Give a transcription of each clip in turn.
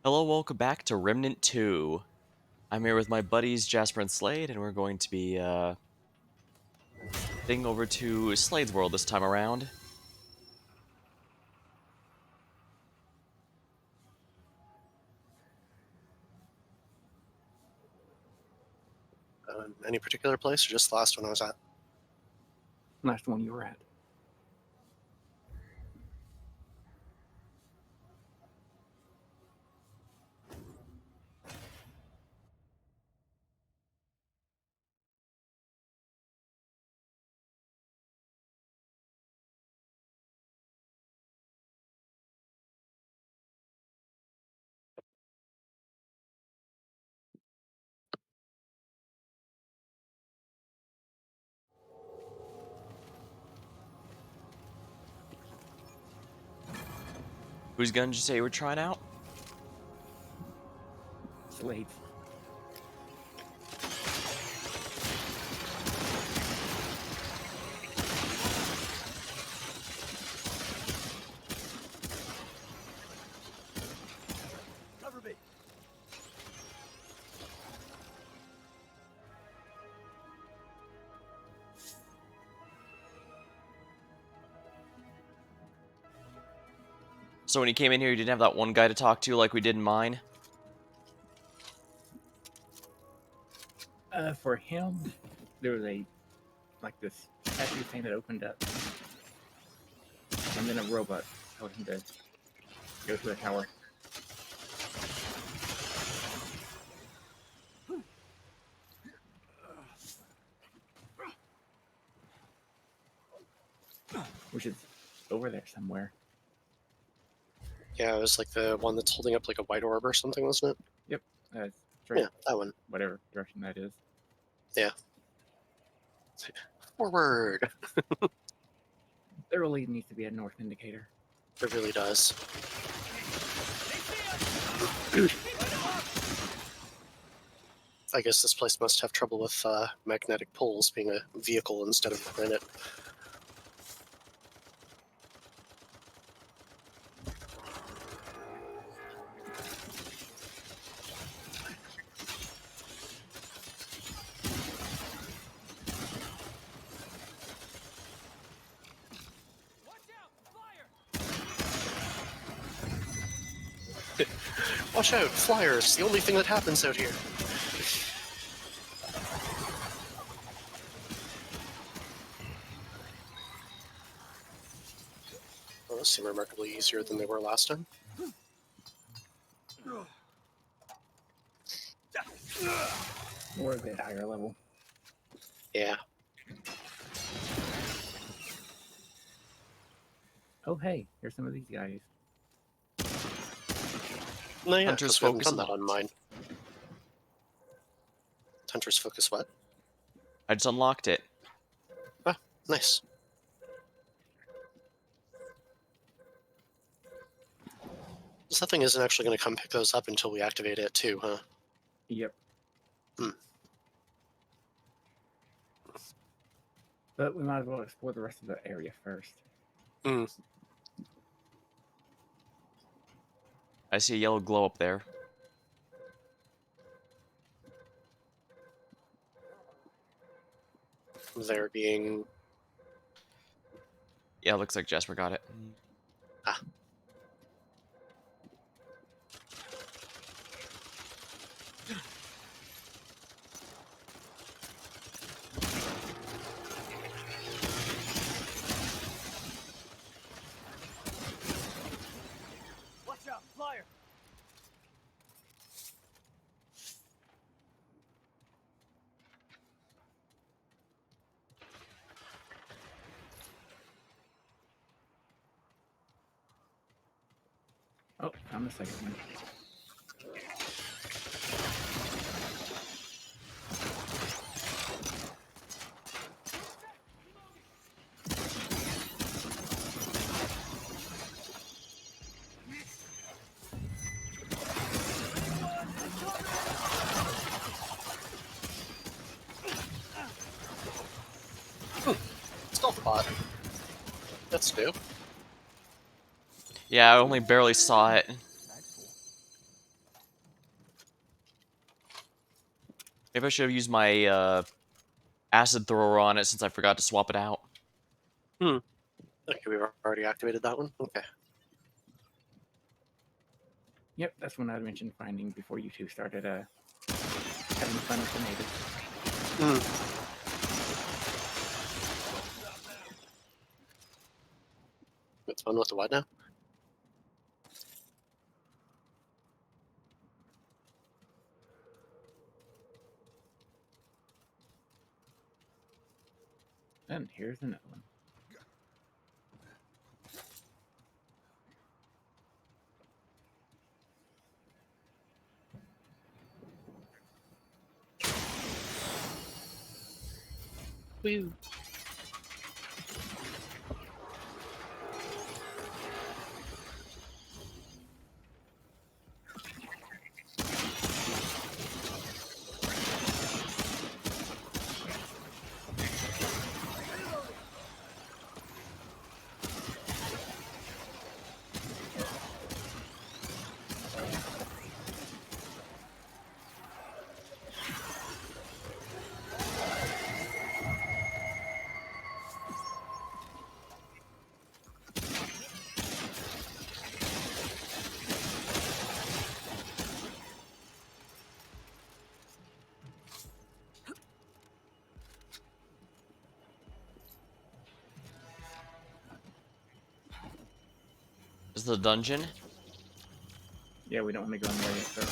Hello, welcome back to Remnant 2. I'm here with my buddies Jasper and Slade, and we're going to be heading over to Slade's world this time around. Any particular place, or just the last one I was at? Last one you were at. Whose gun did you say you were trying out? Slade. Cover me. So when you came in here, you didn't have that one guy to talk to like we did in mine? For him, there was this statue thing that opened up, and then a robot told him to go to the tower. Which is over there somewhere. Yeah, it was like the one that's holding up like a white orb or something, wasn't it? Straight, Yeah, that one. whatever direction that is. Forward. There really needs to be a north indicator. It really does. I guess this place must have trouble with magnetic poles being a vehicle instead of a planet. Watch out, flyers! The only thing that happens out here. Well, those seem remarkably easier than they were last time. Or a bit higher level. Yeah. Oh hey, here's some of these guys. No, yeah, Hunter's 'cause we haven't focus done that on mine. Hunter's focus what? I just unlocked it. Ah, nice. So that thing isn't actually going to come pick those up until we activate it too, huh? Yep. Hmm. But we might as well explore the rest of the area first. Hmm. I see a yellow glow up there. There being... Yeah, looks like Jasper got it. Ah. Watch out, flyer. Oh, found the second one. Stealth bot. That's new. Yeah, I only barely saw it. Bag's full. Maybe I should have used my acid thrower on it since I forgot to swap it out. Okay, we've already activated that one. Okay. Yep, that's one I mentioned finding before you two started having fun with the natives. It's fun with the what now? And here's another one. Woo. Is the dungeon? Yeah, we don't want to go in there yet, sir.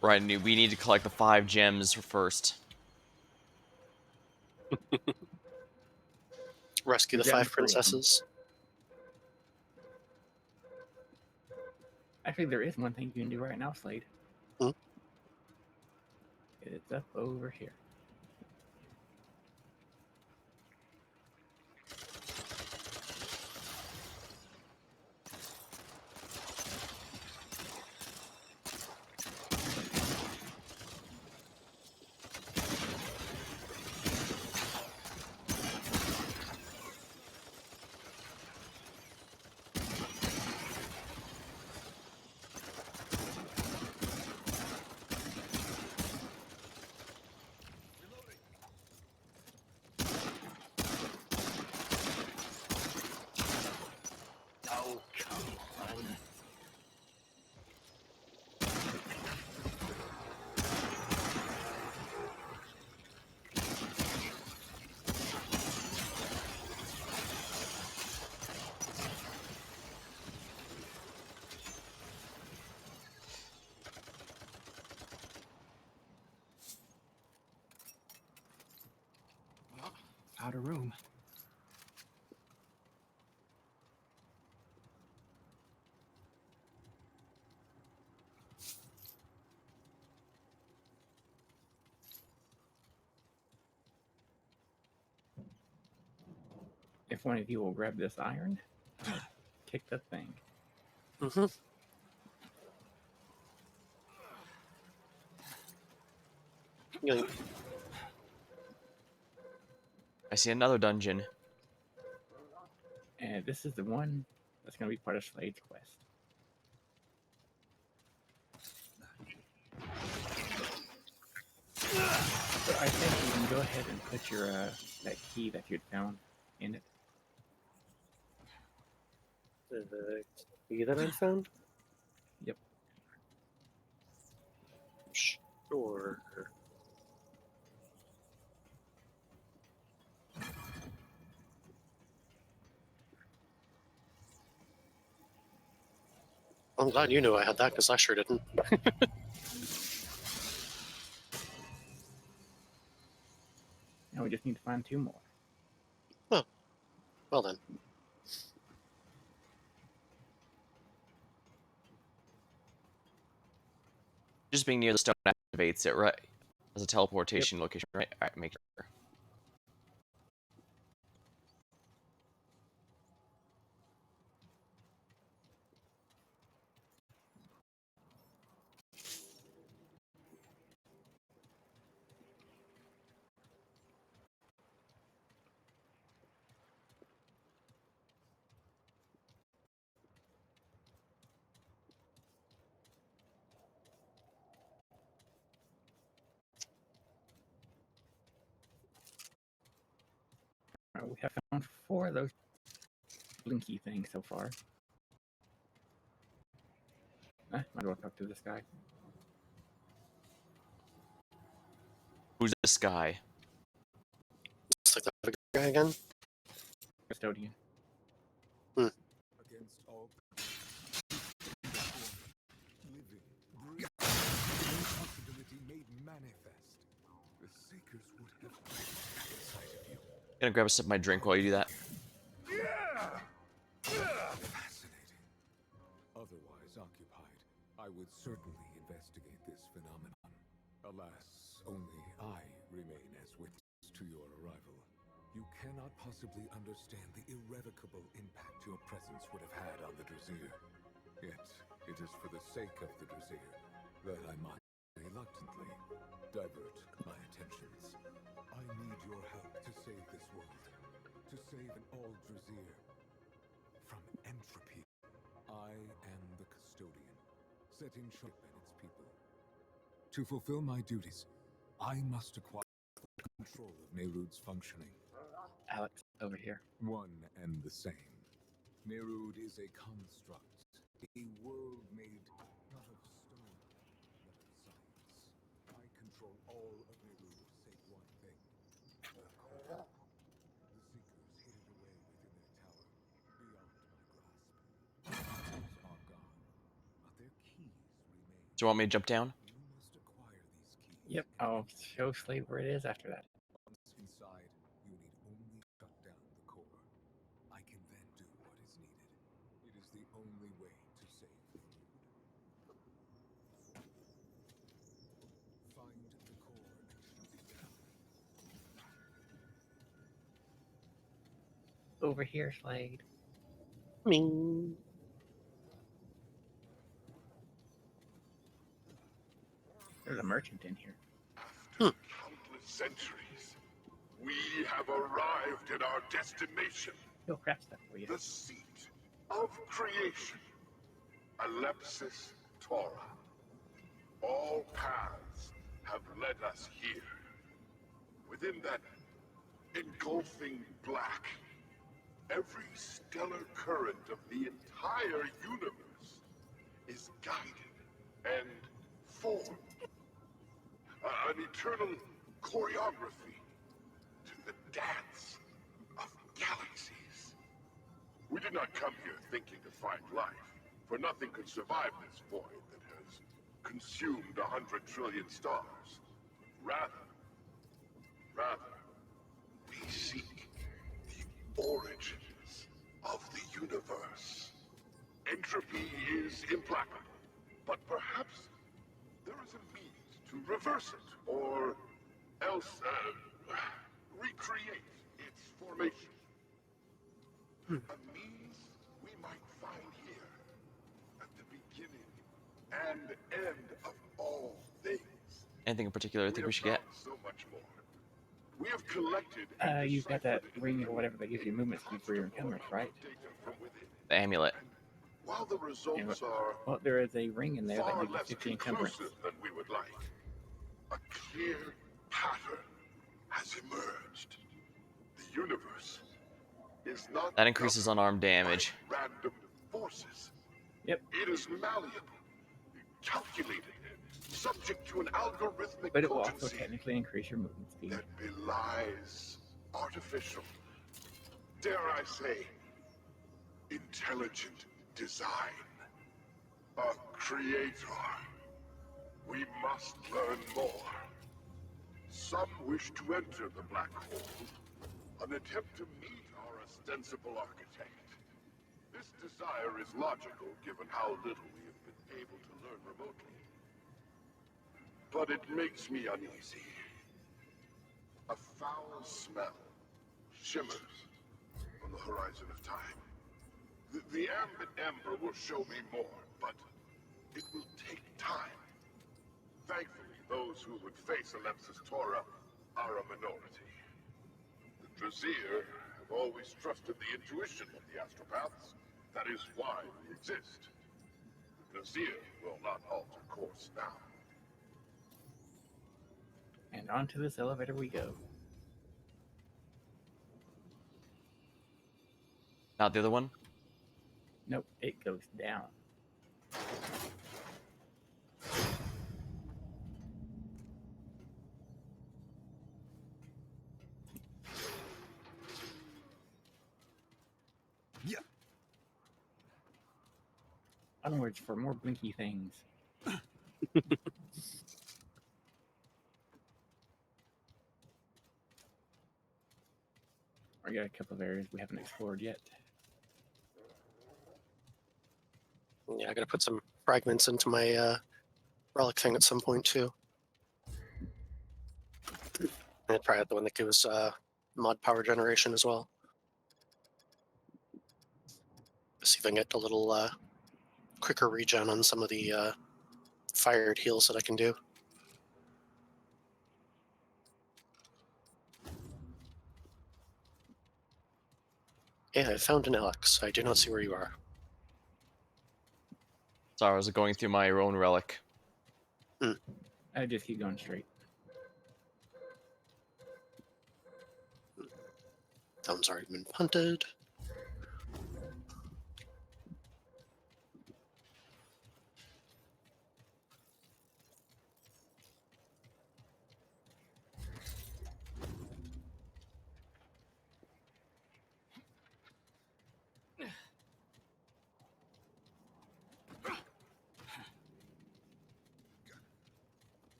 Right, we need to collect the 5 gems first. Rescue the We've gotten 5 3 of them. princesses. Actually, there is one thing you can do right now, Slade. Hmm? It's up over here. Oh, come on. Out of room. If one of you will grab this iron, kick the thing. Mm-hmm. Yoink. I see another dungeon. And this is the one that's going to be part of Slade's quest. So I think you can go ahead and put your that key that you'd found in it. The key that I found? Yep. Sure. I'm glad you knew I had that because I sure didn't. Now we just need to find 2 more. Well then. Just being near the stone activates it, right? As a teleportation location, right? Alright, make sure. We have found 4 of those blinky things so far. Might as well talk to this guy. Who's this guy? Looks like the guy again. Custodian. Against all living, breathing, possibility made manifest. The Seekers would have died inside of you. Gonna grab a sip of my drink while you do that. Fascinating. Otherwise occupied, I would certainly investigate this phenomenon. Alas, only I remain as witness to your arrival. You cannot possibly understand the irrevocable impact your presence would have had on the Drazir. Yet, it is for the sake of the Drazir that I must reluctantly divert my attentions. I need your help to save this world, to save an all Drazir from entropy. I am the custodian, set in charge and its people. To fulfill my duties, I must acquire control of Nerud's functioning. Alex, over here. One and the same. Nerud is a construct, a world made not of stone, but of science. I control all of Nerud save one thing. The core. The Seekers hid it away within their tower, beyond my grasp. The keys are gone, but their keys remain. Do you want me to jump down? You must acquire these keys. Yep, I'll show Slade where it is after that. Once inside, you need only shut down the core. I can then do what is needed. It is the only way to save the world. Find the core and shut it down. Over here, Slade. Ming. There's a merchant in here. Countless centuries, we have arrived at our destination, He'll craft stuff for you. the seat of creation, Ellipsis Torah. All paths have led us here. Within that engulfing black, every stellar current of the entire universe is guided and formed. An eternal choreography to the dance of galaxies. We did not come here thinking to find life, for nothing could survive this void that has consumed 100 trillion stars. Rather, we seek the origins of the universe. Entropy is implacable, but perhaps there is a means to reverse it, or else recreate its formation. A means we might find here, at the beginning and end of all things. Anything in particular I think we should get? So much more. We have collected You've got that ring or whatever that gives you movement speed for your encounters, right? data from within. The amulet. While the results are Well, there is a ring in there that far gives you less 50 encumbrance. conclusive than we would like, a clear pattern has emerged. The universe is not That increases unarmed damage. by random forces. Yep. It is malleable, calculated, subject to an algorithmic But it will also potency technically increase your movement speed. that belies artificial, dare I say, intelligent design. A creator. We must learn more. Some wish to enter the black hole, an attempt to meet our ostensible architect. This desire is logical given how little we have been able to learn remotely. But it makes me uneasy. A foul smell shimmers on the horizon of time. The ambit ember will show me more, but it will take time. Thankfully, those who would face Ellipsis Torah are a minority. The Drazir have always trusted the intuition of the astropaths. That is why we exist. The Drazir will not alter course now. And onto this elevator we go. Not the other one? Nope, it goes down. Yeah. Onwards for more blinky things. I got a couple of areas we haven't explored yet. Yeah, I gotta put some fragments into my relic thing at some point too. And probably the one that gives mod power generation as well. See if I can get a little quicker regen on some of the fired heals that I can do. Yeah, I found an Alex. I do not see where you are. Sorry, I was going through my own relic. I just keep going straight. That one's already been punted.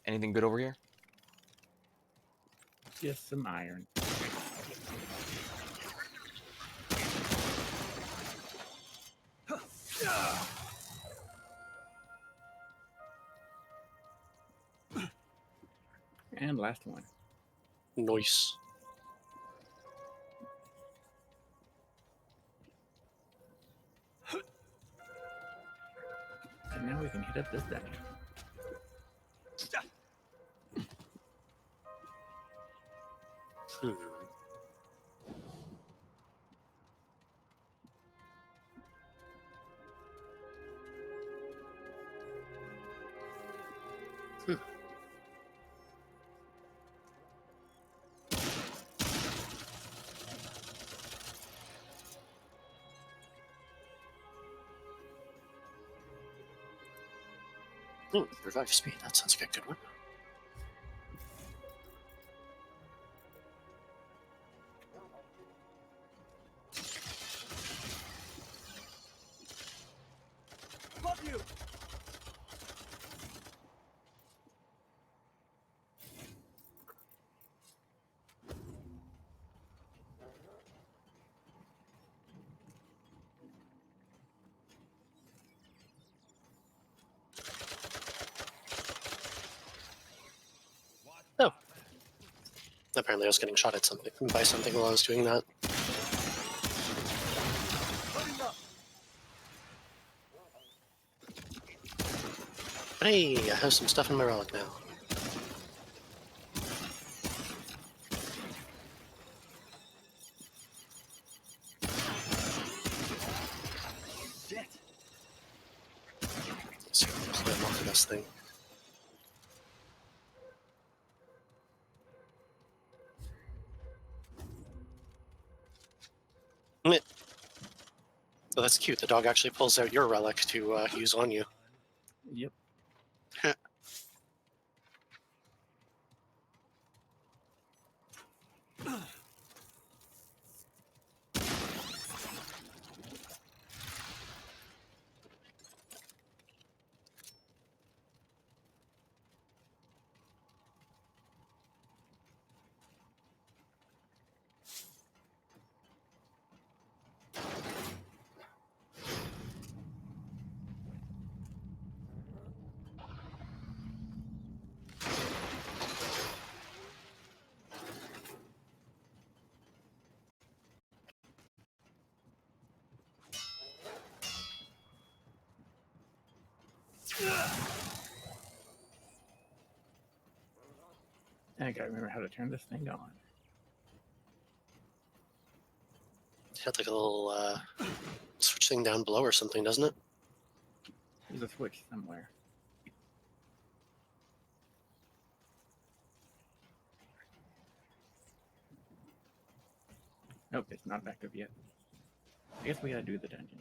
Anything good over here? Just some iron. And last one. Nice. And now we can hit up this dungeon. Hmm. Revive speed. That sounds like a good one. Love you. Oh. Apparently I was getting shot at something by something while I was doing that. Loading up. But hey, I have some stuff in my relic now. Shit. Let's see if I can climb off of this thing. Meh. Oh, that's cute. The dog actually pulls out your relic to use on you. Yep. I gotta remember how to turn this thing on. It had like a little switch thing down below or something, doesn't it? There's a switch somewhere. Nope, it's not active yet. I guess we gotta do the dungeon.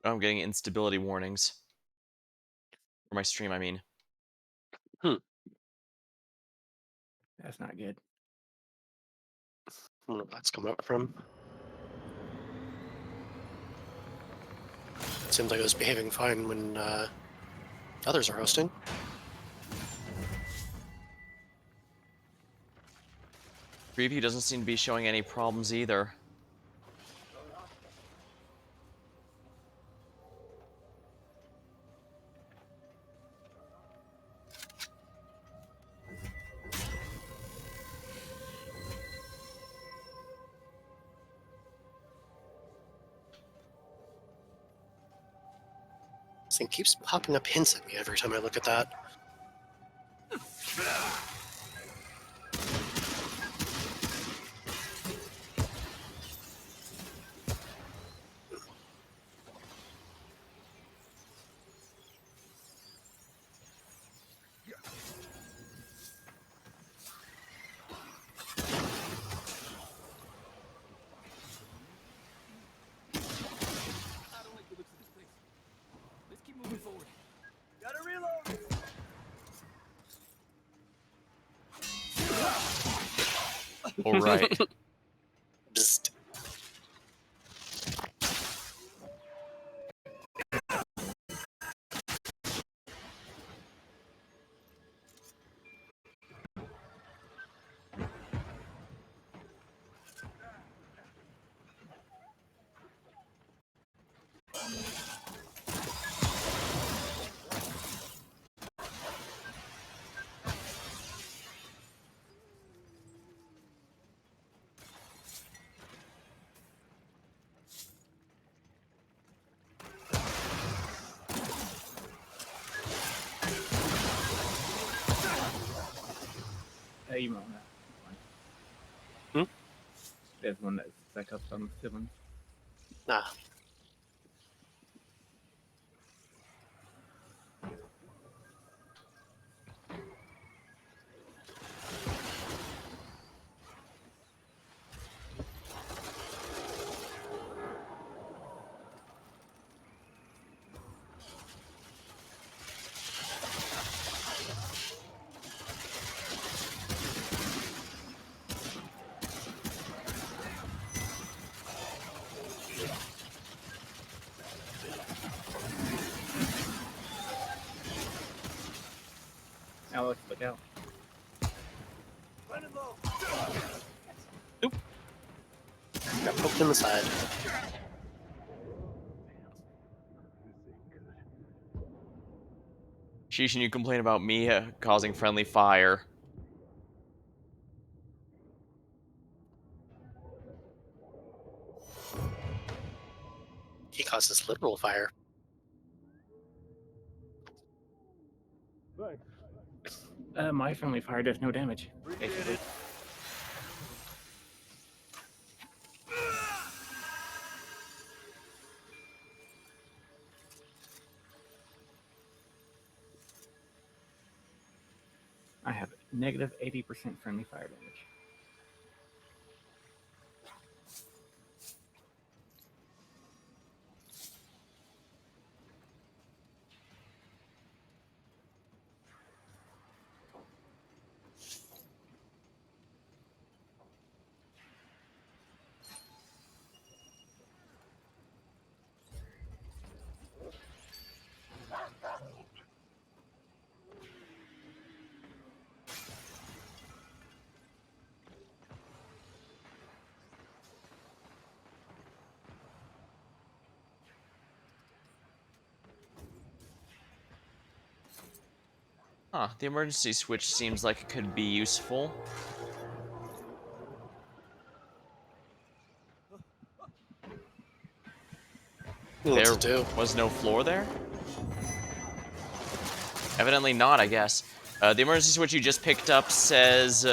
I'm getting instability warnings. For my stream, I mean. That's not good. I don't know where that's come up from. Seems like it was behaving fine when others are hosting. Preview doesn't seem to be showing any problems either. This thing keeps popping up hints at me every time I look at that. I don't like the looks of this place. Let's keep moving forward. Gotta reload! All right. Bzzzt. You know that one. There's one that's stuck up on the ceiling. Nah. Alex, look out. Running low. Got poked in the side. Sheesh, and you complain about me causing friendly fire. He causes literal fire. My friendly fire does no damage. Basically. I have negative 80% friendly fire damage. Huh, the emergency switch seems like it could be useful. What's There it do? was no floor there? Evidently not, I guess. The emergency switch you just picked up says,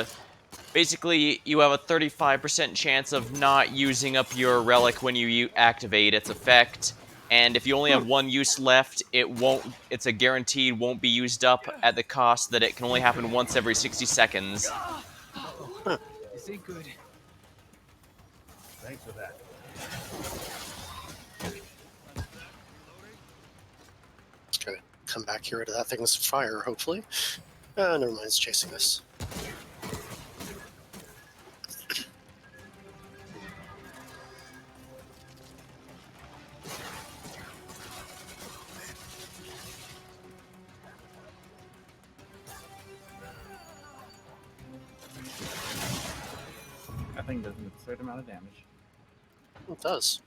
basically, you have a 35% chance of not using up your relic when you activate its effect. And if you only have one use left, it's a guaranteed won't be used up at the cost that it can only happen once every 60 seconds. Is it good? Thanks for that. Gonna come back here to that thing's fire, hopefully. Never mind, it's chasing us. That thing does an absurd amount of damage. It does.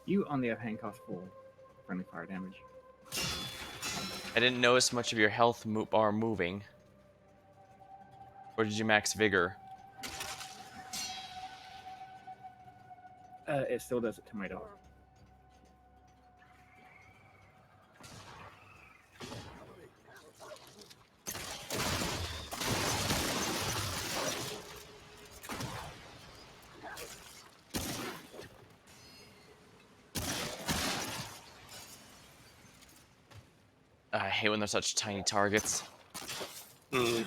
You, on the other hand, cause full friendly fire damage. I didn't notice much of your health bar moving. Or did you max vigor? It still does it to my dog. I hate when they're such tiny targets. Hmm.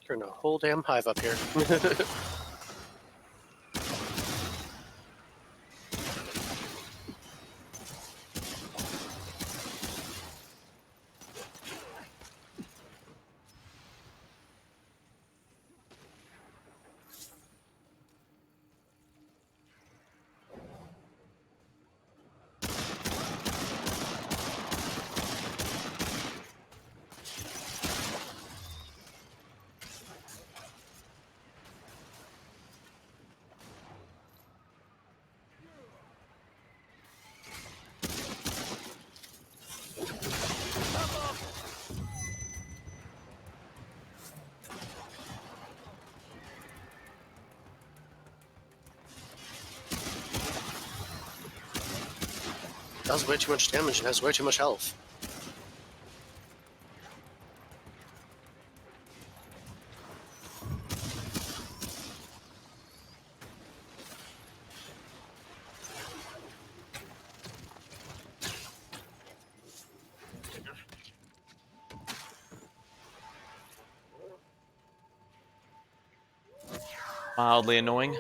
Turn a whole damn hive up here. Does way too much damage and has way too much health. Mildly annoying.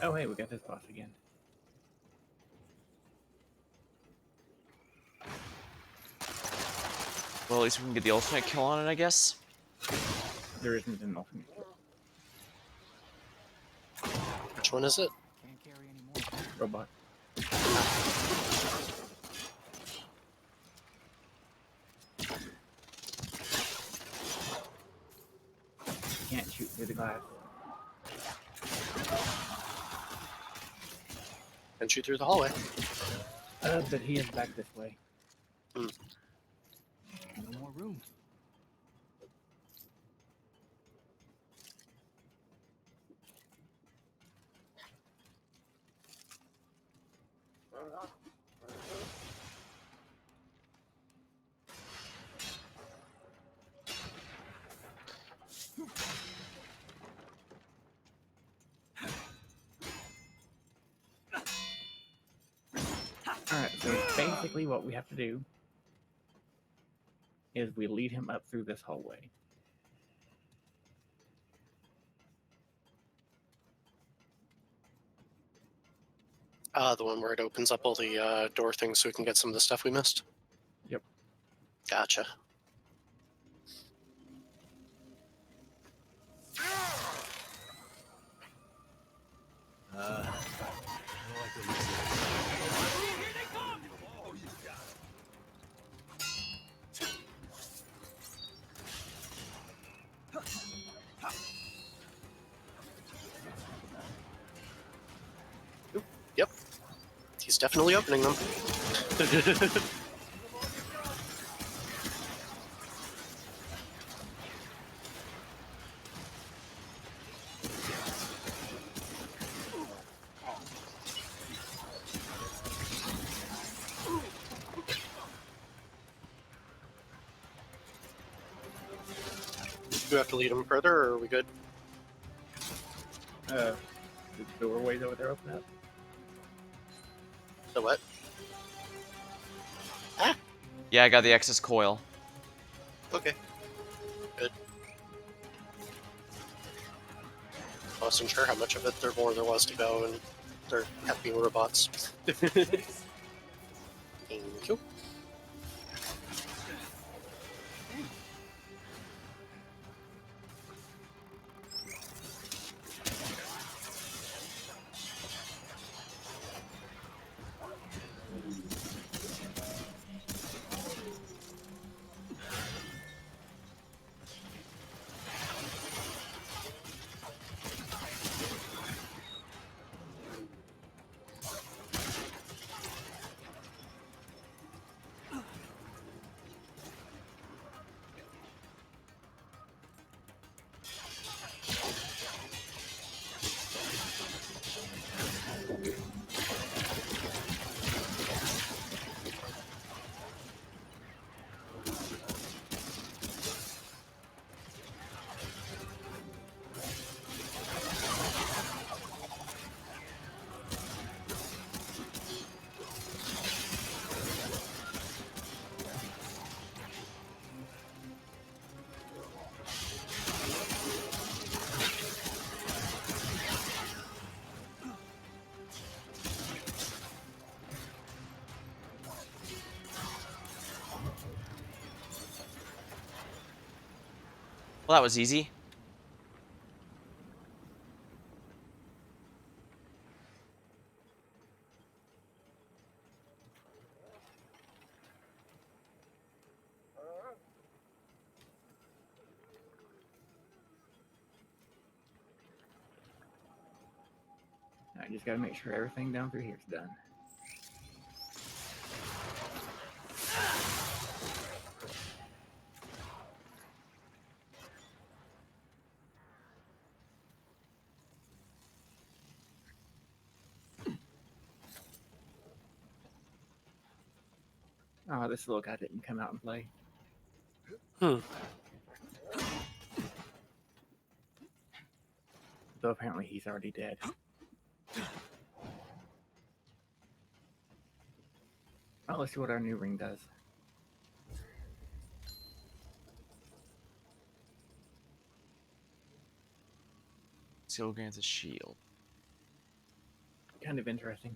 Oh, hey, we got this boss again. Well, at least we can get the ultimate kill on it, I guess. There isn't an ultimate. Which one is it? Can't carry anymore. Robot. Can't shoot through the glass. And shoot through the hallway. But he is back this way. No more room. Alright, so basically what we have to do is we lead him up through this hallway. The one where it opens up all the door things so we can get some of the stuff we missed? Yep. Gotcha. Yep. He's definitely opening them. Do we have to lead him further, or are we good? The doorways over there open up. The what? Yeah, I got the excess coil. Okay. Good. I wasn't sure how much of it there was to go, and there have been robots. Thank you. Well, that was easy. I just gotta make sure everything down through here is done. Oh, this little guy didn't come out and play. Hmm. Though apparently he's already dead. Oh, let's see what our new ring does. Seal grants a shield. Kind of interesting.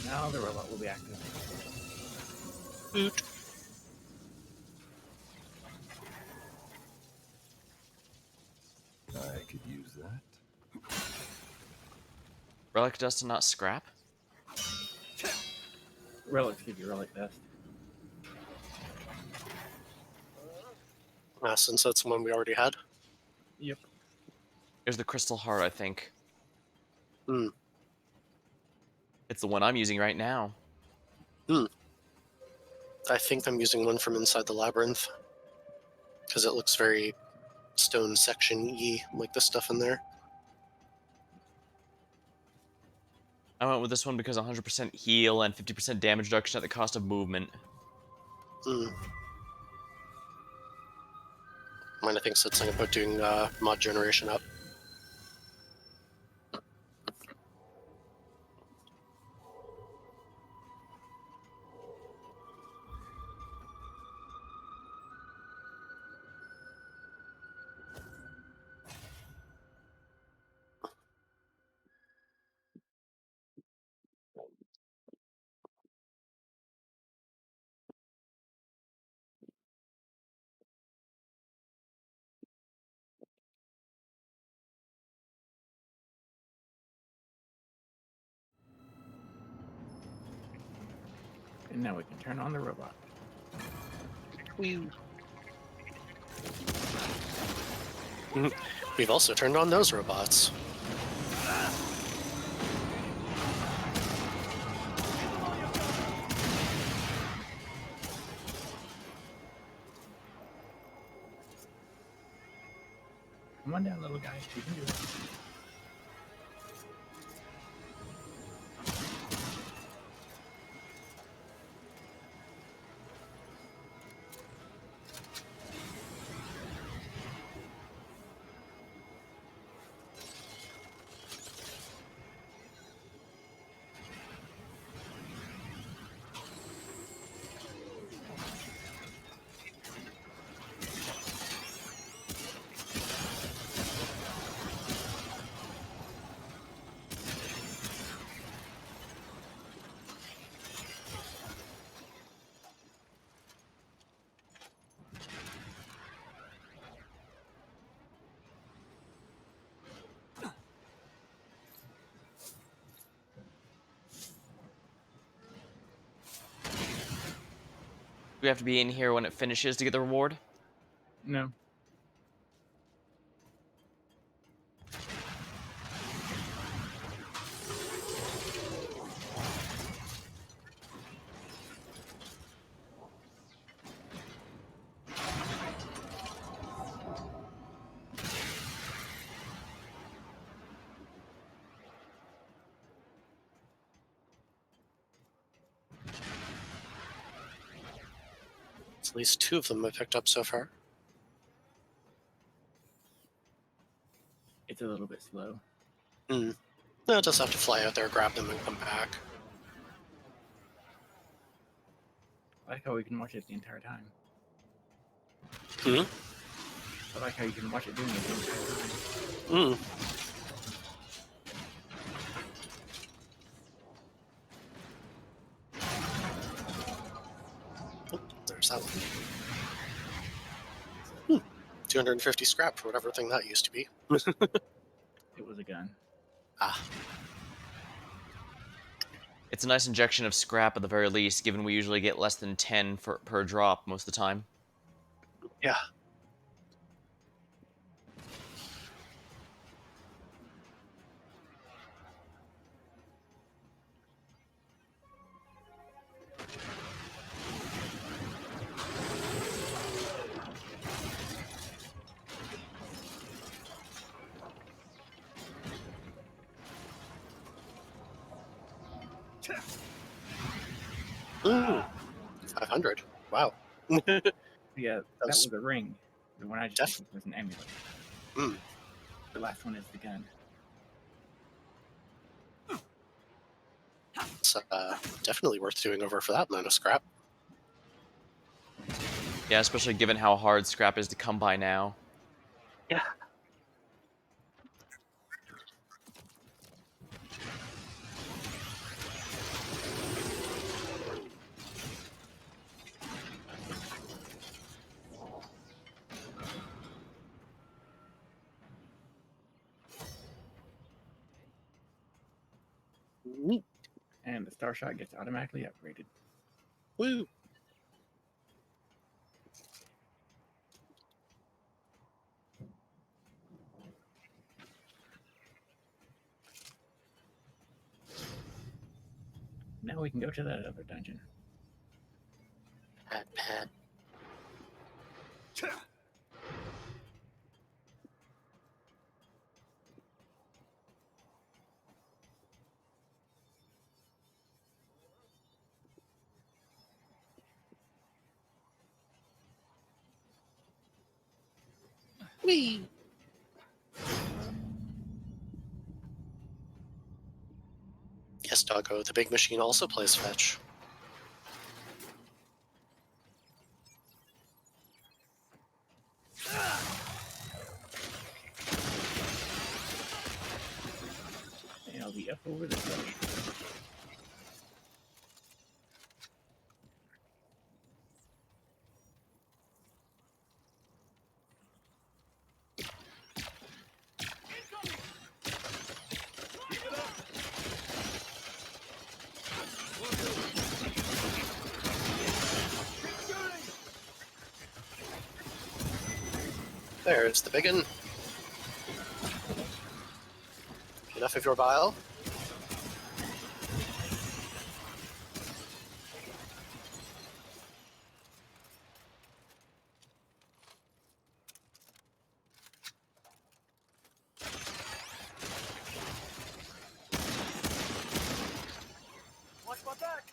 Now the robot will be active. Boot. I could use that. Relic dust and not scrap? Relics give you relic dust. Since that's the one we already had. Yep. There's the crystal heart, I think. Hmm. It's the one I'm using right now. I think I'm using one from inside the labyrinth. Because it looks very stone section-y, like the stuff in there. I went with this one because 100% heal and 50% damage reduction at the cost of movement. Hmm. Mine, I think, said something about doing mod generation up. And now we can turn on the robot. We've also turned on those robots. Come on down, little guy. You can do it. we have to be in here when it finishes to get the reward? No. At least 2 of them I picked up so far. It's a little bit slow. No, just have to fly out there, grab them, and come back. I like how we can watch it the entire time. Hmm? I like how you can watch it doing it the entire time. Oh, there's that one. 250 scrap for whatever thing that used to be. It was a gun. Ah, It's a nice injection of scrap at the very least, given we usually get less than 10 per drop most of the time. yeah. Ooh, 500. Wow. Yeah, that That's- was a ring. The one I just Def- picked up was an amulet. Hmm. The last one is the gun. It's definitely worth doing over for that amount of scrap. Yeah, especially given how hard scrap is to come by now. Yeah. Neat. And the star shot gets automatically upgraded. Woo. Now we can go to that other dungeon. Pat. Whee! Yes, doggo, the big machine also plays fetch. And I'll be up over this way. There's the biggin. Enough of your bile? Watch my back!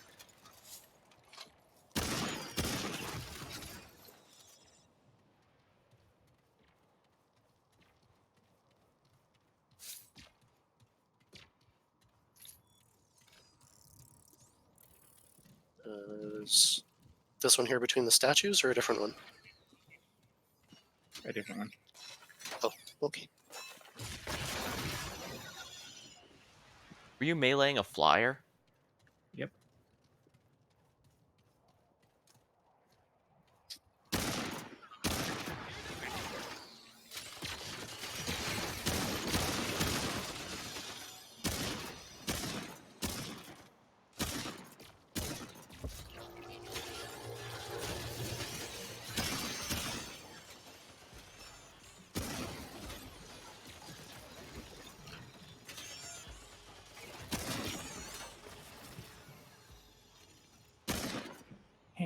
Is this one here between the statues or a different one? A different one. Oh, okay. Were you meleeing a flyer? Yep.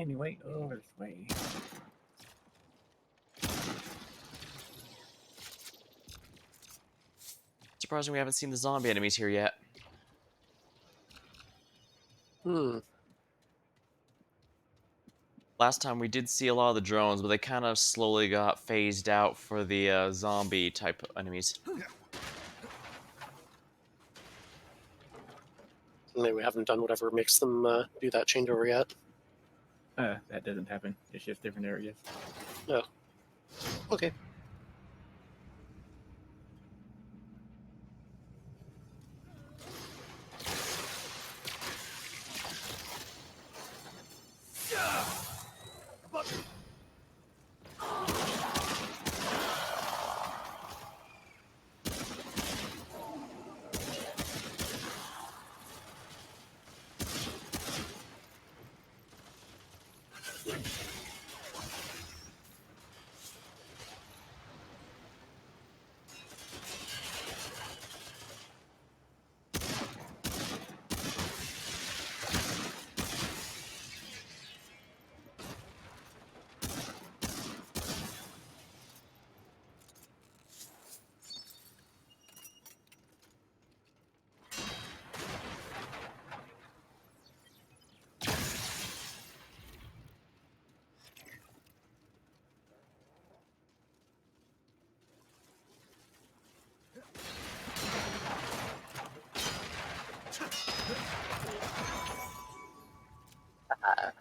Can you wait? Oh, this way. Surprising we haven't seen the zombie enemies here yet. Last time we did see a lot of the drones, but they kind of slowly got phased out for the zombie type enemies. Maybe we haven't done whatever makes them do that changeover yet. That doesn't happen. It's just different areas. No. Okay.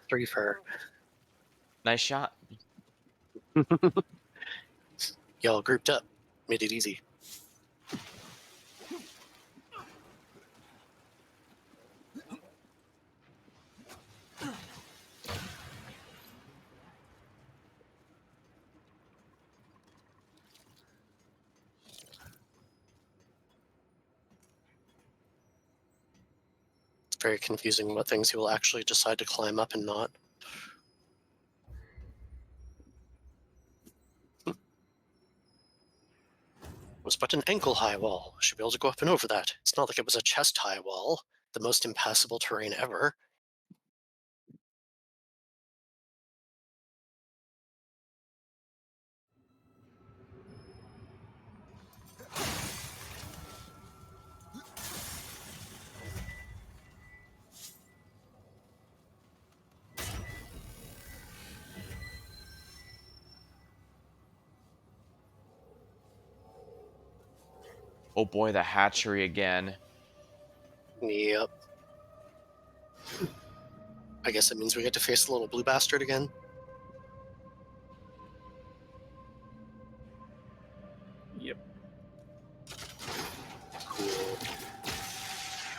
Three for her. Nice shot. Y'all grouped up. Made it easy. It's very confusing what things you will actually decide to climb up and not. It was but an ankle-high wall. I should be able to go up and over that. It's not like it was a chest-high wall. The most impassable terrain ever. Oh boy, the hatchery again. Yep. I guess it means we get to face the little blue bastard again. Yep. Cool.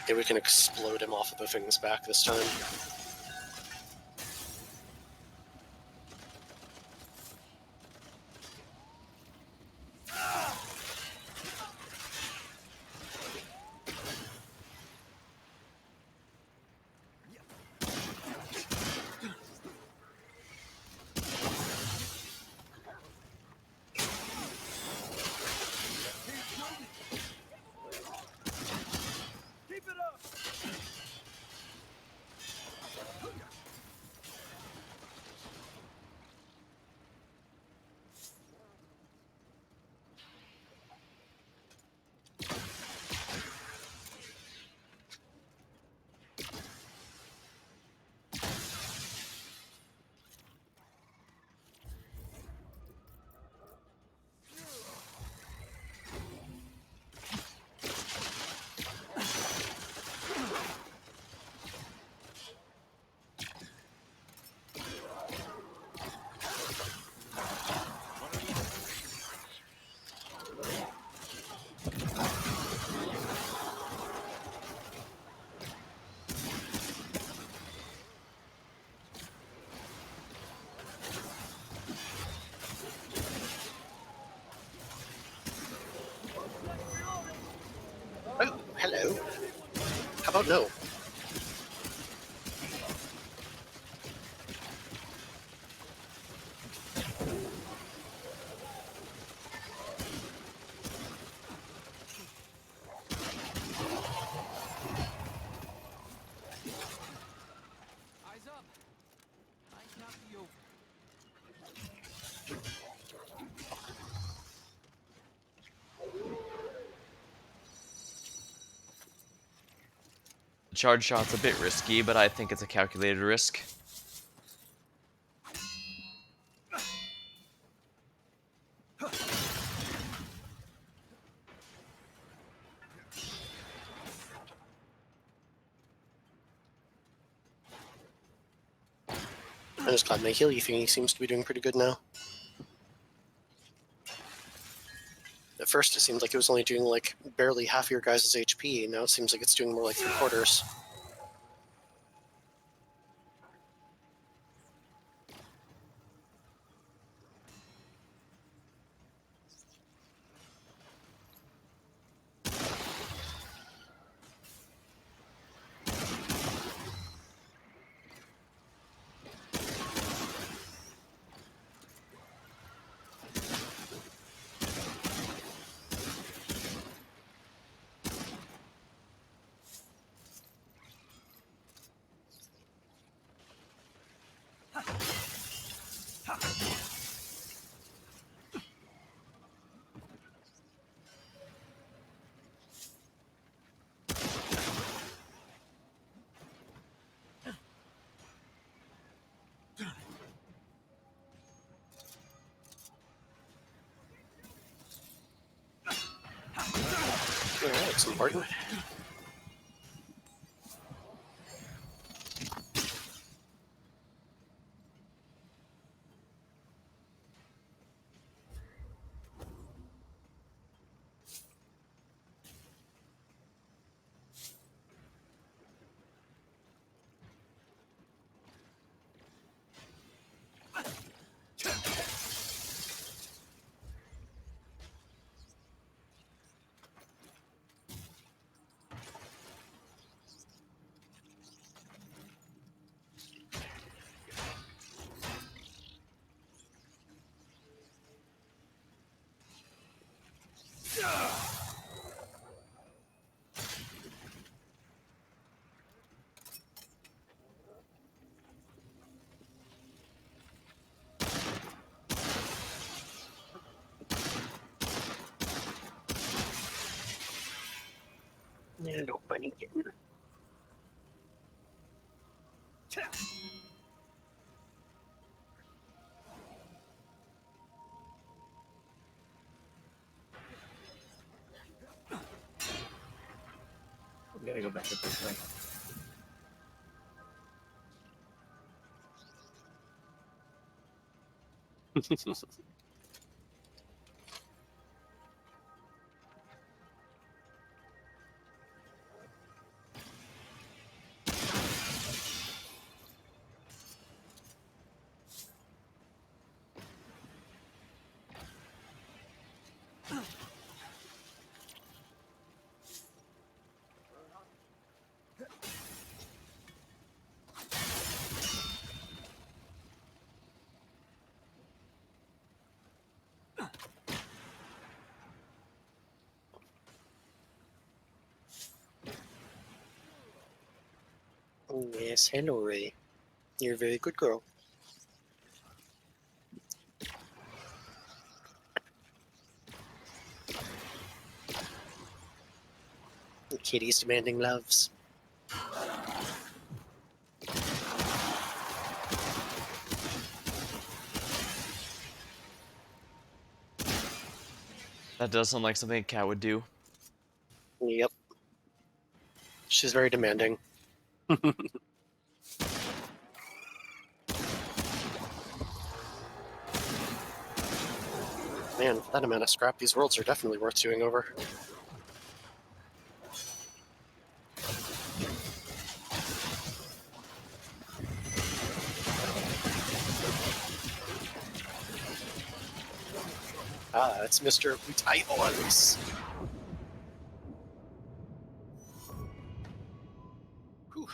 Maybe we can explode him off of the thing's back this time. Keep it up! Oh, hello. How about no? Eyes up! be over. The charge shot's a bit risky, but I think it's a calculated risk. I'm just glad my healy thingy seems to be doing pretty good now. At first, it seemed like it was only doing like barely half your guys' HP. Now it seems like it's doing more like 3/4. Alright, that's important. Hello, bunny kitten. We gotta go back up this way. Oh, yes, hello, Ray. You're a very good girl. Kitty's demanding loves. That does sound like something a cat would do. Yep. She's very demanding. Man, for that amount of scrap, these worlds are definitely worth doing over. Ah, it's Mr. Brutaivorus. Whew.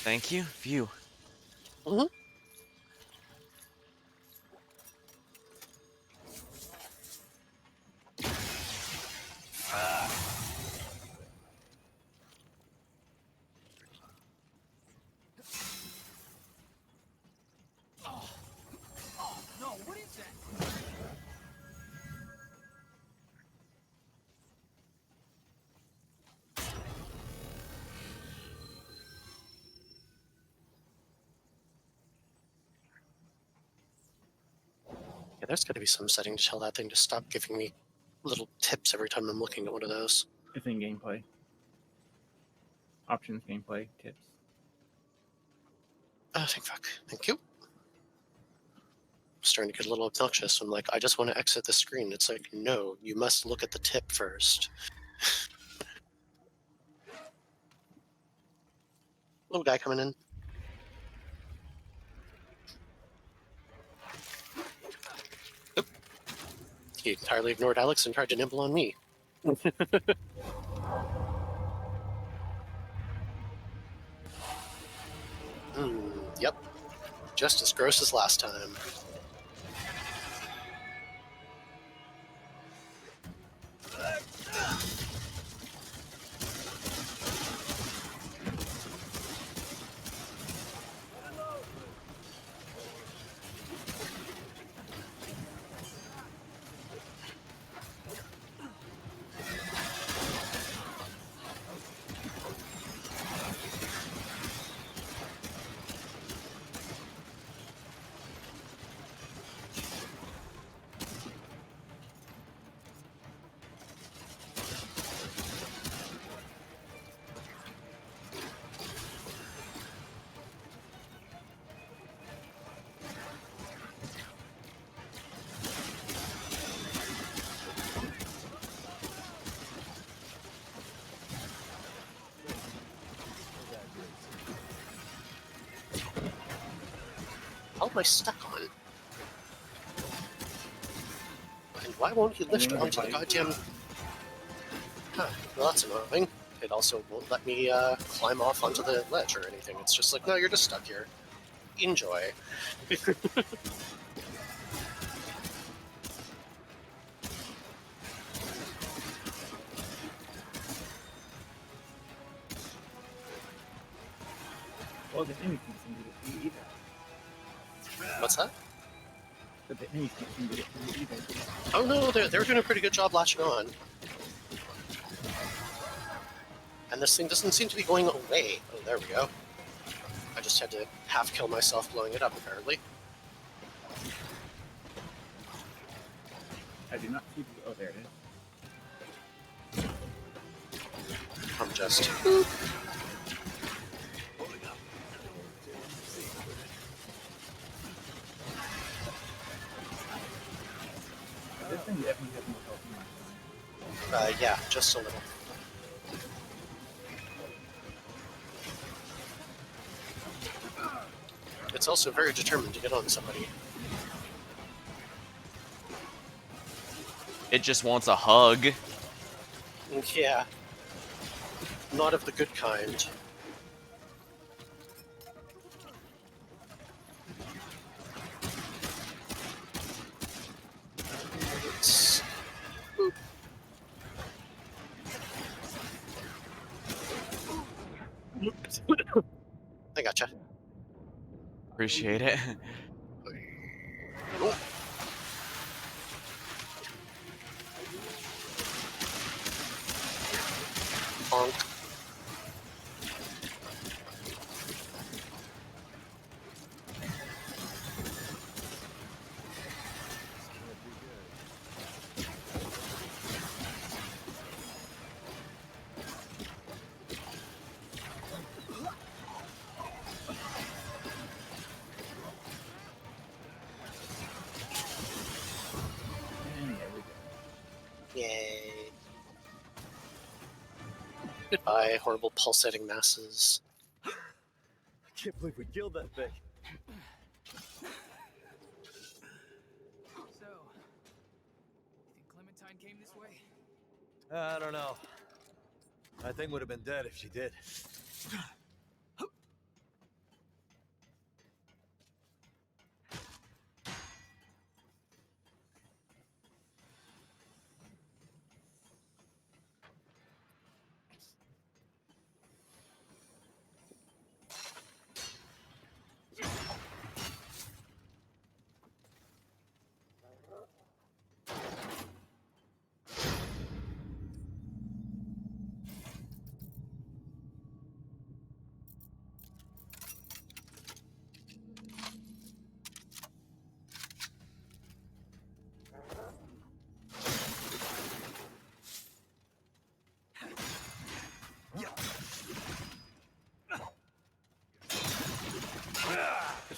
Thank you. Phew. Mhm. Yeah, there's got to be some setting to tell that thing to stop giving me little tips every time I'm looking at one of those. It's in gameplay. Options, gameplay, tips. Oh, thank fuck. Thank you. I'm starting to get a little obnoxious. I'm like, I just want to exit the screen. It's like, no, you must look at the tip first. Little guy coming in. Oop. He entirely ignored Alex and tried to nibble on me. Yep. Just as gross as last time. How am I stuck on? And why won't he lift onto the goddamn... Huh, well, that's annoying. It also won't let me climb off onto the ledge or anything. It's just like, no, you're just stuck here. Enjoy. Well, the enemies can't seem to get through either. What's that? But the enemies can't seem to get through either. Oh no, they're doing a pretty good job latching on. And this thing doesn't seem to be going away. Oh, there we go. I just had to half kill myself blowing it up, apparently. I do not see the... Oh, there it is. I'm just... This thing definitely has more health than last time. Yeah, just a little. It's also very determined to get on somebody. It just wants a hug. Yeah. Not of the good kind. It's... Boop. I gotcha. Appreciate it. Oh. Bonk. And there we go. Yay. Goodbye, horrible pulsating masses. I can't believe we killed that thing. So, you think Clementine came this way? I don't know. That thing would have been dead if she did.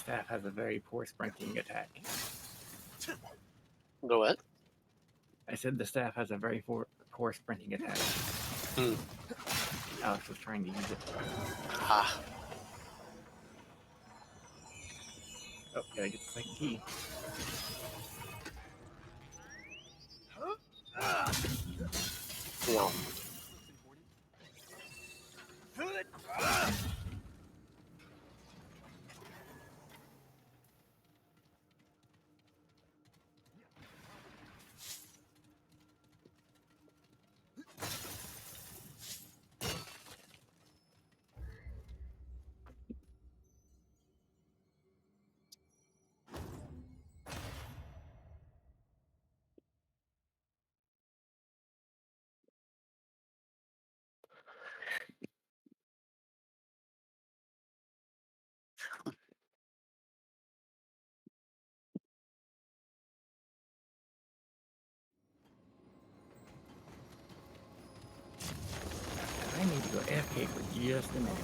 staff has a very poor sprinting attack. Go what? I said the staff has a very poor sprinting attack. Hmm. Alex was trying to use it. Ah. Oh, gotta get the second key. No. I need to go AFK for just a minute.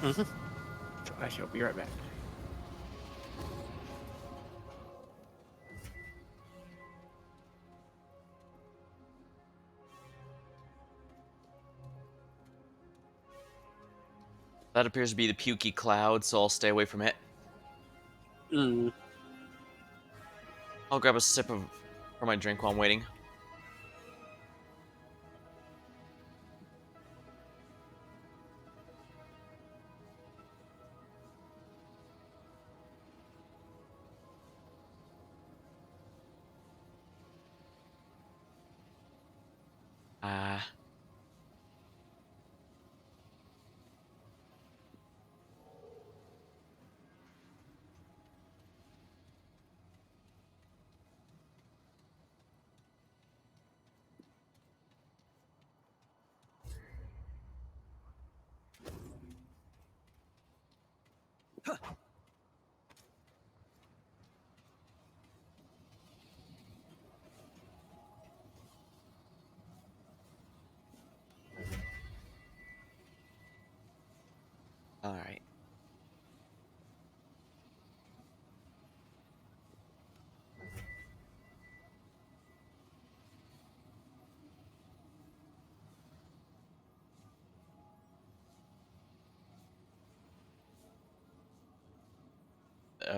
Mm-hmm. So I shall be right back. That appears to be the pukey cloud, so I'll stay away from it. Mm. I'll grab a sip for my drink while I'm waiting. Ah. All right.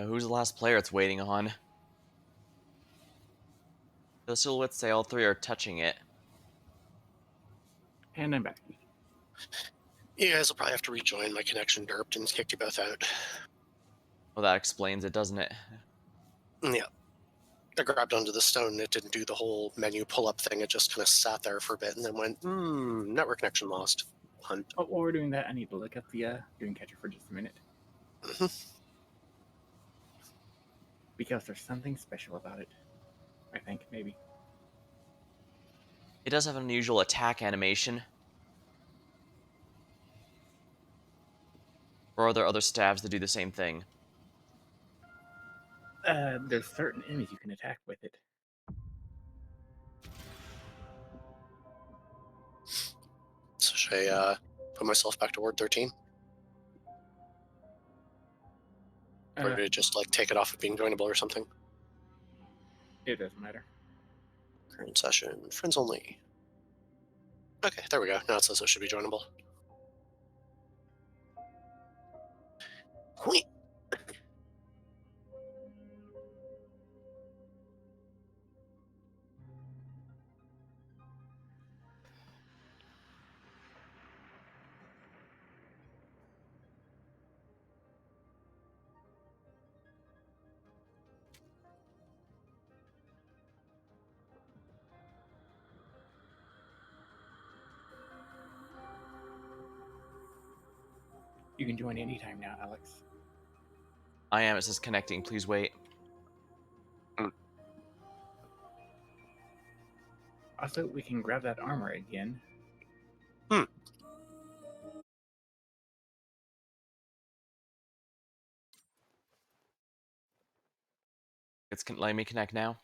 Who's the last player it's waiting on? The silhouettes say all three are touching it. And I'm back. You guys will probably have to rejoin. My connection derped and kicked you both out. Well, that explains it, doesn't it? Yeah. I grabbed onto the stone and it didn't do the whole menu pull-up thing. It just kind of sat there for a bit and then went, network connection lost. Hunt. Oh, while we're doing that, I need to look up the Dreamcatcher for just a minute. Mm-hmm. Because there's something special about it. I think, maybe. It does have an unusual attack animation. Or are there other staves that do the same thing? There's certain enemies you can attack with it. So should I put myself back to Ward 13? Or did it just like take it off of being joinable or something? It doesn't matter. Current session, friends only. Okay, there we go. Now it says it should be joinable. Wait. You can join anytime now, Alex. I am. It says connecting. Please wait. Also, we can grab that armor again. It's letting me connect now.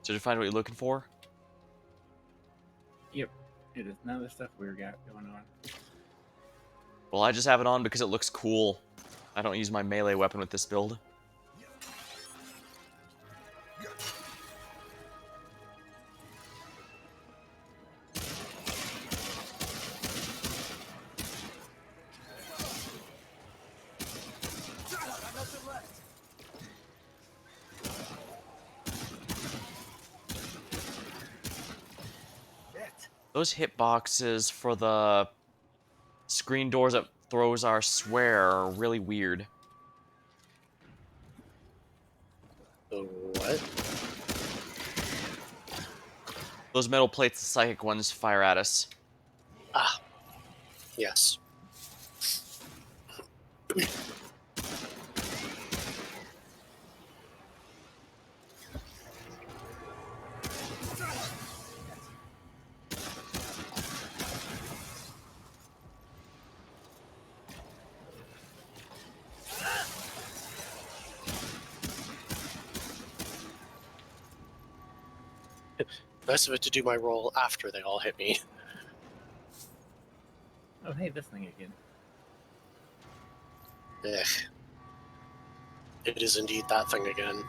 Did you find what you're looking for? Yep. It is none of the stuff we've got going on. Well, I just have it on because it looks cool. I don't use my melee weapon with this build. Those hitboxes for the screen doors that throws our swear are really weird. The what? Those metal plates, the psychic ones, fire at us. Ah, yes. Nice of it to do my roll after they all hit me. Oh, hey, this thing again. Ugh. It is indeed that thing again.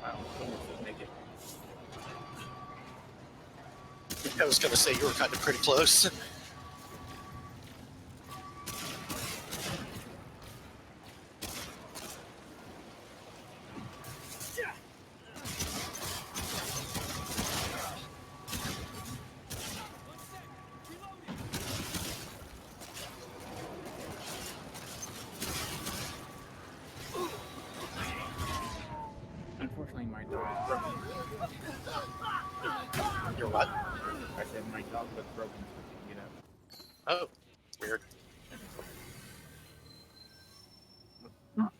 Wow, almost didn't make it. I was gonna say you were kind of pretty close. Unfortunately, my dog is broken. You're what? I said my dog was broken, so I couldn't get up. Oh, weird. I'm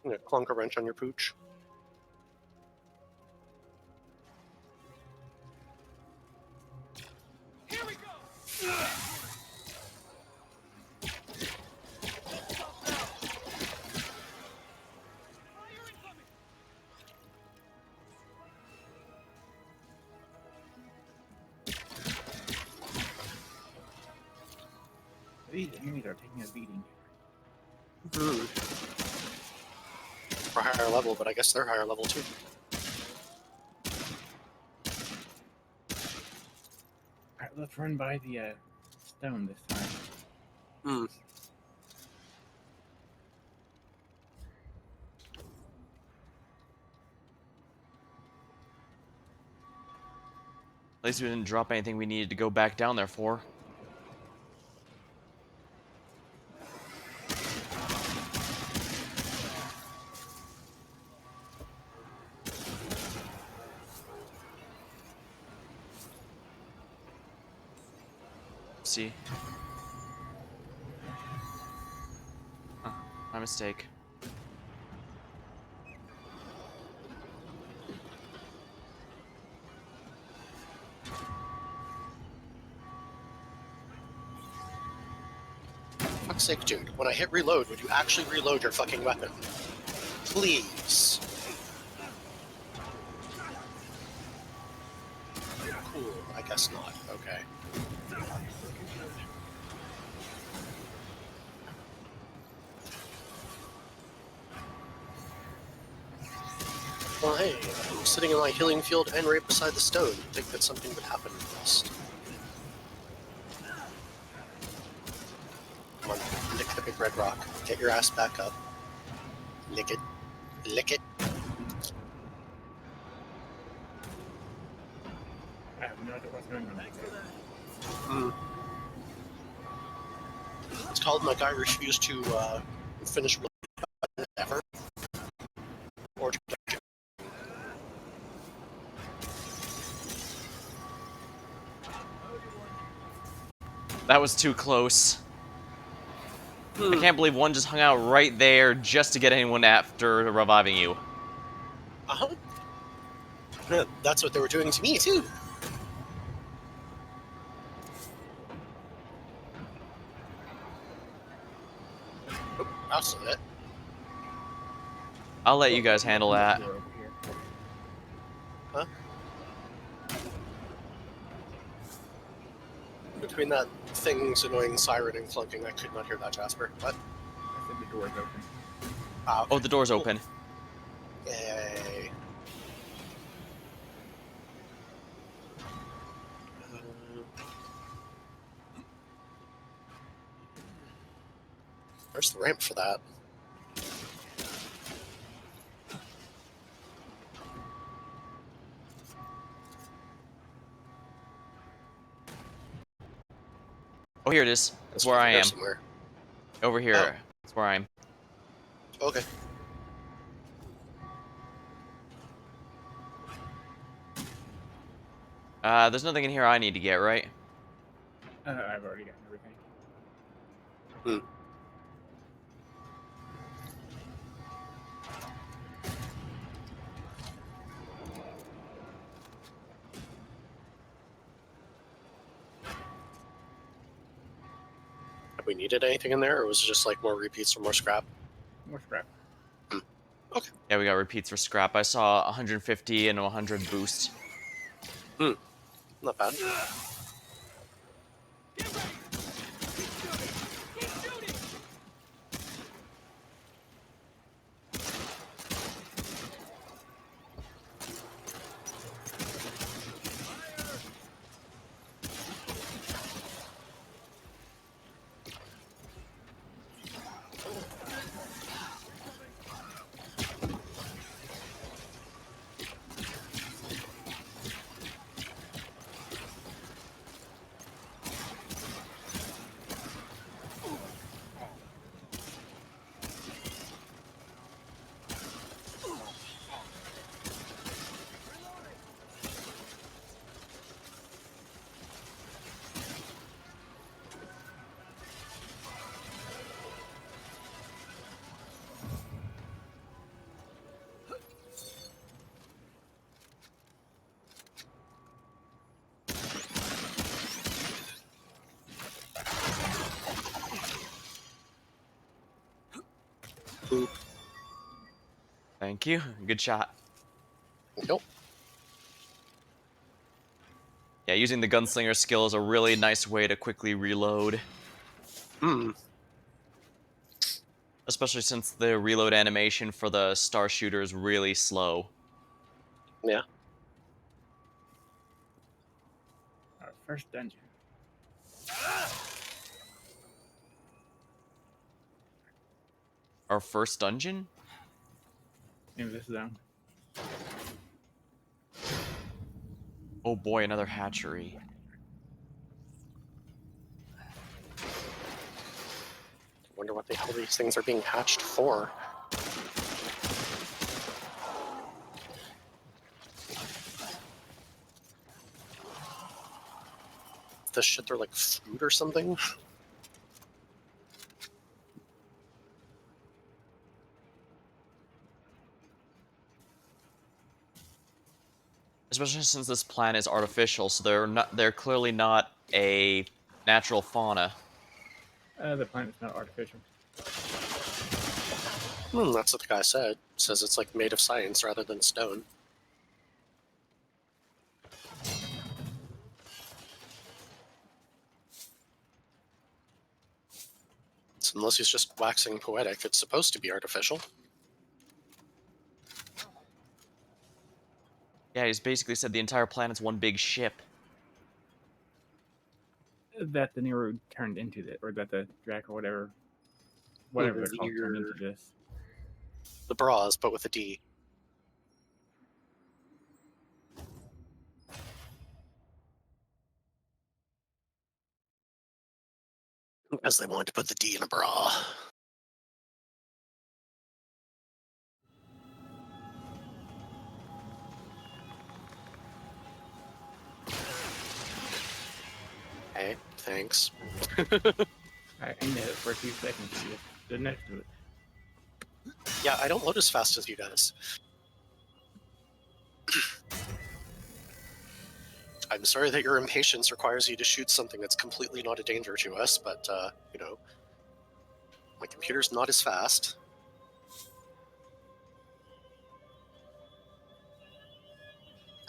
gonna clunk a wrench on your pooch. Here we go! Fire incoming! These enemies are taking a beating. We're higher level, but I guess they're higher level too. Alright, let's run by the stone this time. Hmm. At least we didn't drop anything we needed to go back down there for. See? Huh, my mistake. Fuck's sake, dude. When I hit reload, would you actually reload your fucking weapon? Please. Cool. I guess not. Okay. Well, hey, I'm sitting in my healing field and right beside the stone. You'd think that something would happen next. Come on, lick the big red rock. Get your ass back up. Lick it. Lick it. I have no idea what's going on. It's called my guy refused to finish ever. Or That was too close. I can't believe one just hung out right there just to get anyone after reviving you. uh-huh. Yeah, that's what they were doing to me too. Oh, that's it. I'll let you guys handle that. Door over here. Huh? Between that thing's annoying siren and clunking, I could not hear that, Jasper. What? I said the door's open. Ah, okay. Oh, the door's Cool. open. Yay. Where's the ramp for that? Oh, here it is. That's It's where over I here am. somewhere. Over here. Oh. That's where I am. Okay. There's nothing in here I need to get, right? I've already gotten everything. Have we needed anything in there, or was it just like more repeats or more scrap? More scrap. Yeah, we got repeats for scrap. I saw 150 and 100 boost. Not bad. Boop. Thank you. Good shot. Nope. Yeah, using the gunslinger skill is a really nice way to quickly reload. Hmm. Especially since the reload animation for the star shooter is really slow. Yeah. Our first dungeon. Our first dungeon? In this zone. Oh boy, another hatchery. Wonder what the hell these things are being hatched for. This shit, they're like food or something? Especially since this planet is artificial, so they're clearly not a natural fauna. The planet's not artificial. That's what the guy said. Says it's like made of science rather than stone. So unless he's just waxing poetic, it's supposed to be artificial. Yeah, he's basically said the entire planet's one big ship. That the Nero turned into this, or that the Drac or whatever they're called, turned into this. The bras, but with a D. Because they wanted to put the D in a bra. Hey, thanks. I aimed at it for a few seconds and just stood next to it. Yeah, I don't load as fast as you guys. I'm sorry that your impatience requires you to shoot something that's completely not a danger to us, but, you know, my computer's not as fast.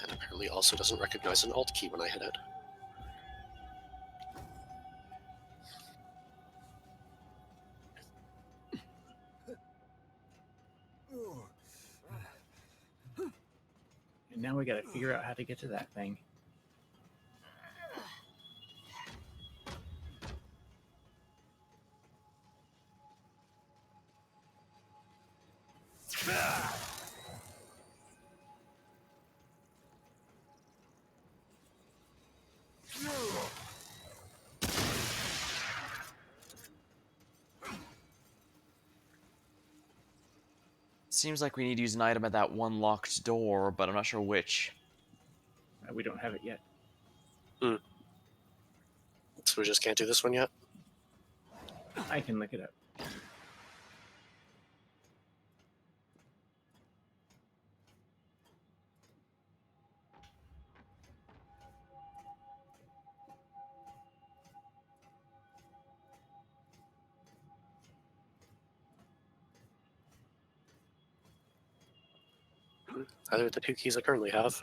And apparently also doesn't recognize an Alt key when I hit it. And now we gotta figure out how to get to that thing. Seems like we need to use an item at that one locked door, but I'm not sure which. We don't have it yet. So we just can't do this one yet? I can look it up. Either the two keys I currently have.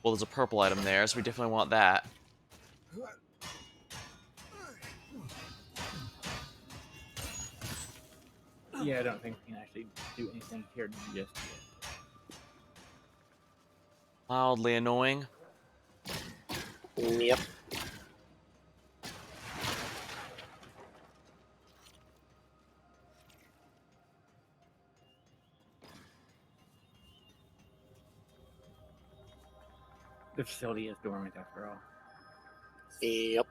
Well, there's a purple item there, so we definitely want that. Yeah, I don't think we can actually do anything here just yet. Mildly annoying. Yep. The facility is dormant after all. Yep.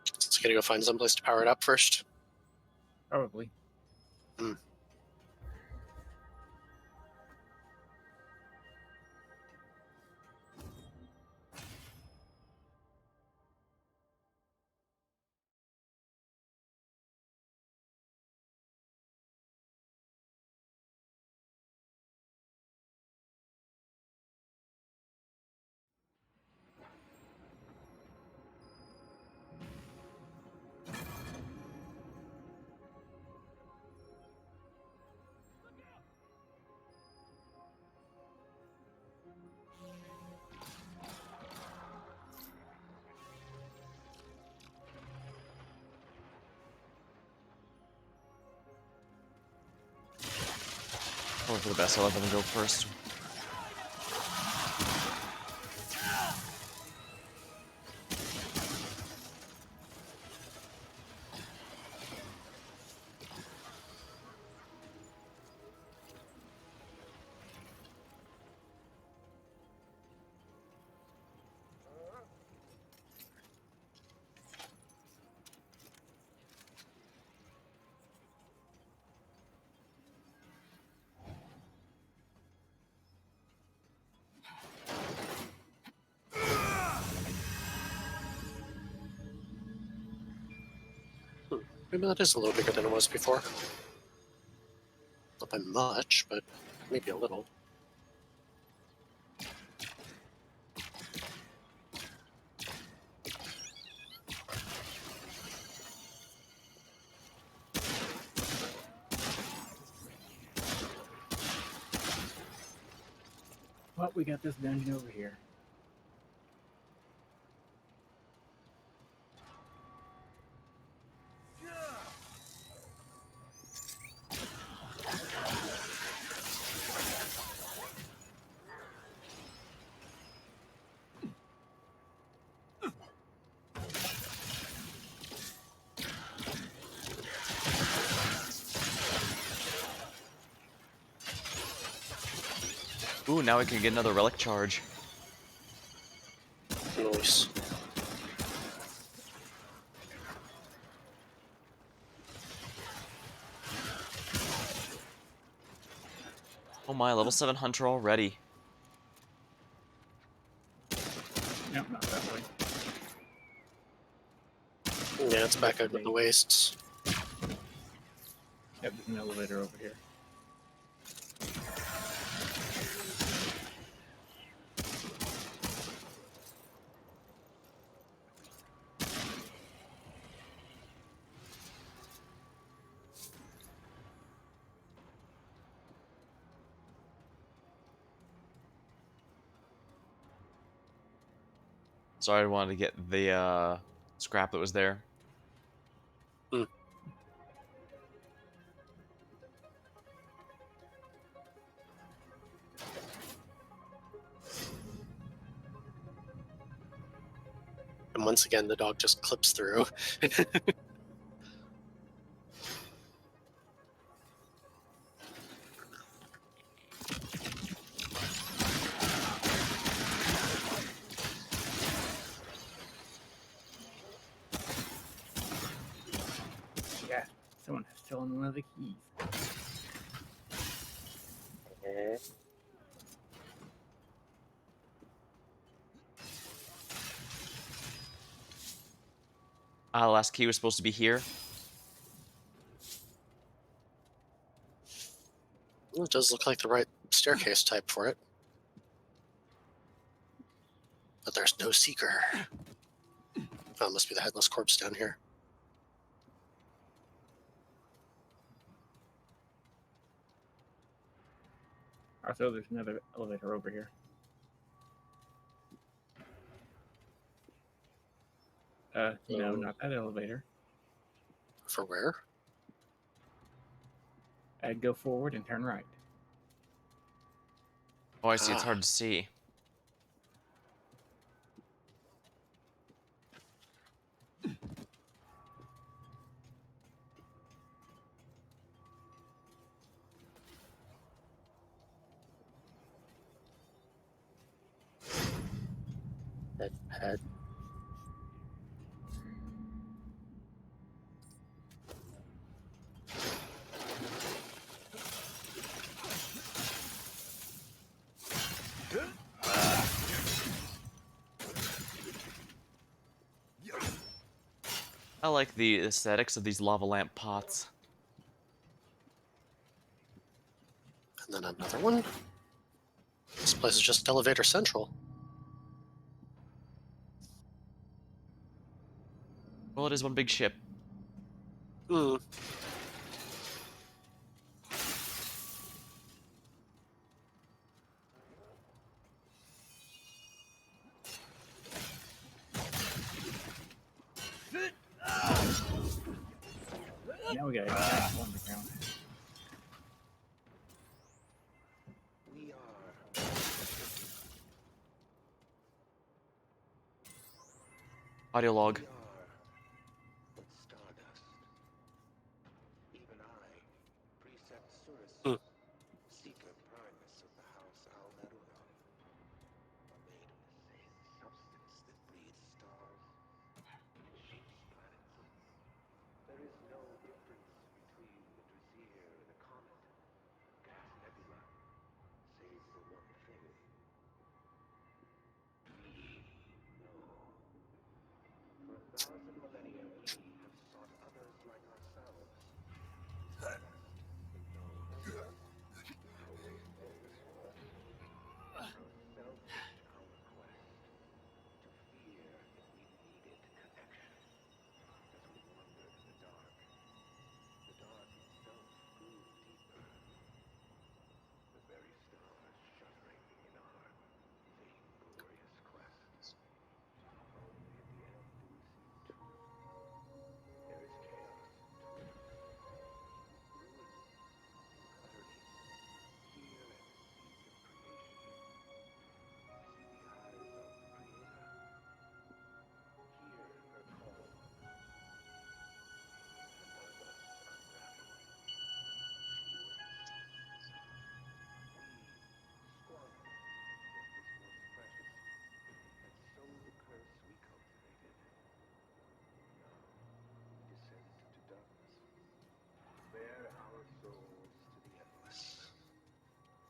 Just gotta go find someplace to power it up first. Probably. Probably for the best, I'll let them go first. Maybe that is a little bigger than it was before. Not by much, but maybe a little. Well, we got this dungeon over here. Ooh, now we can get another relic charge. Nice. Oh my, level 7 hunter already. No, not that way. Yeah, it's back out in the wastes. Yep, there's an elevator over here. Sorry, I wanted to get the scrap that was there. Hmm. And once again, the dog just clips through. Yeah, someone has stolen one of the keys. Ah, the last key was supposed to be here. Well, it does look like the right staircase type for it. But there's no seeker. Oh, it must be the headless corpse down here. Also, there's another elevator over here. No, Oh. not that elevator. For where? I'd go forward and turn right. Oh, I see, it's Ah. hard to see. Head. I like the aesthetics of these lava lamp pots. And then another one. This place is just elevator central. Well, it is one big ship. Hmm. Now we gotta go back to underground. Audio log. Hmm.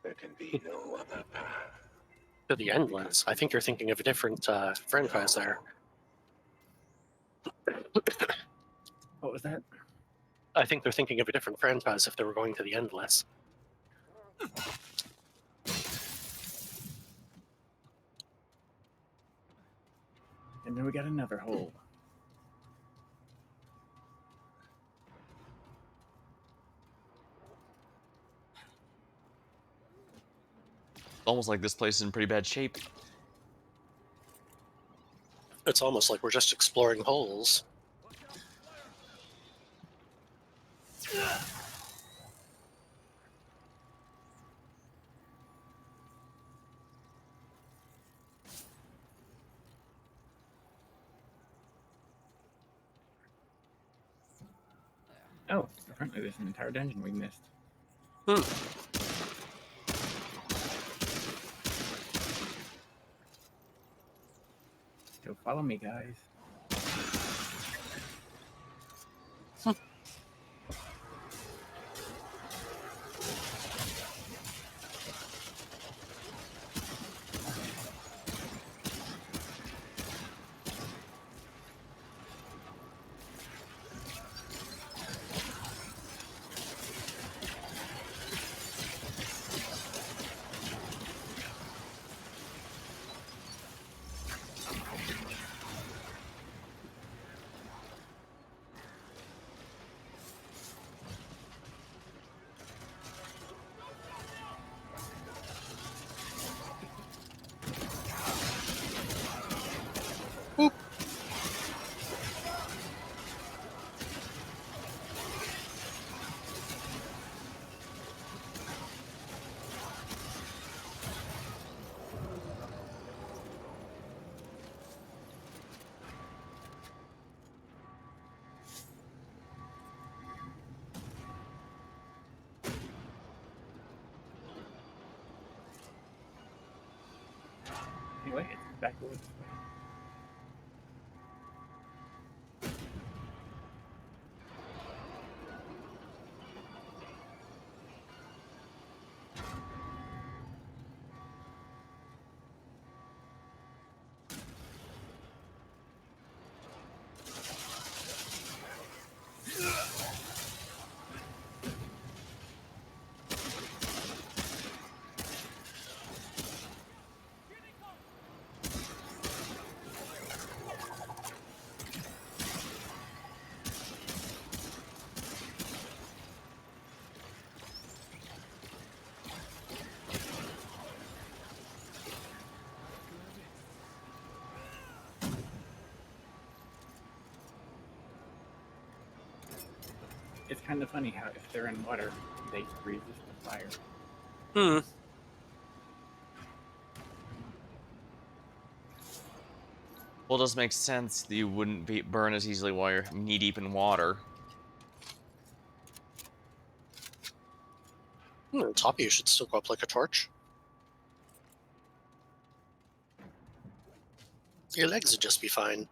There can be no other path. To the Endless. I think you're thinking of a different franchise there. What was that? I think they're thinking of a different franchise if they were going to the Endless. And then we got another hole. Almost like this place is in pretty bad shape. It's almost like we're just exploring holes. Oh, apparently there's an entire dungeon we missed. Hmm. So follow me, guys. Anyway, it's back over this way. It's kind of funny how if they're in water, they resist the fire. Hmm. Well, it does make sense that you wouldn't burn as easily while you're knee-deep in water. Top of you should still go up like a torch. Your legs would just be fine.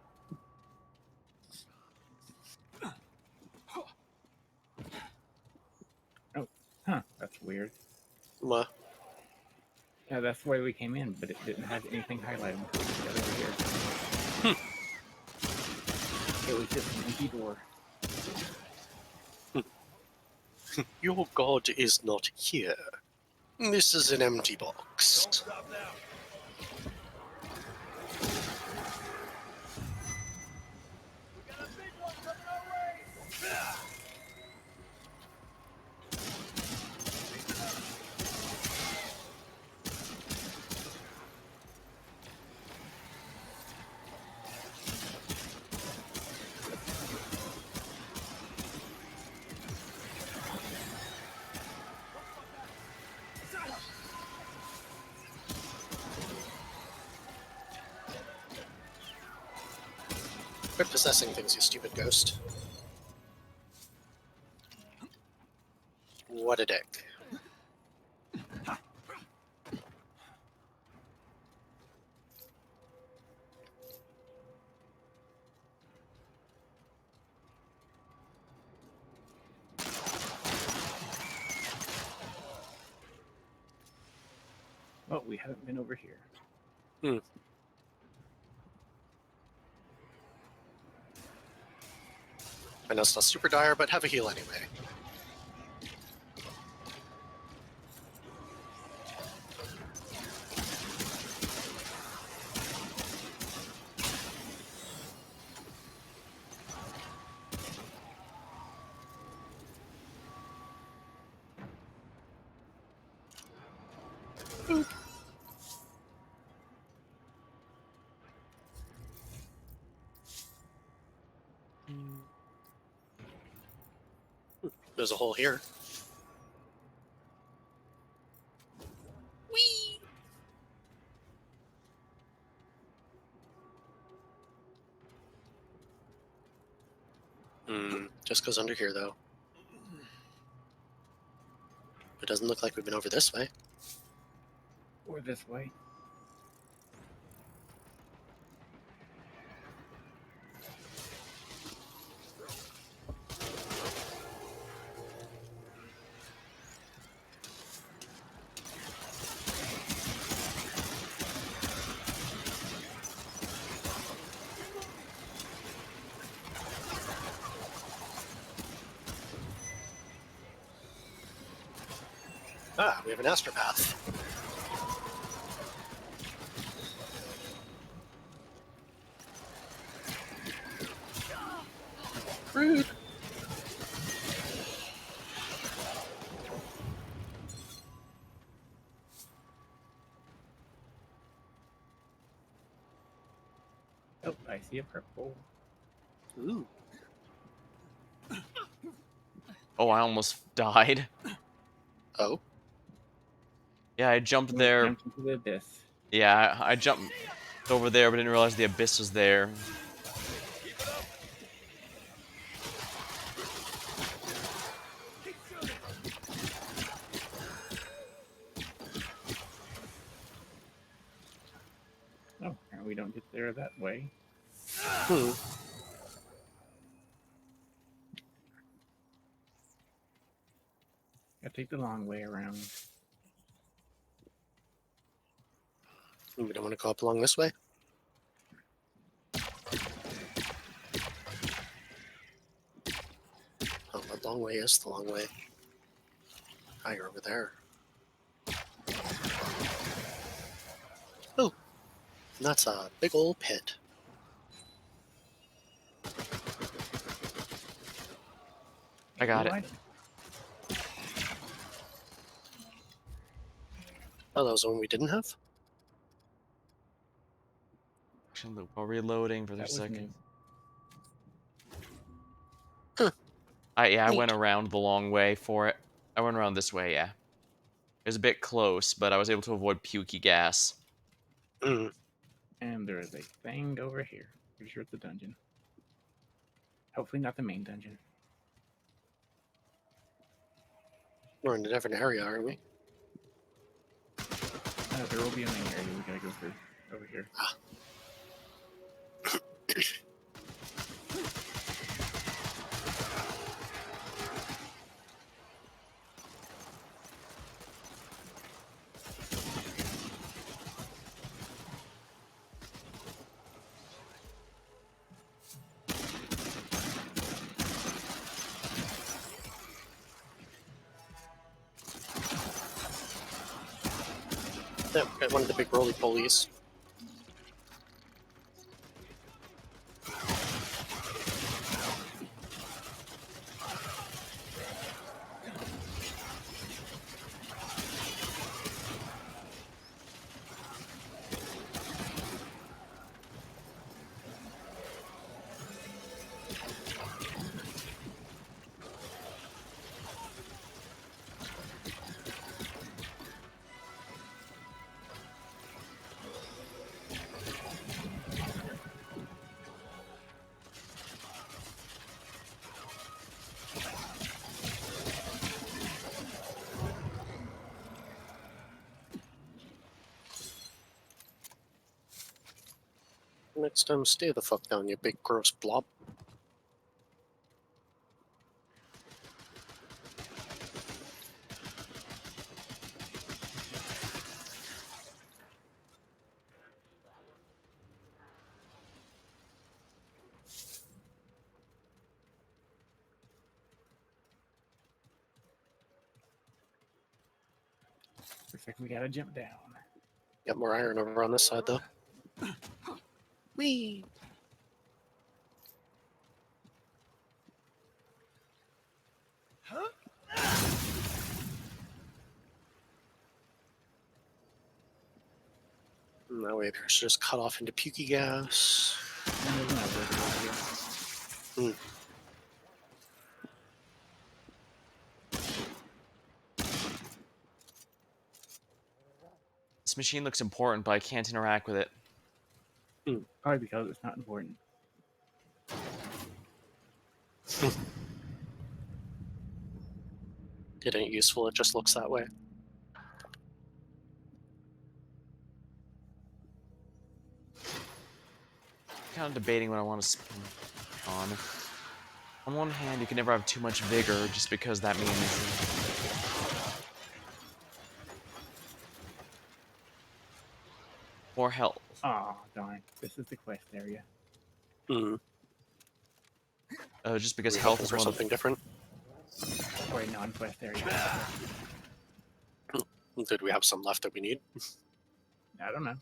Huh, that's weird. Well, Yeah, that's the way we came in, but it didn't have anything highlighted until we got over here. It was just an empty door. your god is not here. This is an empty box. Stop now. We got a big one coming our way! Quit possessing things, you stupid ghost. What a dick. Oh, we haven't been over here. I know it's not super dire, but have a heal anyway. There's a hole here. Just goes under here, though. It doesn't look like we've been over this way. Or this way. Ah, we have an astropath. Rude. Oh, I see a purple. Ooh. Oh, I almost died. Oh. Yeah, I jumped there. Jumped into the abyss. Yeah, I jumped over there, but didn't realize the abyss was there. Oh, apparently we don't get there that way. Gotta take the long way around. We don't want to go up along this way. Oh, the long way is the long way. Ah, you're over there. Oh, and that's a big old pit. I got it. Oh, that was the one we didn't have? Action loop while reloading for a That was second. new. Huh. I Neat. went around the long way for it. I went around this way, yeah. It was a bit close, but I was able to avoid pukey gas. Mm. And there is a thing over here. Pretty sure it's a dungeon. Hopefully not the main dungeon. We're in a different area, aren't we? There will be a main area we gotta go through over here. Yeah, got one of the big roly-polies. Next time, stay the fuck down, you big gross blob. Looks like we gotta jump down. Got more iron over on this side, though. Whee! And that way appears to just cut off into pukey gas. And there's another one here. This machine looks important, but I can't interact with it. Probably because it's not important. It ain't useful, it just looks that way. Kind of debating what I want to spend on. On one hand, you can never have too much vigor, just because that means more health. Oh, darn. This is the quest area. Hmm. Just because We health looking is for one of something different. Or a non-quest area. Did we have some left that we need? I don't know.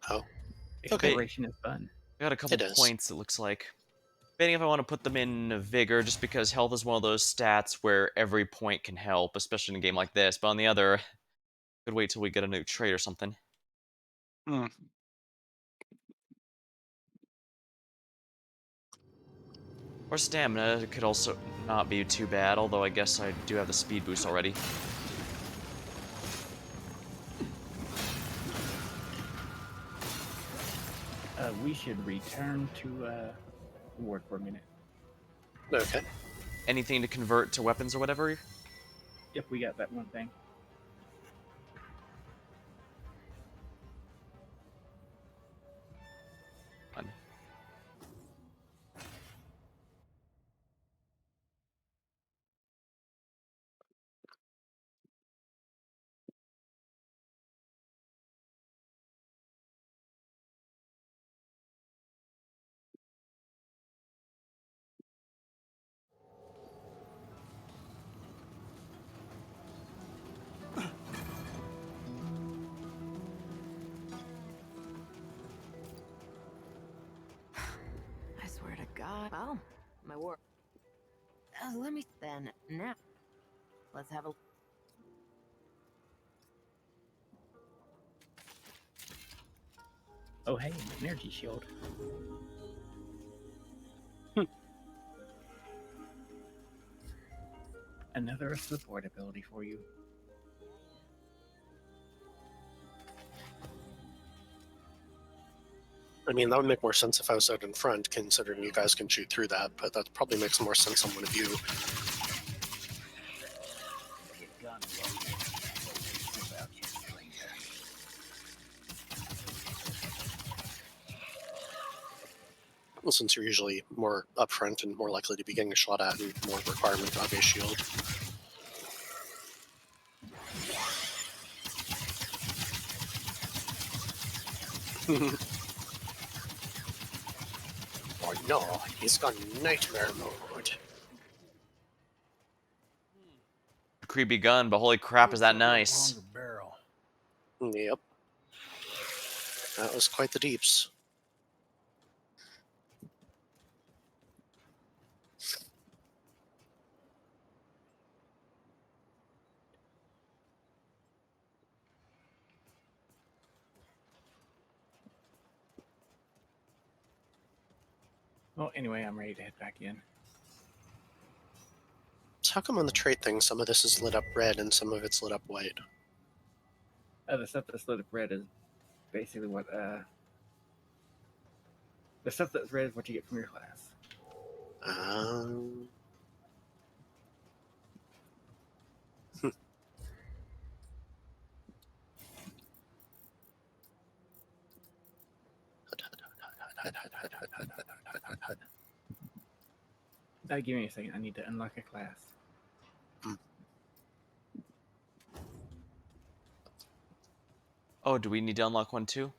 Oh, Exploration is fun. I got a couple It is. points, it looks like. Debating if I want to put them in vigor, just because health is one of those stats where every point can help, especially in a game like this. But on the other, could wait till we get a new trait or something. Or stamina could also not be too bad, although I guess I do have the speed boost already. We should return to the ward for a minute. okay. Anything to convert to weapons or whatever? If we got that one thing. Fun. I swear to God. Oh, my word. Let me then. Now, let's have a. Oh, hey, an energy shield. Another support ability for you. I mean, that would make more sense if I was out in front, considering you guys can shoot through that, but that probably makes more sense on one of you. Well, since you're usually more upfront and more likely to be getting a shot at and more requirement of a shield. Oh no, he's got nightmare mode. Creepy gun, but holy crap, is that nice. Longer barrel. Yep. That was quite the deeps. Well, anyway, I'm ready to head back in. So how come on the trait thing some of this is lit up red and some of it's lit up white? The stuff that's lit up red is basically what, the stuff that's red is what you get from your class. Um... Give me a second. I need to unlock a class. Oh, do we need to unlock one too?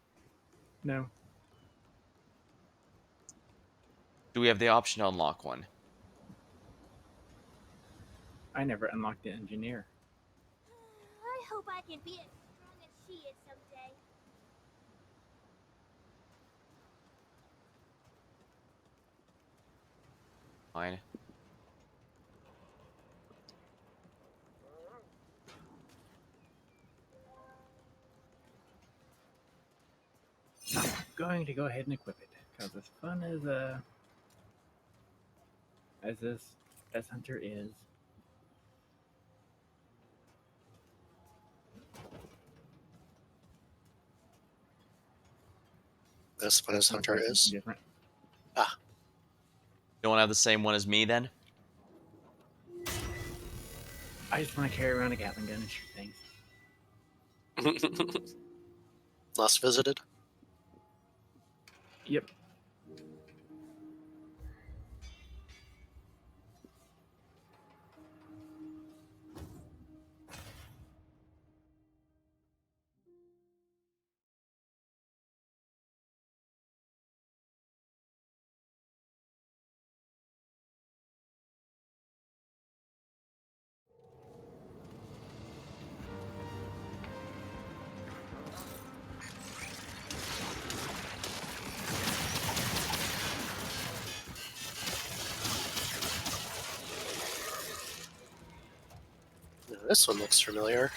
No. Do we have the option to unlock one? I never unlocked the engineer. I hope I can be as strong as she is someday. Fine. I'm going to go ahead and equip it because as fun as this hunter is, As fun as Hunter something is. different. You don't have the same one as me then? I just want to carry around a Gatling gun and shoot things. Last visited. Yep. Now, this one looks familiar.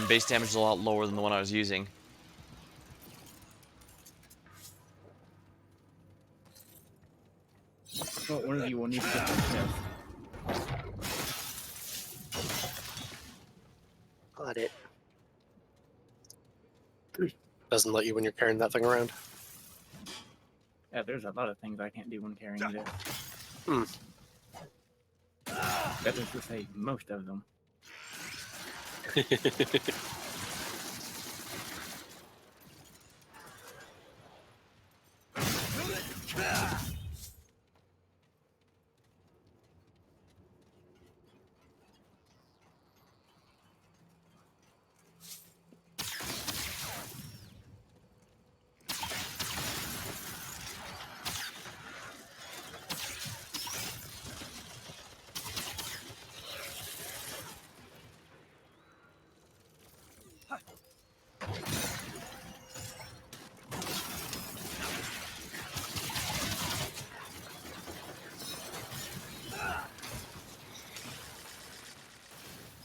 Base damage is a lot lower than the one I was using. Well, one of you will need to get this chest. Got it. Doesn't let you when you're carrying that thing around. Yeah, there's a lot of things I can't do when carrying this. Hmm. That is to say, most of them.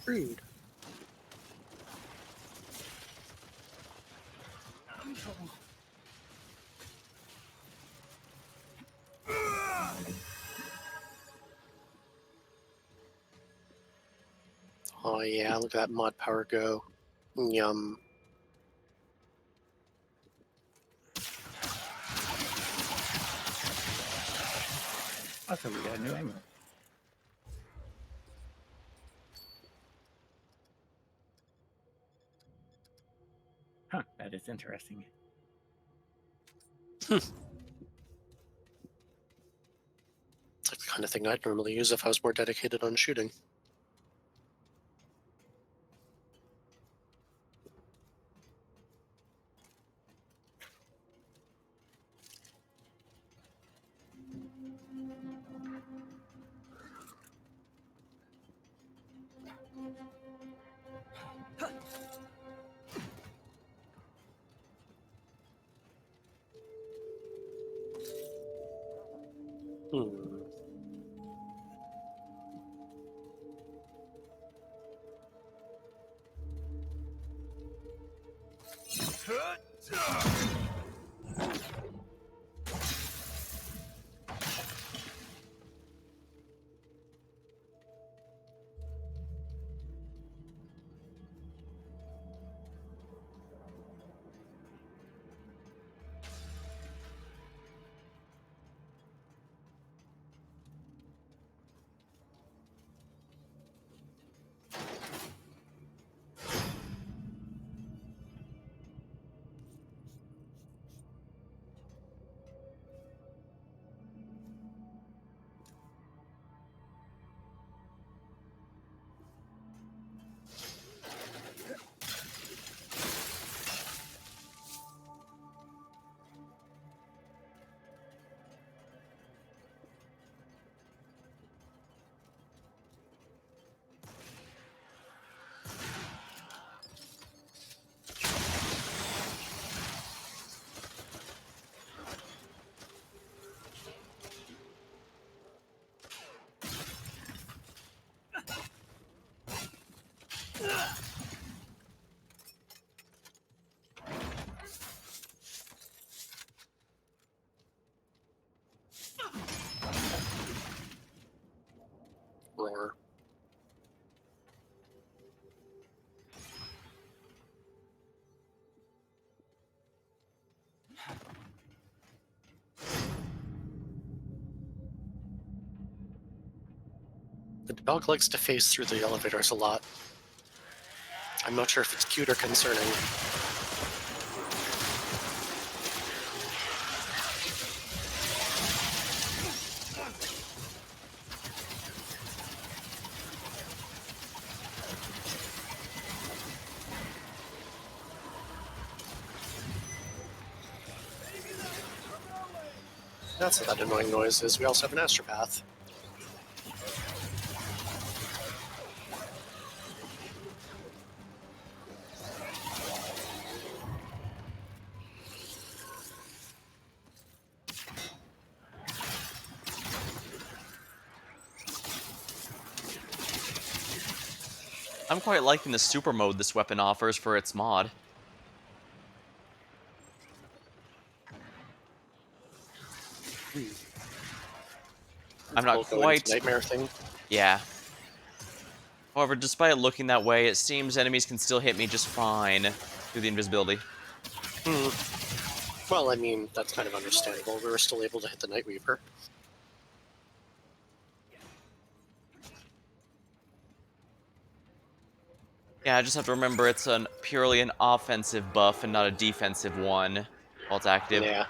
Rude. Oh yeah, look at that mod power go. Yum. Also, we got a new amulet. Huh, that is interesting. It's like the kind of thing I'd normally use if I was more dedicated on shooting. Hmm. The dog likes to phase through the elevators a lot. I'm not sure if it's cute or concerning. That's what that annoying noise is. We also have an astropath. I'm quite liking the super mode this weapon offers for its mod. I'm not We'll go into quite... nightmare thing. Yeah. However, despite it looking that way, it seems enemies can still hit me just fine through the invisibility. Well, I mean, that's kind of understandable. We were still able to hit the Nightweaver. Yeah, I just have to remember it's purely an offensive buff and not a defensive one while it's active. Yeah.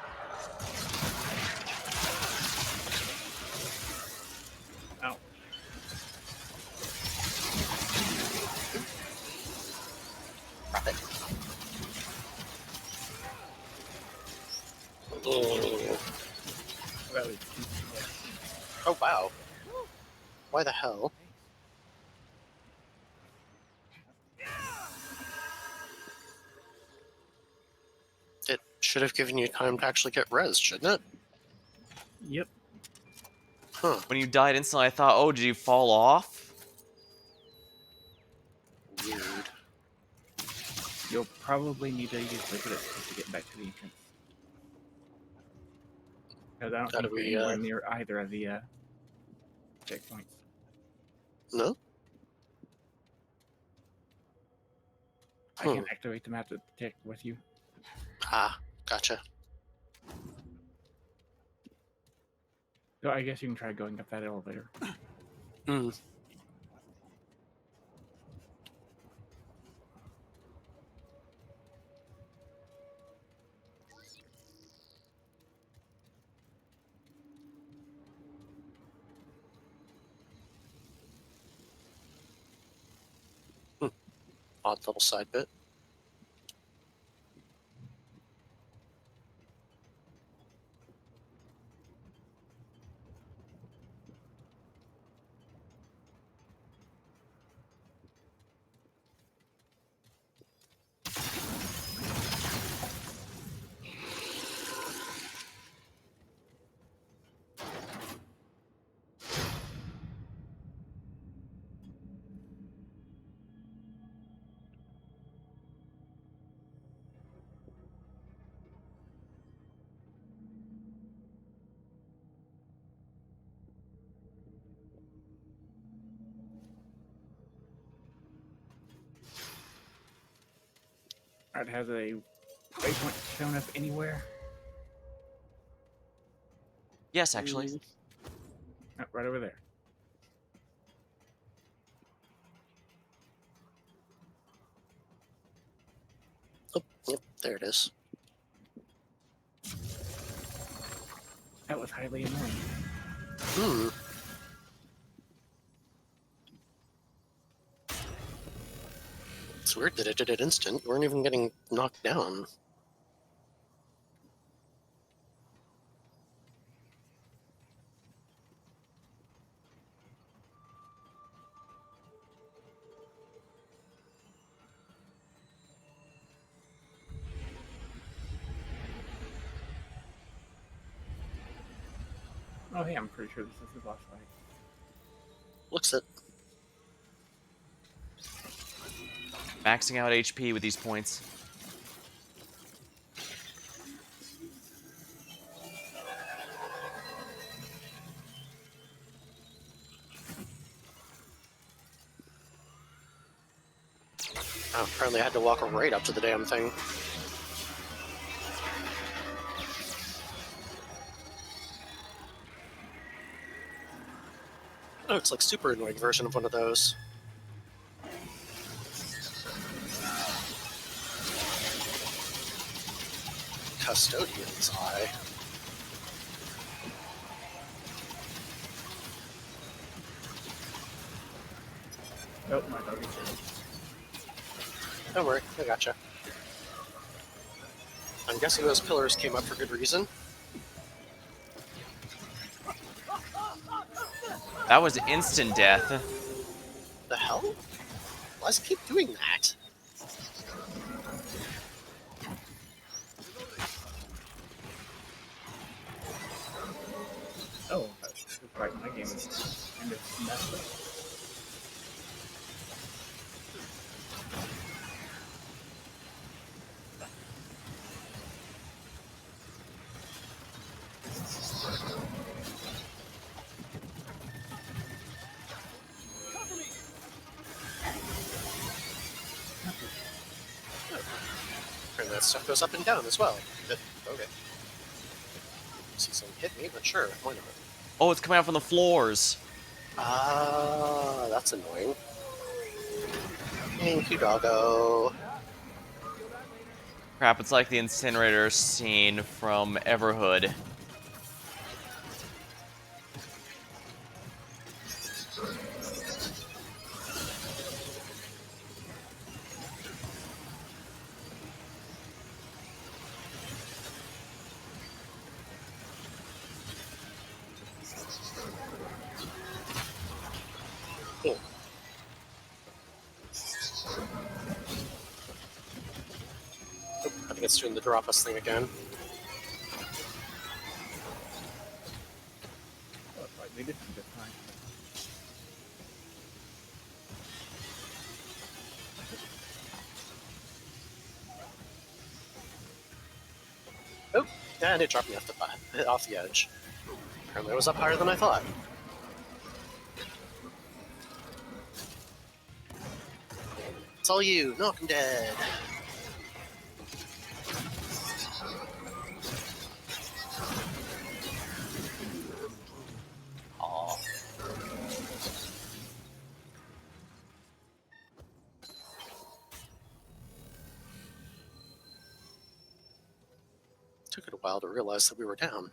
Ow. Drop it. Oh. Well, yeah. Oh, wow. Why the hell? It should have given you time to actually get res, shouldn't it? Yep. Huh. When you died instantly, I thought, oh, did you fall off? Weird. You'll probably need to use liquid to get back to the entrance. Because I don't How think do you're we, anywhere near either of the checkpoints. No? I can activate the map to check with you. Ah, gotcha. So I guess you can try going up that elevator. Hmm. Odd little side bit. Alright, has a waypoint shown up anywhere? Yes, actually. Oh, right over there. Oh, yep, there it is. That was highly annoying. Hmm. It's weird that it did it instant. You weren't even getting knocked down. Oh, hey, I'm pretty sure this is the boss fight. Looks it. Maxing out HP with these points. Oh, apparently I had to walk right up to the damn thing. Oh, it's like super annoying version of one of those. Custodian's Eye. Oh, my dog is here. Don't worry, I gotcha. I'm guessing those pillars came up for good reason. That was instant death. The hell? Why does it keep doing that? Oh, that's right. My game is kind of messed up. And that stuff goes up and down as well. Okay. See something hit me, but sure, why not? Oh, it's coming out from the floors. Ah, that's annoying. Thank you, doggo. Crap, it's like the incinerator scene from Everhood. Cool. Oh, I think it's doing the drop us thing again. Oh, it's right. We did some good time. Oh, and it dropped me off the edge. Apparently, it was up higher than I thought. It's all you. No, I'm dead. Aw. Took it a while to realize that we were down.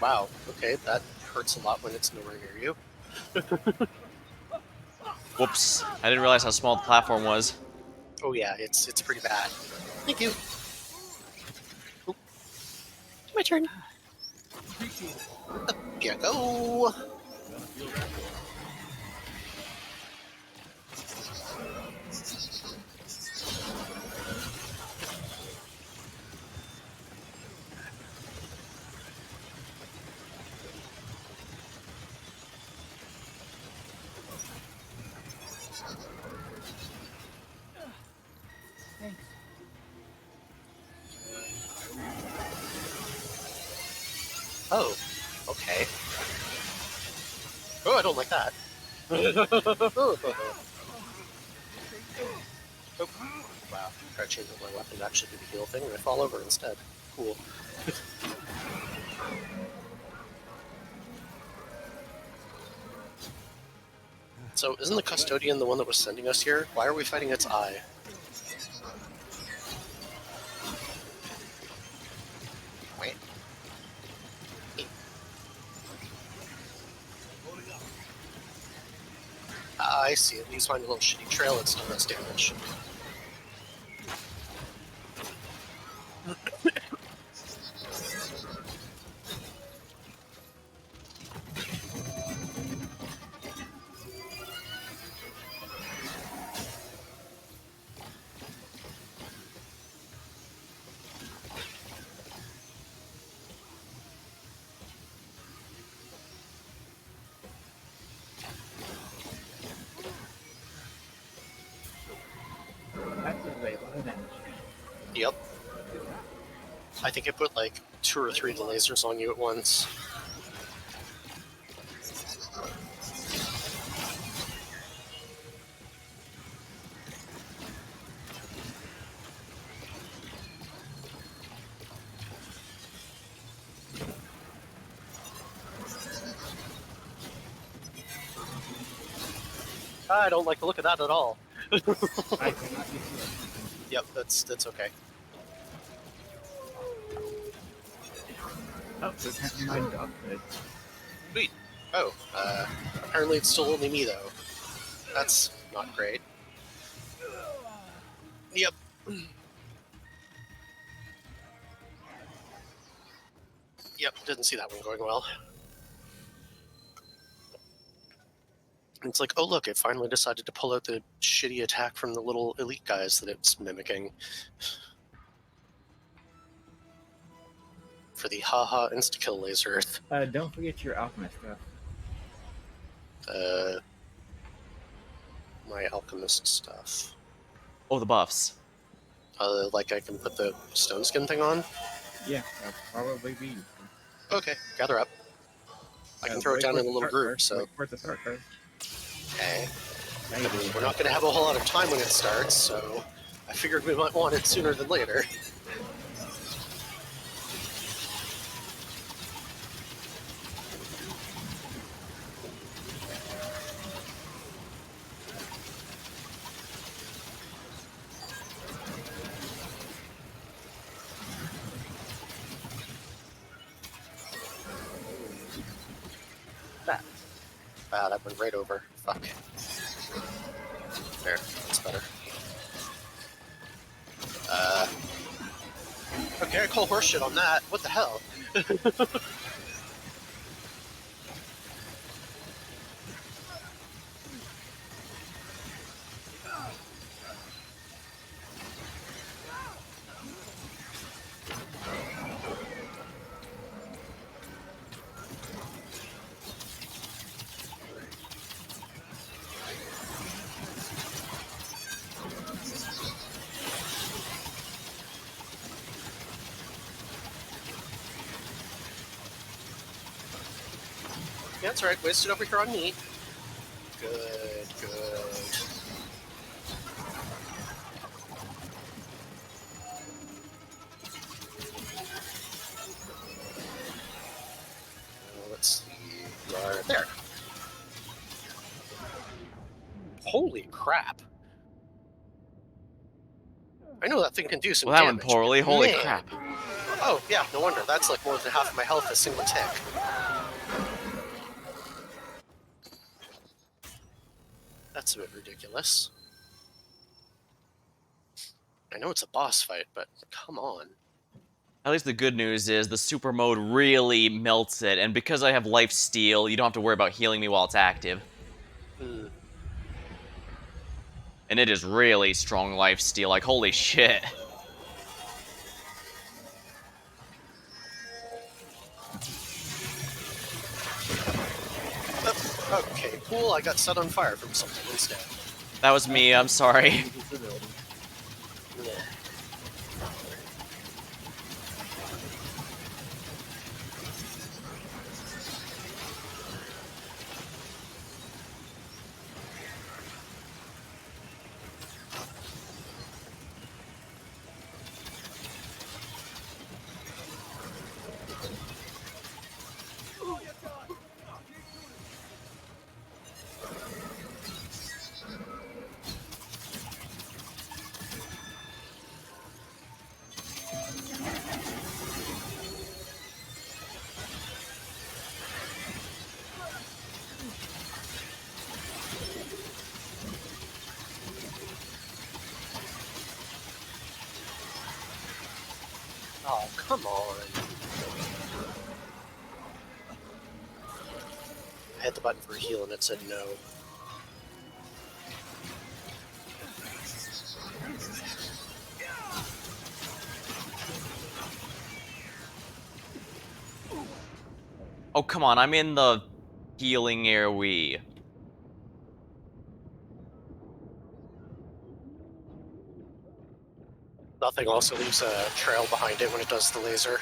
Wow, okay, that hurts a lot when it's nowhere near you. Whoops. I didn't realize how small the platform was. Oh yeah, it's pretty bad. Thank you. Oh, my turn. Up you go. Thanks. Oh, okay. Oh, I don't like that. Oh, wow. Try to change my weapon to actually do the heal thing, and I fall over instead. Cool. So, isn't the custodian the one that was sending us here? Why are we fighting its eye? Wait. see it. These find a little shitty trail. It's not less damage. That does a lot of damage. Yep. I think it put like 2 or 3 of the lasers on you at once. I don't like the look of that at all. I cannot get through it. Yep, that's okay. Oh, so apparently my dog could. Sweet. Oh, apparently it's still only me though. That's not great. Yep. Yep, didn't see that one going well. It's like, oh look, it finally decided to pull out the shitty attack from the little elite guys that it's mimicking. For the haha insta-kill laser. Don't forget your alchemist stuff. My alchemist stuff. Oh, the buffs. Like I can put the stone skin thing on? Yeah, that'll probably be useful. Okay, gather up. I can throw it down in a little group, so... Wait for it to start first. Okay. Now I you mean, can- we're not going to have a whole lot of time when it starts, so I figured we might want it sooner than later. That. Ah, that went right over. Fuck. There, that's better. Okay, I call horseshit on that. What the hell? Yeah, that's right. Wasted over here on meat. Good, good. Let's see. You are there. Holy crap. I know that thing can do some Well, that damage. went poorly. but Holy man. crap. Oh, yeah, no wonder. That's like more than half of my health a single tick. That's a bit ridiculous. I know it's a boss fight, but come on. At least the good news is the super mode really melts it, and because I have life steal, you don't have to worry about healing me while it's active. Hmm. And it is really strong life steal, like holy shit. Okay, cool. I got set on fire from something instead. That was me, I'm sorry. Yeah. Oh, come on. I hit the button for a heal and it said no. Oh, come on, I'm in the healing AoE. Nothing also leaves a trail behind it when it does the laser.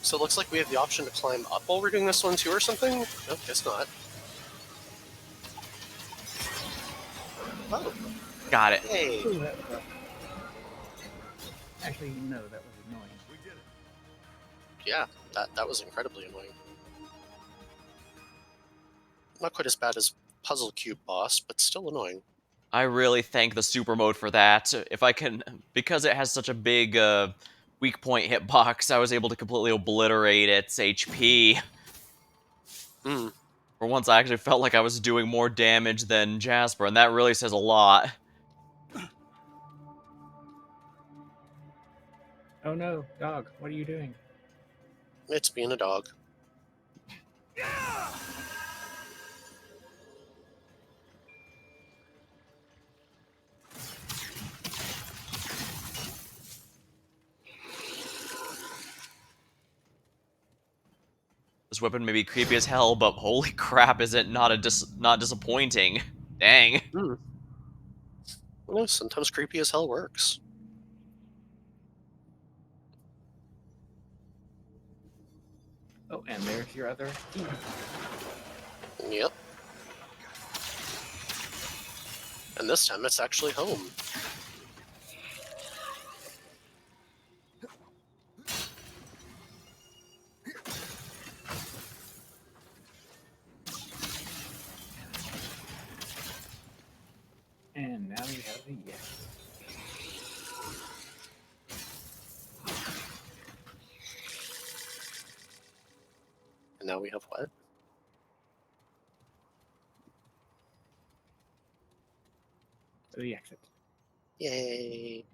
So it looks like we have the option to climb up while we're doing this one too or something? Nope, guess not. Oh, Got it. hey. Ooh, that was rough. Actually, no, that was annoying. We did it. Yeah, that was incredibly annoying. Not quite as bad as Puzzle Cube Boss, but still annoying. I really thank the super mode for that. If I can, because it has such a big weak point hitbox, I was able to completely obliterate its HP. Hmm. For once, I actually felt like I was doing more damage than Jasper, and that really says a lot. Oh no, dog, what are you doing? It's being a dog. This weapon may be creepy as hell, but holy crap, is it not not disappointing? Dang. Hmm. Well, sometimes creepy as hell works. Oh, and there's your other key. Yep. And this time it's actually home. And now you have the yes. And now we have what? The exit. Yay.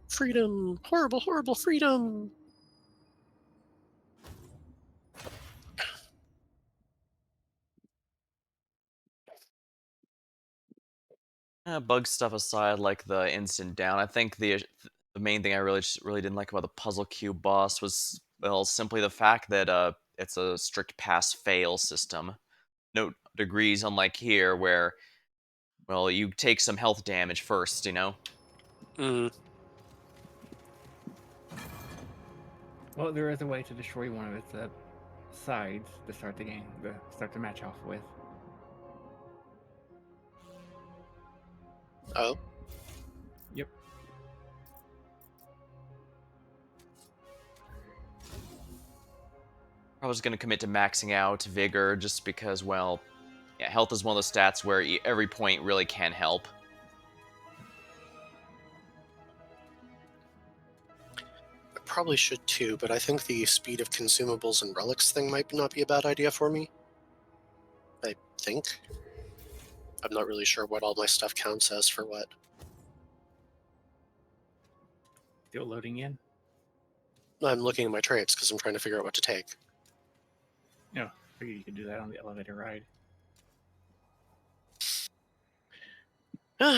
Freedom! Horrible, horrible freedom! Bug stuff aside, like the instant down, I think the main thing I really didn't like about the puzzle cube boss was, well, simply the fact that it's a strict pass-fail system. No degrees, unlike here, where, well, you take some health damage first, you know? Hmm. Well, there is a way to destroy one of its sides to start the game, to start the match off with. Oh. Yep. I was going to commit to maxing out Vigor just because, well, yeah, health is one of those stats where every point really can help. I probably should too, but I think the speed of consumables and relics thing might not be a bad idea for me. I think. I'm not really sure what all my stuff counts as for what. Still loading in. I'm looking at my traits because I'm trying to figure out what to take. No, I figured you could do that on the elevator ride.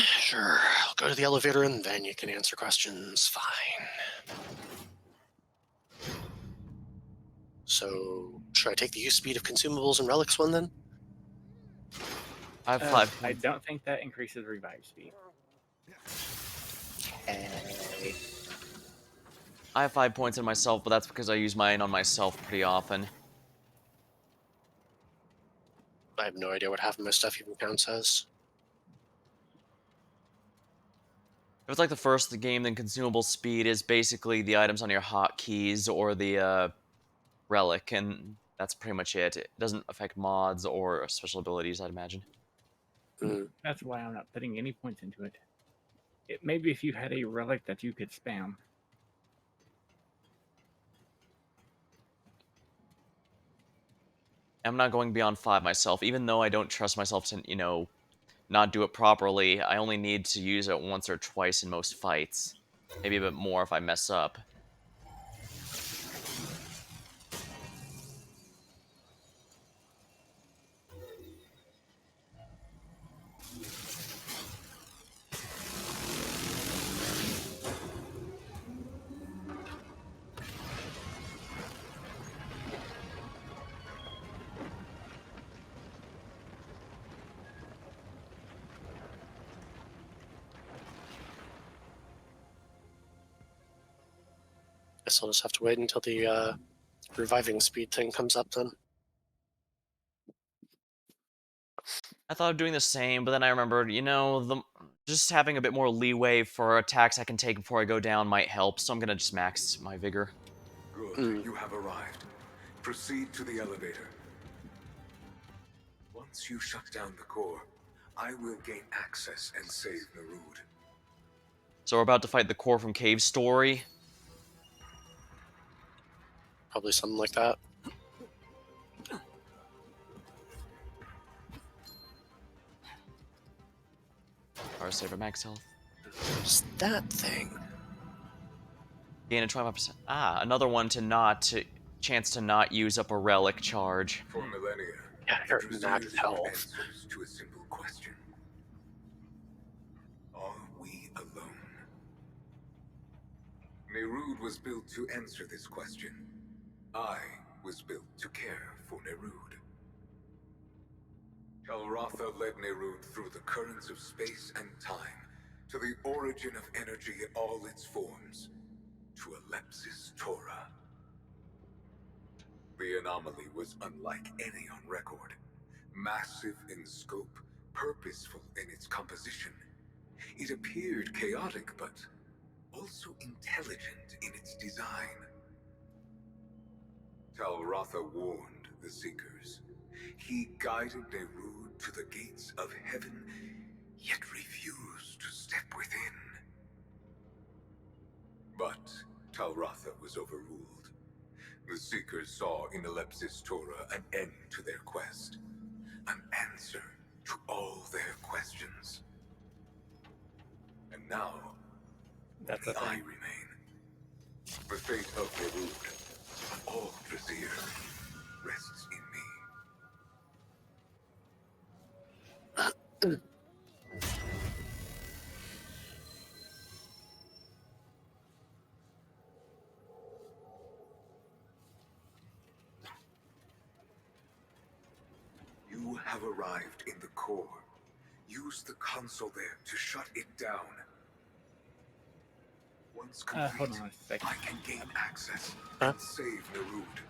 Sure, I'll go to the elevator and then you can answer questions. Fine. So, should I take the use speed of consumables and relics one then? I have 5 I points. don't think that increases revive speed. Hey. I have 5 points in myself, but that's because I use mine on myself pretty often. I have no idea what half of my stuff even counts as. If it's like the first game, then consumable speed is basically the items on your hotkeys or the relic, and that's pretty much it. It doesn't affect mods or special abilities, I'd imagine. Mm. That's why I'm not putting any points into it. Maybe if you had a relic that you could spam. I'm not going beyond 5 myself, even though I don't trust myself to, not do it properly. I only need to use it once or twice in most fights. Maybe a bit more if I mess up. Guess I'll just have to wait until the reviving speed thing comes up then. I thought of doing the same, but then I remembered, just having a bit more leeway for attacks I can take before I go down might help, so I'm gonna just max my vigor. Good, you have arrived. Proceed to the elevator. Once you shut down the core, I will gain access and save Nerud. So we're about to fight the core from Cave Story. Probably something like that. Power saver max health. What's that thing? Gain a 25%. Another one chance to not use up a relic charge. For millennia, Yeah, I heard Drusirs max found health. answers to a simple question. Are we alone? Nerud was built to answer this question. I was built to care for Nerud. Talratha led Nerud through the currents of space and time, to the origin of energy in all its forms, to Alepsis Torah. The anomaly was unlike any on record. Massive in scope, purposeful in its composition. It appeared chaotic, but also intelligent in its design. Talratha warned the Seekers. He guided Nerud to the gates of heaven, yet refused to step within. But Talratha was overruled. The Seekers saw in Alepsis Torah an end to their quest, an answer to all their questions. And now, That's only the I thing. remain. The fate of Nerud, all Drasir, rests in me. You have arrived in the core. Use the console there to shut it down. Once complete, Hold on a second. I can gain access Huh? and save Nerud.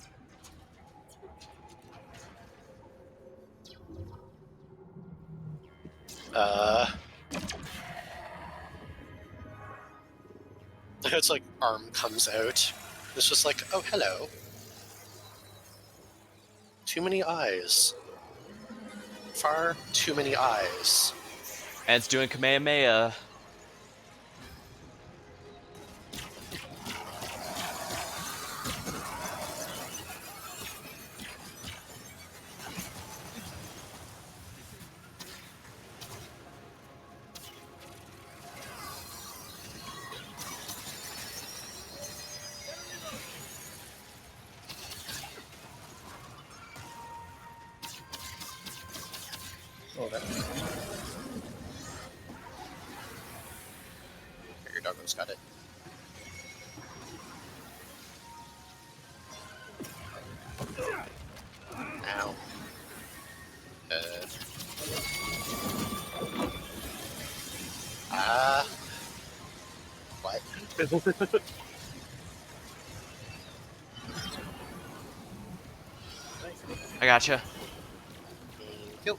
It's like arm comes out. It's just like, oh, hello. Too many eyes. Far too many eyes. And it's doing Kamehameha. Oh, that's Your doggo's got it. Ow. What? I gotcha. Go.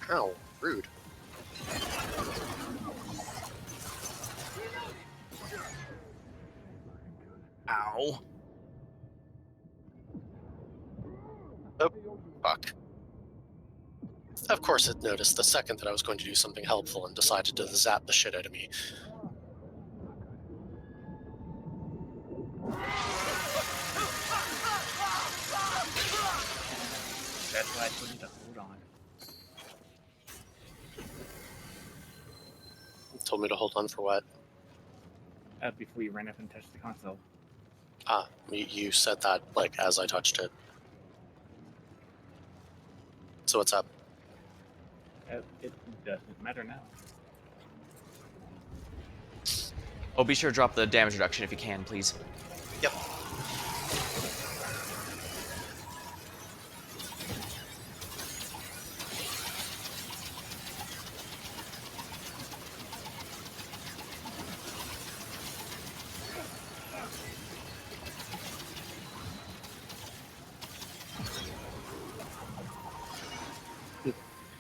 Ow, rude. Ow. Oh, fuck. Of course it noticed the second that I was going to do something helpful and decided to zap the shit out of me. That's why I told you to hold on. Told me to hold on for what? Before you ran up and touched the console. Ah, you said that, like, as I touched it. So what's up? It doesn't matter now. Oh, be sure to drop the damage reduction if you can, please. Yep.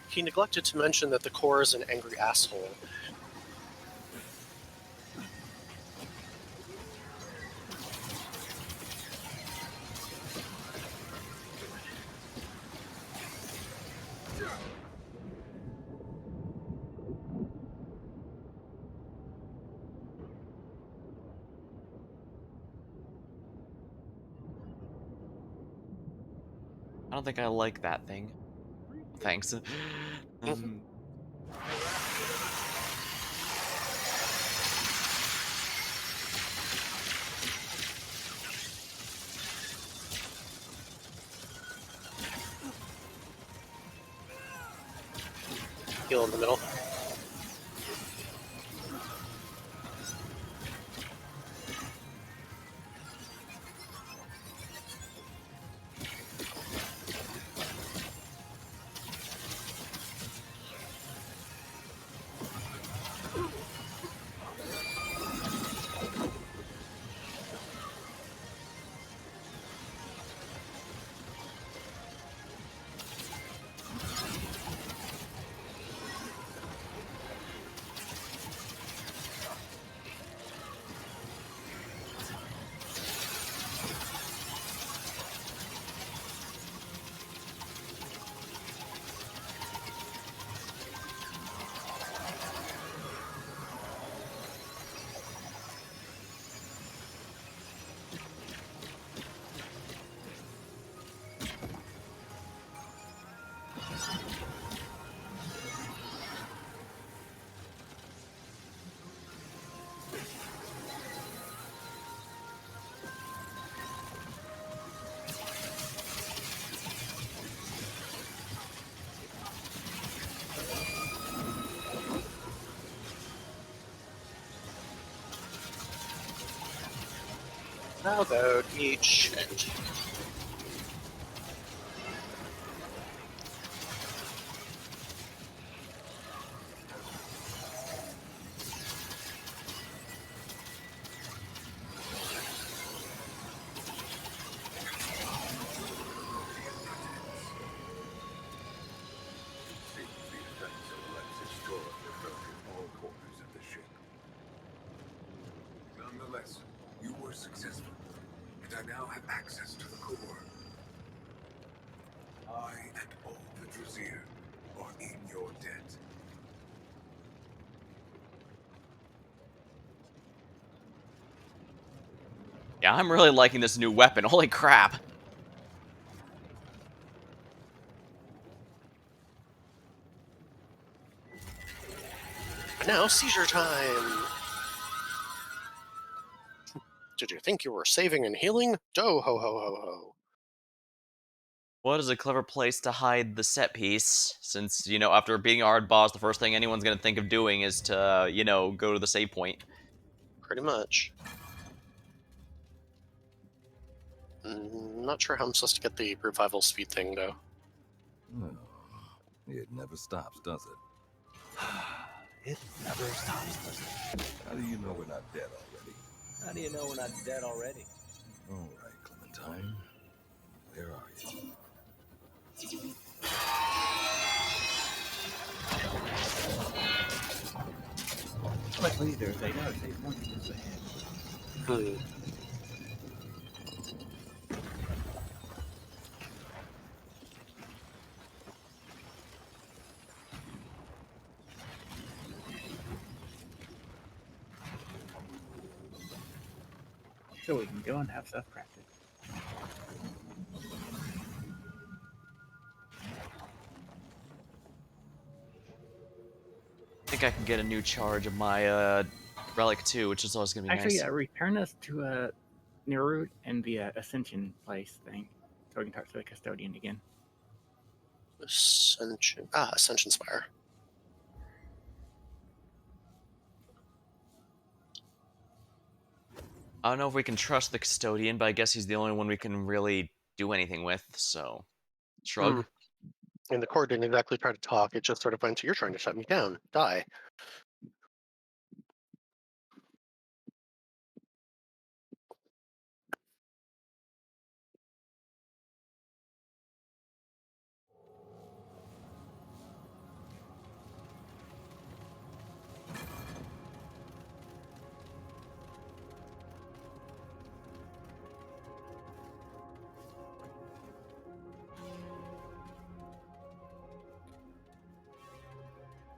He neglected to mention that the core is an angry asshole. I don't think I like that thing. Thanks. Heal in the middle. How about eat shit? Seems the effects of Alexis' storm were felt in all corners of the ship. Nonetheless, you were successful, and I now have access to the core. I and all the Drasier are in your debt. Yeah, I'm really liking this new weapon. Holy crap. Now seizure time! Did you think you were saving and healing? Do ho ho ho ho. What is a clever place to hide the set piece? Since, you know, after being a hard boss, the first thing anyone's gonna think of doing is to, you know, go to the save point. Pretty much. Not sure how I'm supposed to get the revival speed thing, though. No, it never stops, does it? It never stops, does it? How do you know we're not dead already? How do you know we're not dead already? All right, Clementine. Where are you? Luckily, there's another save point just ahead. So we can go and have stuff crafted. I think I can get a new charge of my relic too, which is always gonna be Actually, nice. return us to Nerud and the Ascension place thing, so we can talk to the custodian again. Ascension Spire. I don't know if we can trust the custodian, but I guess he's the only one we can really do anything with, so shrug. And the core didn't exactly try to talk. It just sort of went to, "You're trying to shut me down. Die."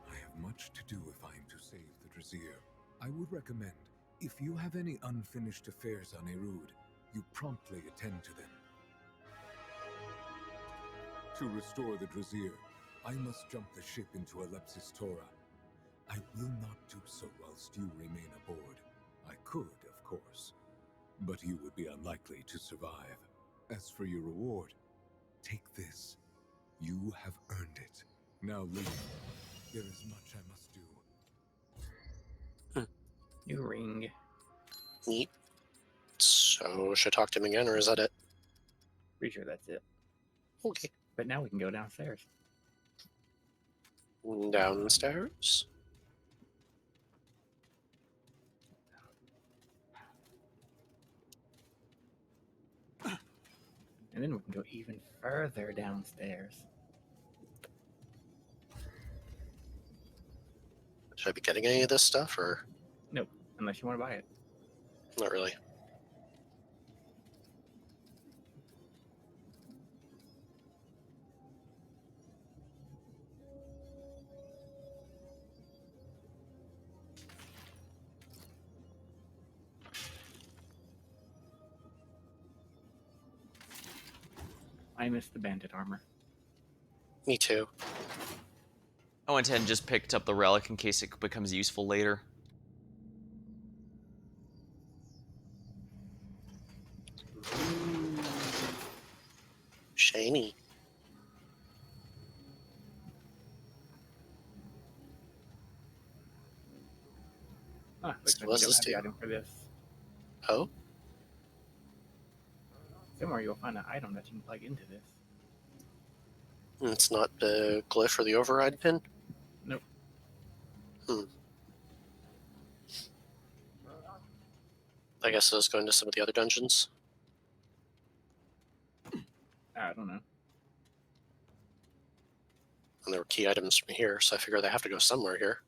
I have much to do if I am to save the Drazier. I would recommend, if you have any unfinished affairs on Erud, you promptly attend to them. To restore the Drazier, I must jump the ship into Alepsis Torah. I will not do so whilst you remain aboard. I could, of course, but you would be unlikely to survive. As for your reward, take this. You have earned it. Now leave. There is much I must do. New ring. Neat. So, should I talk to him again, or is that it? Pretty sure that's it. Okay. But now we can go downstairs. Downstairs? And then we can go even further downstairs. Should I be getting any of this stuff, or Nope, unless you want to buy it. not really? I missed the bandit armor. Me too. I went ahead and just picked up the relic in case it becomes useful later. Shiny. Looks So like we what's don't this have the do? item for this. Oh? Somewhere you'll find an item that you can plug into this. It's not the glyph or the override pin? Nope. I guess let's go into some of the other dungeons. I don't know. And there were key items from here, so I figure they have to go somewhere here.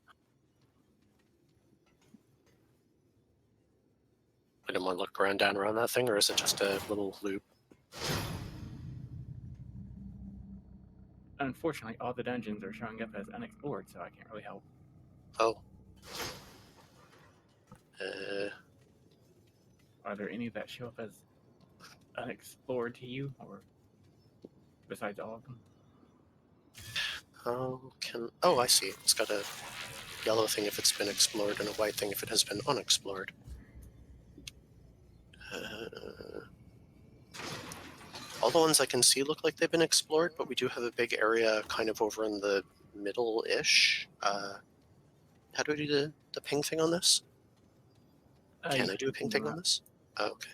I didn't want to look around down around that thing, or is it just a little loop? Unfortunately, all the dungeons are showing up as unexplored, so I can't really help. Oh. Are there any that show up as unexplored to you, or besides all of them? Oh, I see. It's got a yellow thing if it's been explored and a white thing if it has been unexplored. All the ones I can see look like they've been explored, but we do have a big area kind of over in the middle-ish. How do I do the ping thing on this? Can I do a ping thing on this? Oh, okay.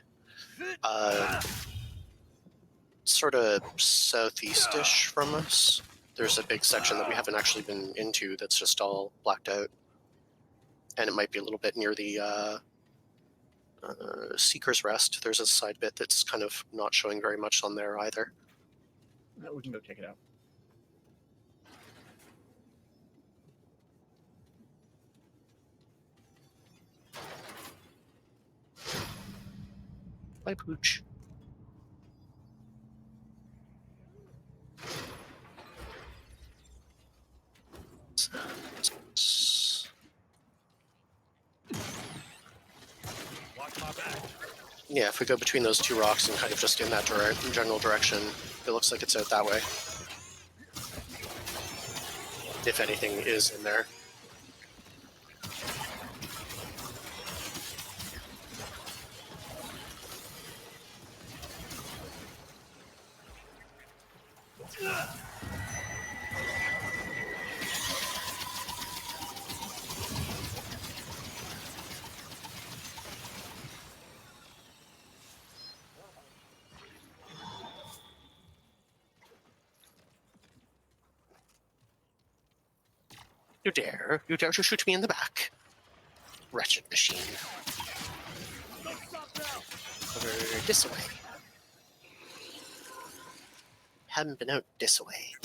Sort of southeast-ish from us. There's a big section that we haven't actually been into that's just all blacked out. And it might be a little bit near the Seeker's Rest. There's a side bit that's kind of not showing very much on there either. We can go check it out. Bye, Pooch. Watch my back. Yeah, if we go between those two rocks and kind of just in that general direction, it looks like it's out that way. If anything is in there. You dare to shoot me in the back. Wretched machine. Over this way. Haven't been out this way.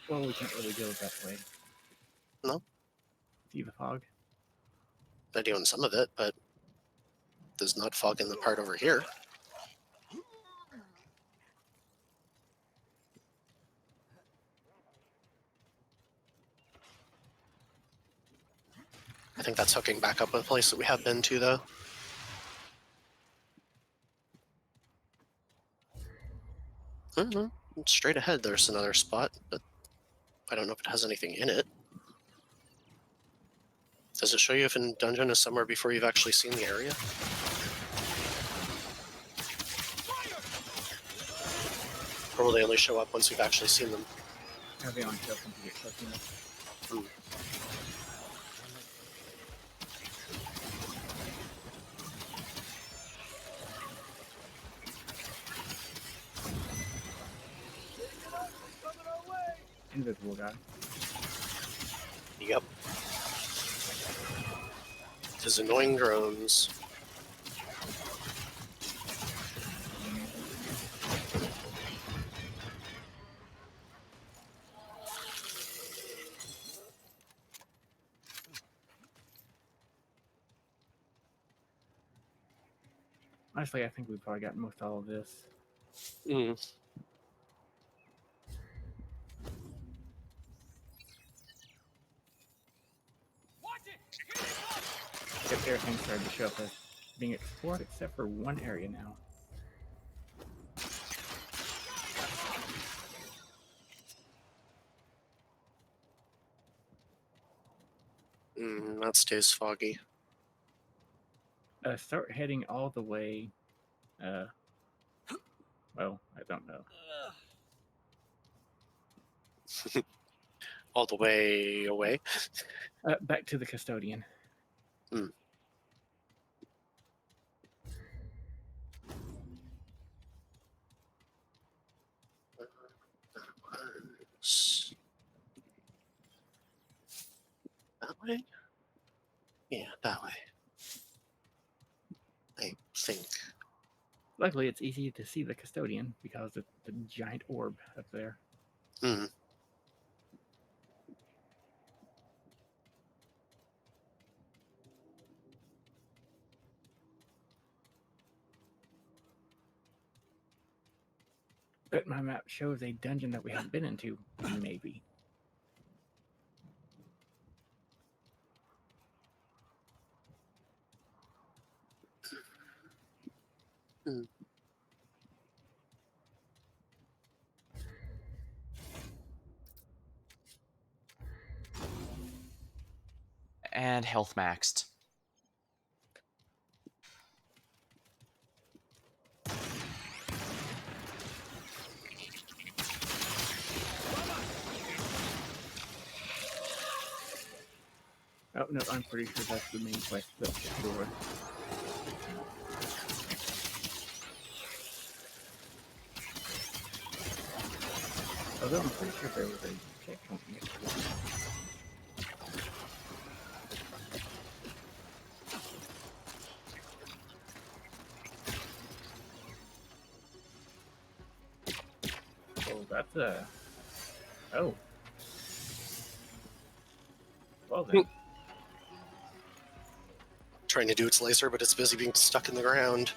Well, we can't really go that way. No? See the fog? I do on some of it, but there's not fog in the part over here. I think that's hooking back up with a place that we have been to, though. I don't know. Straight ahead, there's another spot, but I don't know if it has anything in it. Does it show you if a dungeon is somewhere before you've actually seen the area? Or will they only show up once you've actually seen them? Are they on shelf until you get close enough? Invisible guy. Yep. His annoying drones. Honestly, I think we've probably got most all of this. Except everything started to show up as being explored except for one area now. That stays foggy. Start heading all the way. Well, I don't know. All the way away? Back to the custodian. That way? Yeah, that way. I think. Luckily, it's easy to see the custodian because of the giant orb up there. But my map shows a dungeon that we haven't been into, maybe. And health maxed. Oh, no, I'm pretty sure that's the main quest. That's the door. Although I'm pretty sure there was a checkpoint next to it. Oh, that's a... Oh. Well then. Trying to do its laser, but it's busy being stuck in the ground.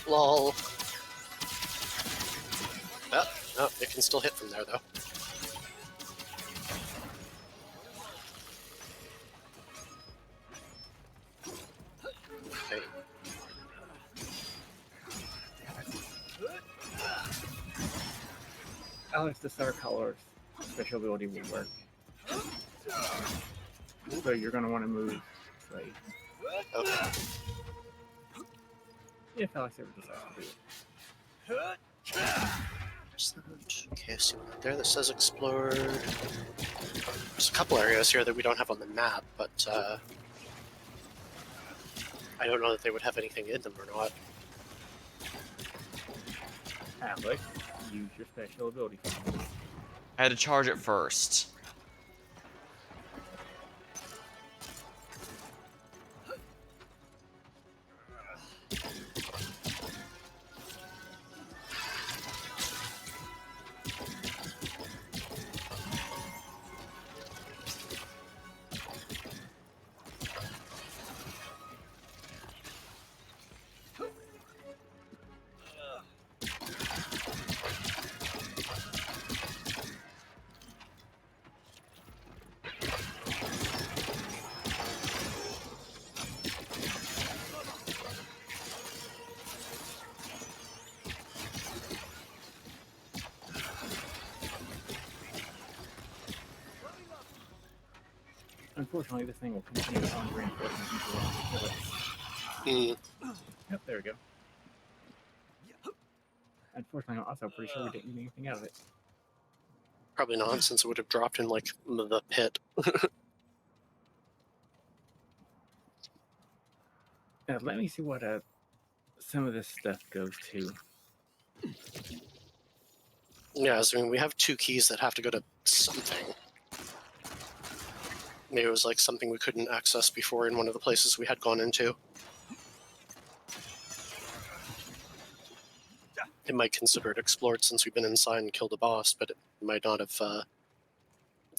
Lol. Oh, it can still hit from there, though. fate. Alex, the Star Color's special ability will work. So you're going to want to move Slade. Okay. If Alex ever decides to do it. Okay, I see one right there that says explored. There's a couple areas here that we don't have on the map, but I don't know that they would have anything in them or not. Alex, use your special ability. I had to charge it first. Unfortunately, this thing will continue on reinforcements until we kill it. Yep, there we go. Unfortunately, I'm also pretty sure we didn't get anything out of it. Probably not, since it would have dropped in like the pit. Let me see what some of this stuff goes to. Yeah, so I mean, we have 2 keys that have to go to something. Maybe it was like something we couldn't access before in one of the places we had gone into. It might consider it explored since we've been inside and killed a boss, but it might not have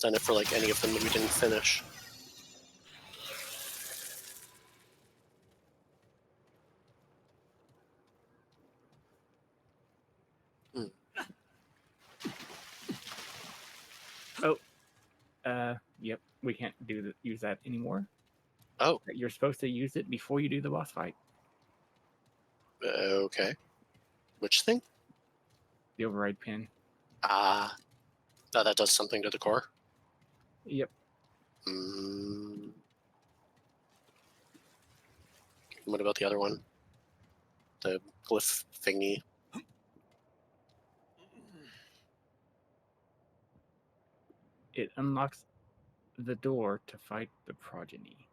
done it for like any of them that we didn't finish. Yep, we can't use that anymore. Oh, You're supposed to use it before you do the boss fight. okay. Which thing? The override pin. Ah, that does something to the core. Yep. What about the other one? The glyph thingy. It unlocks the door to fight the progeny,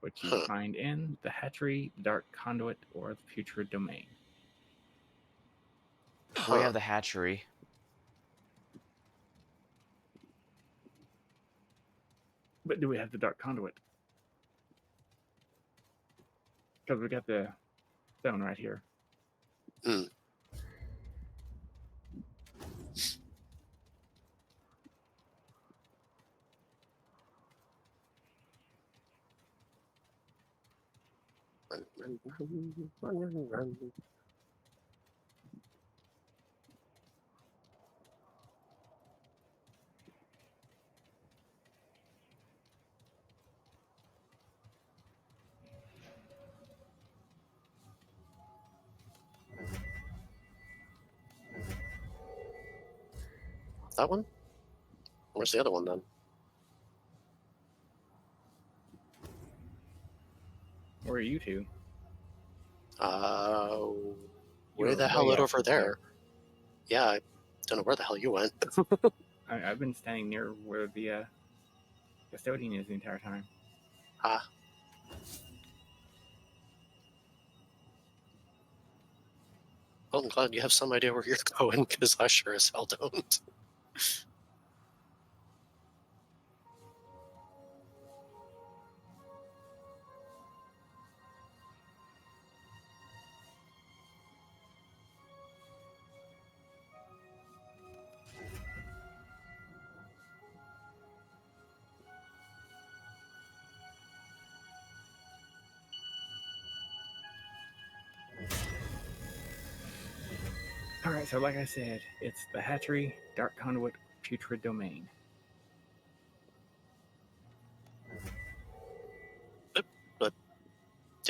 which you find in the hatchery, the dark conduit, or the putrid domain. We have the hatchery. But do we have the dark conduit? Because we got the stone right here. Run. That one? Where's the other one then? Where are you two? Way the hell out over there. Yeah, I don't know where the hell you went. I've been standing near where the custodian is the entire time. Ah. Well, I'm glad you have some idea where you're going, because I sure as hell don't. Alright, so like I said, it's the hatchery, dark conduit, putrid domain.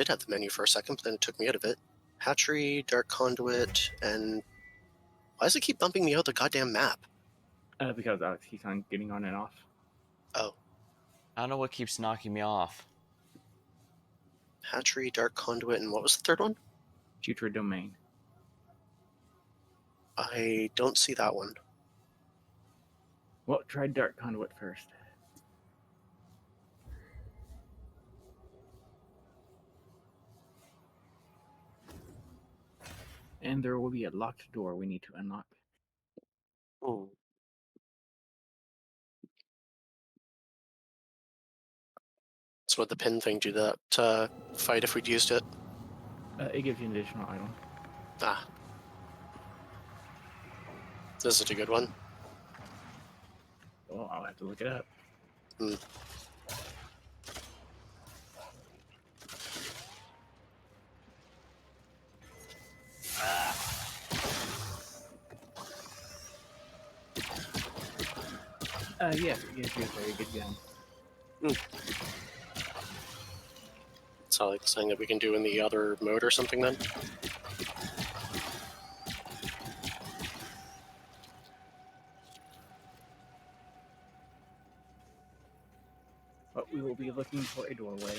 did have the menu for a second, but then it took me out of it. Hatchery, Dark Conduit, and why does it keep bumping me out the goddamn map? Because Alex keeps on getting on and off. Oh, I don't know what keeps knocking me off. Hatchery, Dark Conduit, and what was the third one? Future Domain. I don't see that one. Well, try Dark Conduit first. And there will be a locked door we need to unlock. Hmm. So what the pin thing do that fight if we'd used it? It gives you an additional item. Ah. This is a good one. Well, I'll have to look it up. Hmm. Yes, it gives you a very good gun. So like something that we can do in the other mode or something then? But we will be looking for a doorway.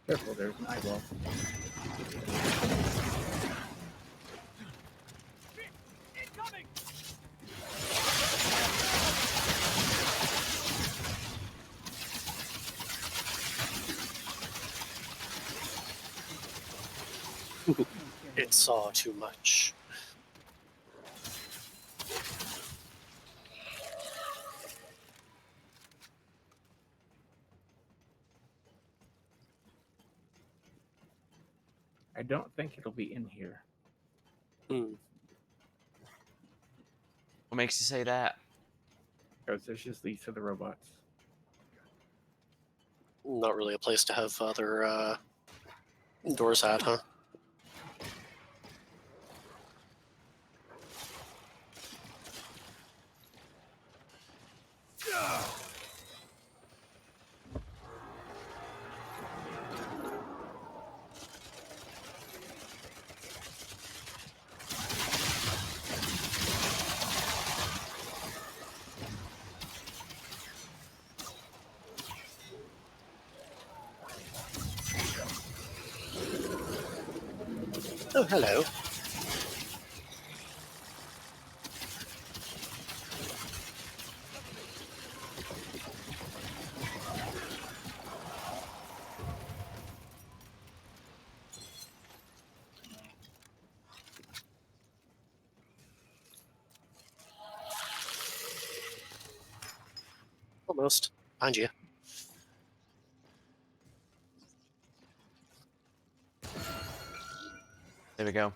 Careful, there's an eyeball. Incoming! It saw too much. I don't think it'll be in here. Hmm. What makes you say that? Because this just leads to the robots. Not really a place to have other doors at, huh? Oh, hello. Almost. Behind you. There we go.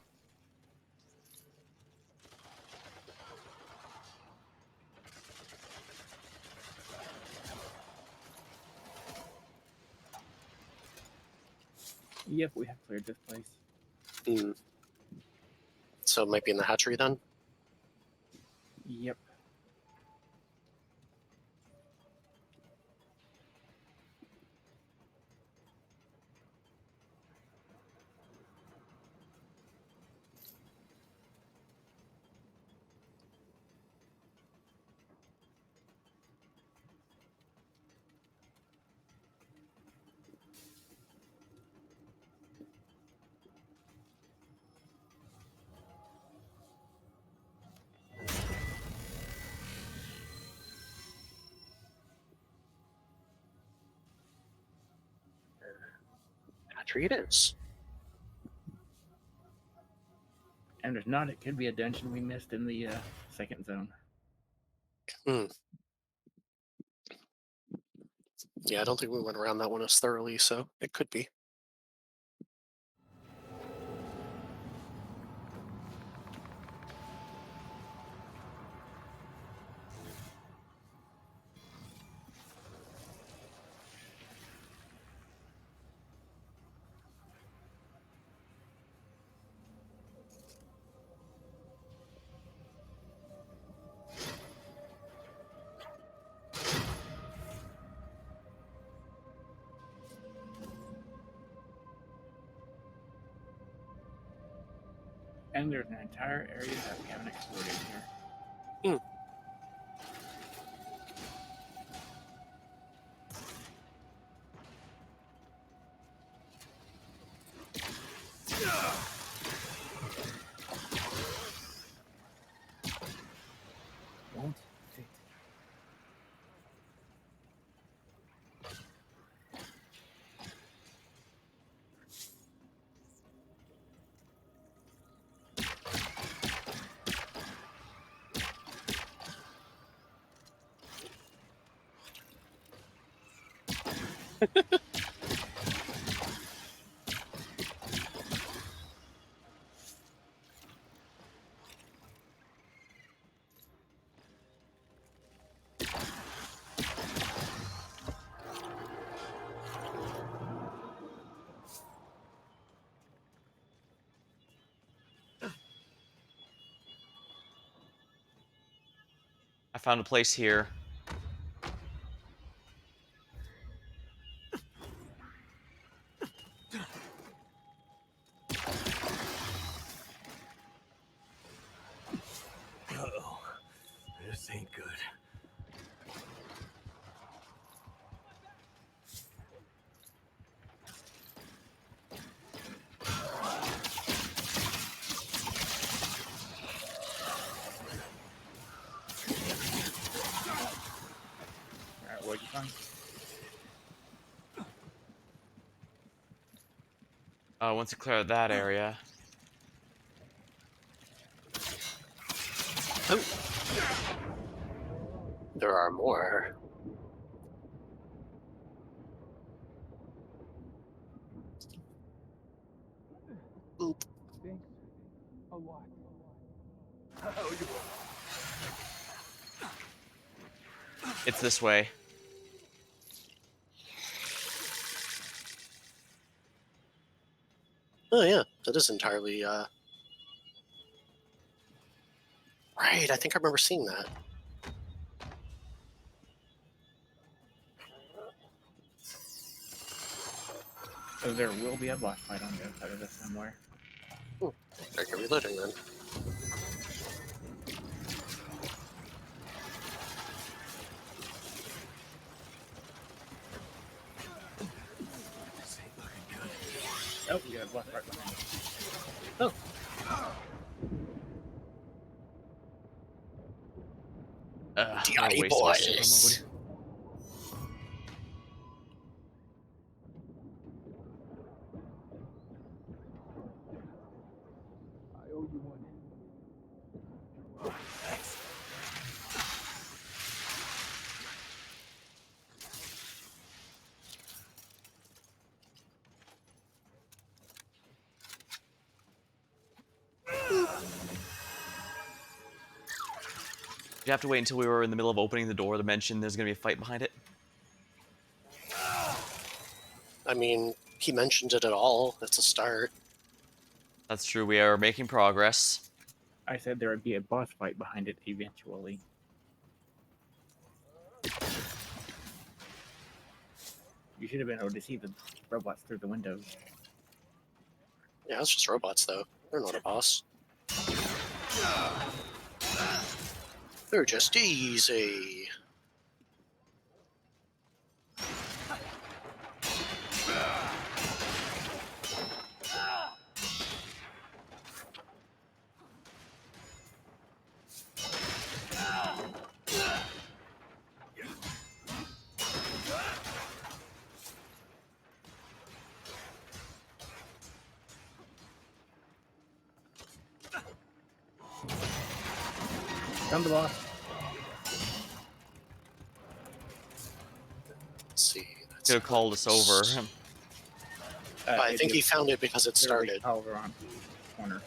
Yep, we have cleared this place. Hmm. So it might be in the hatchery then? Yep. entry it is. And if not, it could be a dungeon we missed in the second zone. Yeah, I don't think we went around that one as thoroughly, so it could be. And there's an entire area that we haven't explored in here. Won't fit. I found a place here. Uh-oh. This ain't good. Alright, what'd you find? Once you clear out that area. Oh. There are more. Oop. Thanks a lot. It's this way. Oh yeah, that is entirely, Right, I think I remember seeing that. So there will be a boss fight on the other side of this somewhere. Start reloading then. This ain't looking good. Oh, we got a boss fight behind us. Oh. I'll waste my super boys. mode. I owe you one. You have to wait until we were in the middle of opening the door to mention there's gonna be a fight behind it. I mean, he mentioned it at all. That's a start. That's true, we are making progress. I said there would be a boss fight behind it eventually. You should have been able to see the robots through the windows. Yeah, it's just robots, though. They're not a boss. They're just easy. Found the boss. Let's see. That's Could have called us over. I think he found it because it started. Over on corner.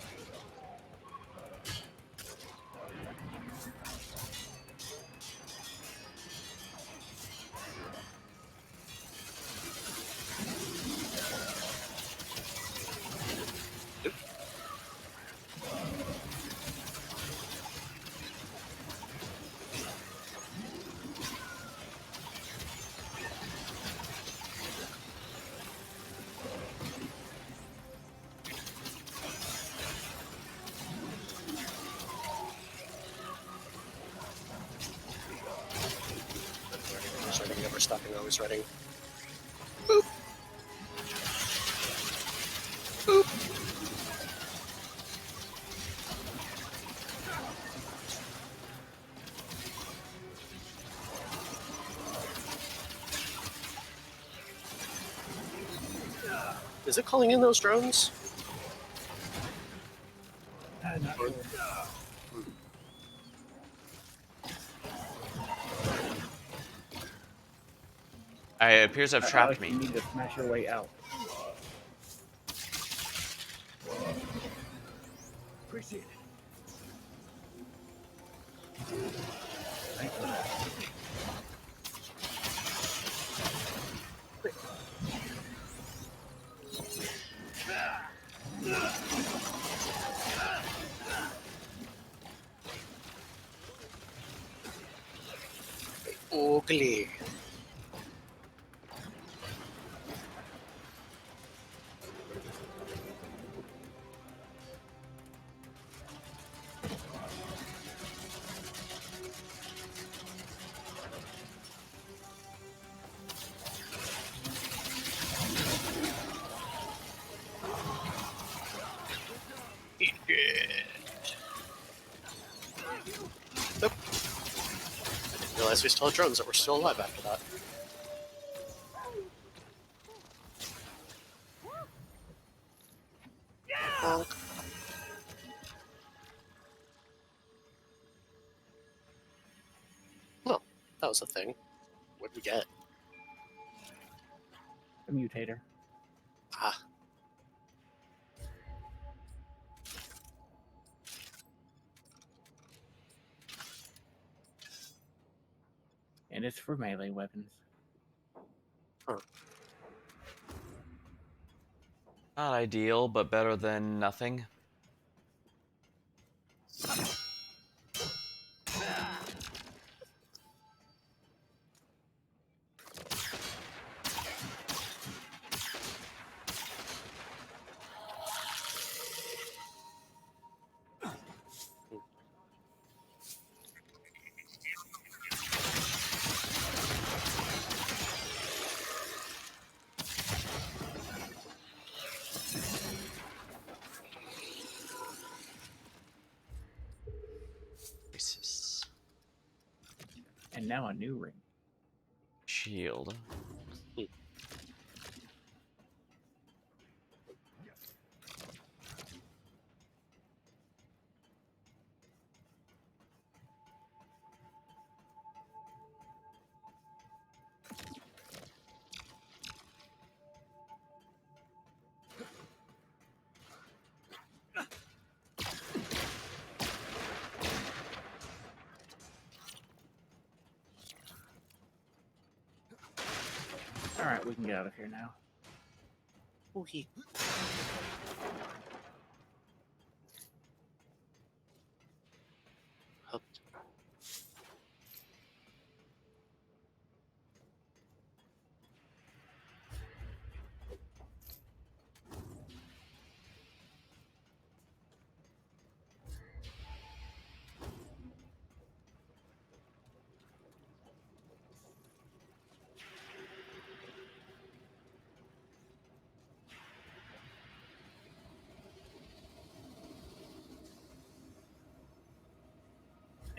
Always running, never stopping, always running. Is it calling in those drones? Not sure. It appears I've trapped Alex, me. you need to smash your way out. Appreciate it. Thanks for that. Ugly. Nope. I didn't realize we still had drones that were still alive after that. Honk. Well, that was a thing. What'd we get? A mutator. Ah, And it's for melee weapons. Not ideal, but better than nothing. Racist. And now a new ring. Shield. Alright, we can get out of here now. oogie. Hooked.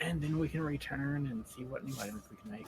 And then we can return and see what new items we can make.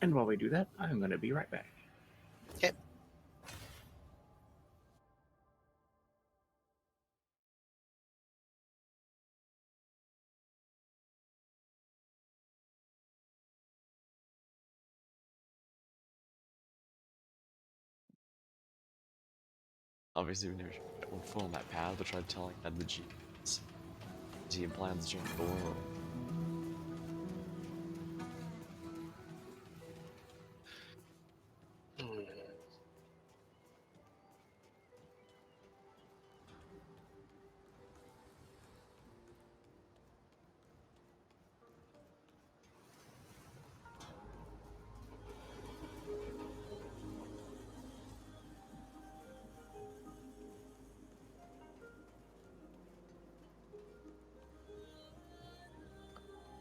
And while we do that, I'm going to be right back. Okay. Obviously, we never would follow that path, but tried telling that the genes. He implants to change the world. Hmm.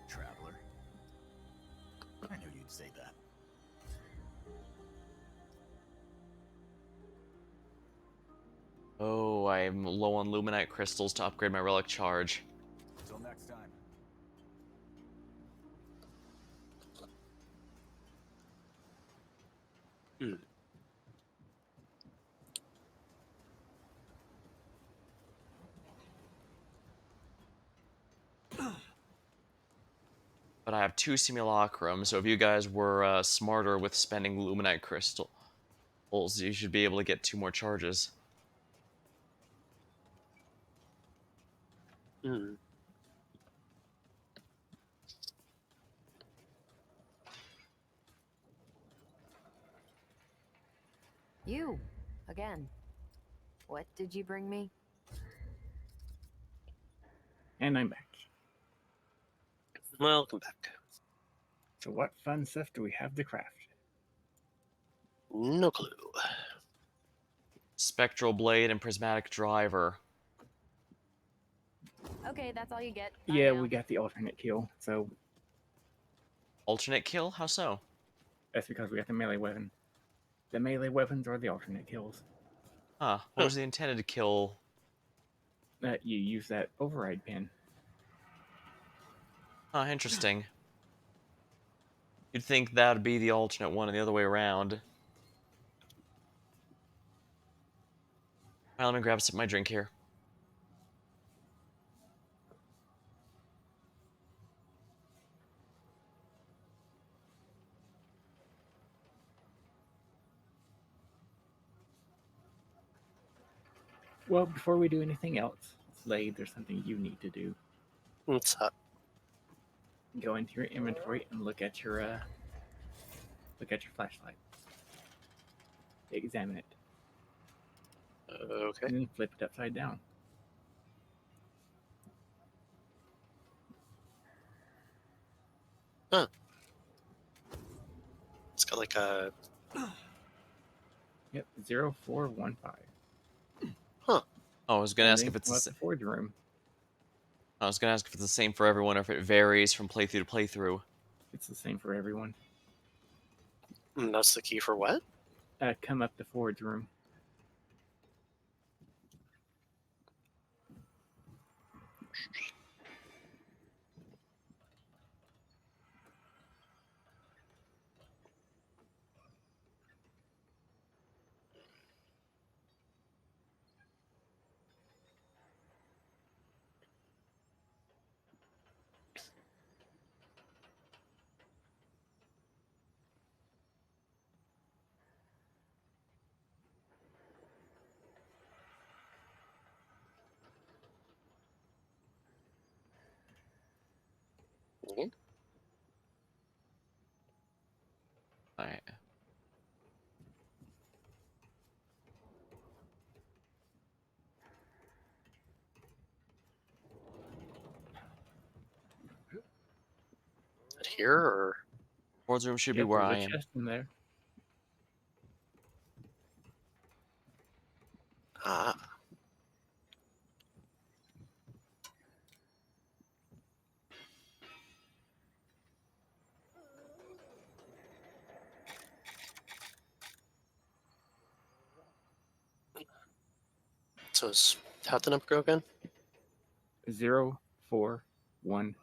Traveler. I knew you'd say that. Oh, I'm low on luminite crystals to upgrade my relic charge. Until next time. Hmm. But I have 2 simulacrum, so if you guys were smarter with spending luminite crystals, you should be able to get 2 more charges. Hmm. You, again. What did you bring me? And I'm back. Welcome back. So what fun stuff do we have to craft? No clue. Spectral blade and prismatic driver. Okay, that's all you get. Bye Yeah, now. we got the alternate kill, so Alternate kill? How so? that's because we got the melee weapon. The melee weapons are the alternate kills. Huh. What was the intended kill? You use that override pin. Huh, interesting. You'd think that'd be the alternate one and the other way around. Alright, let me grab some of my drink here. Well, before we do anything else, Slade, there's something you need to do. What's up? Go into your inventory and look at your flashlight. Examine it. Okay. And then flip it upside down. Huh. It's got like a. Yep, 0415. Huh. Oh, I was gonna And ask then if it's come up the forge room. I was gonna ask if it's the same for everyone or if it varies from playthrough to playthrough. It's the same for everyone. And that's the key for what? Come up the forge room. Mhm. Alright. Here or. Board's room should be Yep, where there's I a am. chest in there. Ah. How'd the number go again? 0415.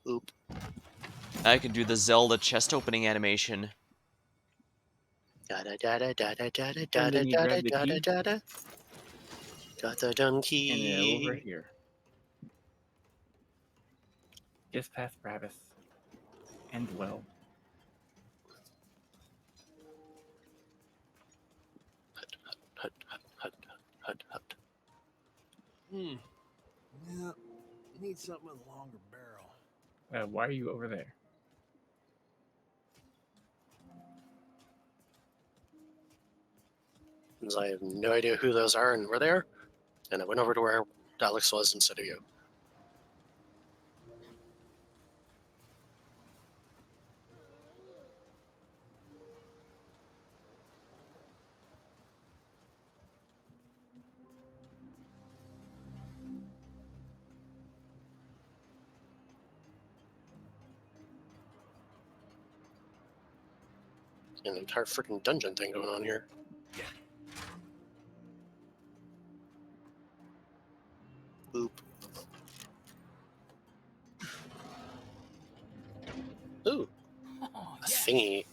Oop. I can do the Zelda chest opening animation. Da da da da da da da da And da then you da grab the da key, da da. Got the dumb and key. over here. Just past Bravis. And well. Hut, hut, hut, hut, hut, hut. Yeah, you need something with a longer barrel. Why are you over there? Because I have no idea who those are and where they are. And I went over to where Alex was instead of you. An entire freaking dungeon thing going on here. Boop. Ooh, a thingy.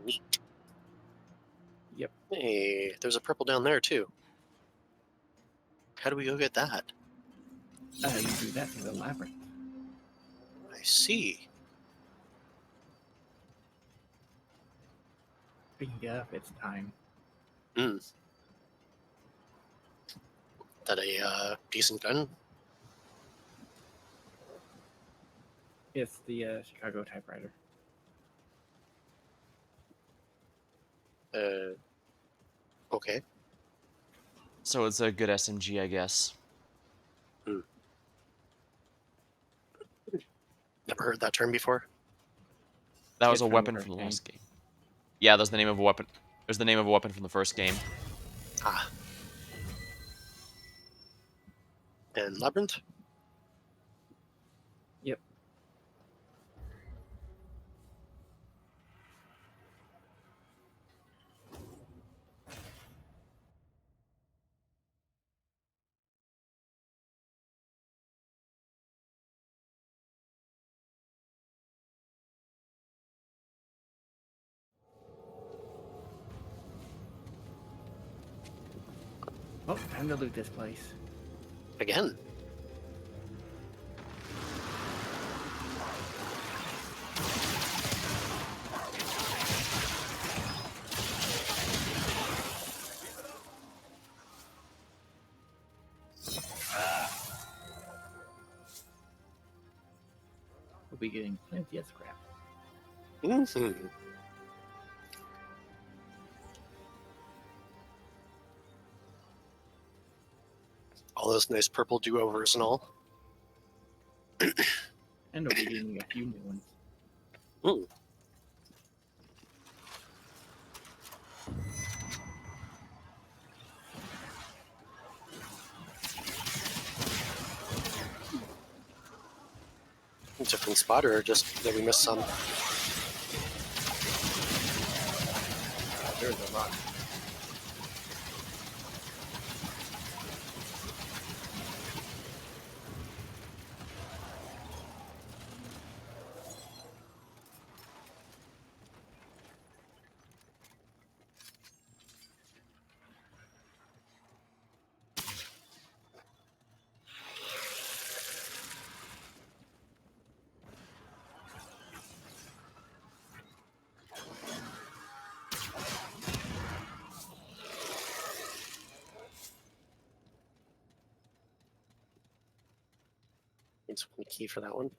Neat. Yep. Hey, there's a purple down there too. How do we go get that? You do that through the labyrinth. I see. Yep, it's time. That a decent gun? It's the Chicago typewriter. Okay. So it's a good SMG, I guess. Never heard that term before. That was It's a from the weapon first from the game. last game. Yeah, that's the name of a weapon. It was the name of a weapon from the first game. Ah. And Labyrinth? Yep. Oh, time to loot this place. Again. We'll be getting plenty of scrap. Mm-hmm. All those nice purple do-overs and all. And we'll be getting a few new ones. Mm. Different spot, or just that we missed some? There's a lot. Needs one key for that one.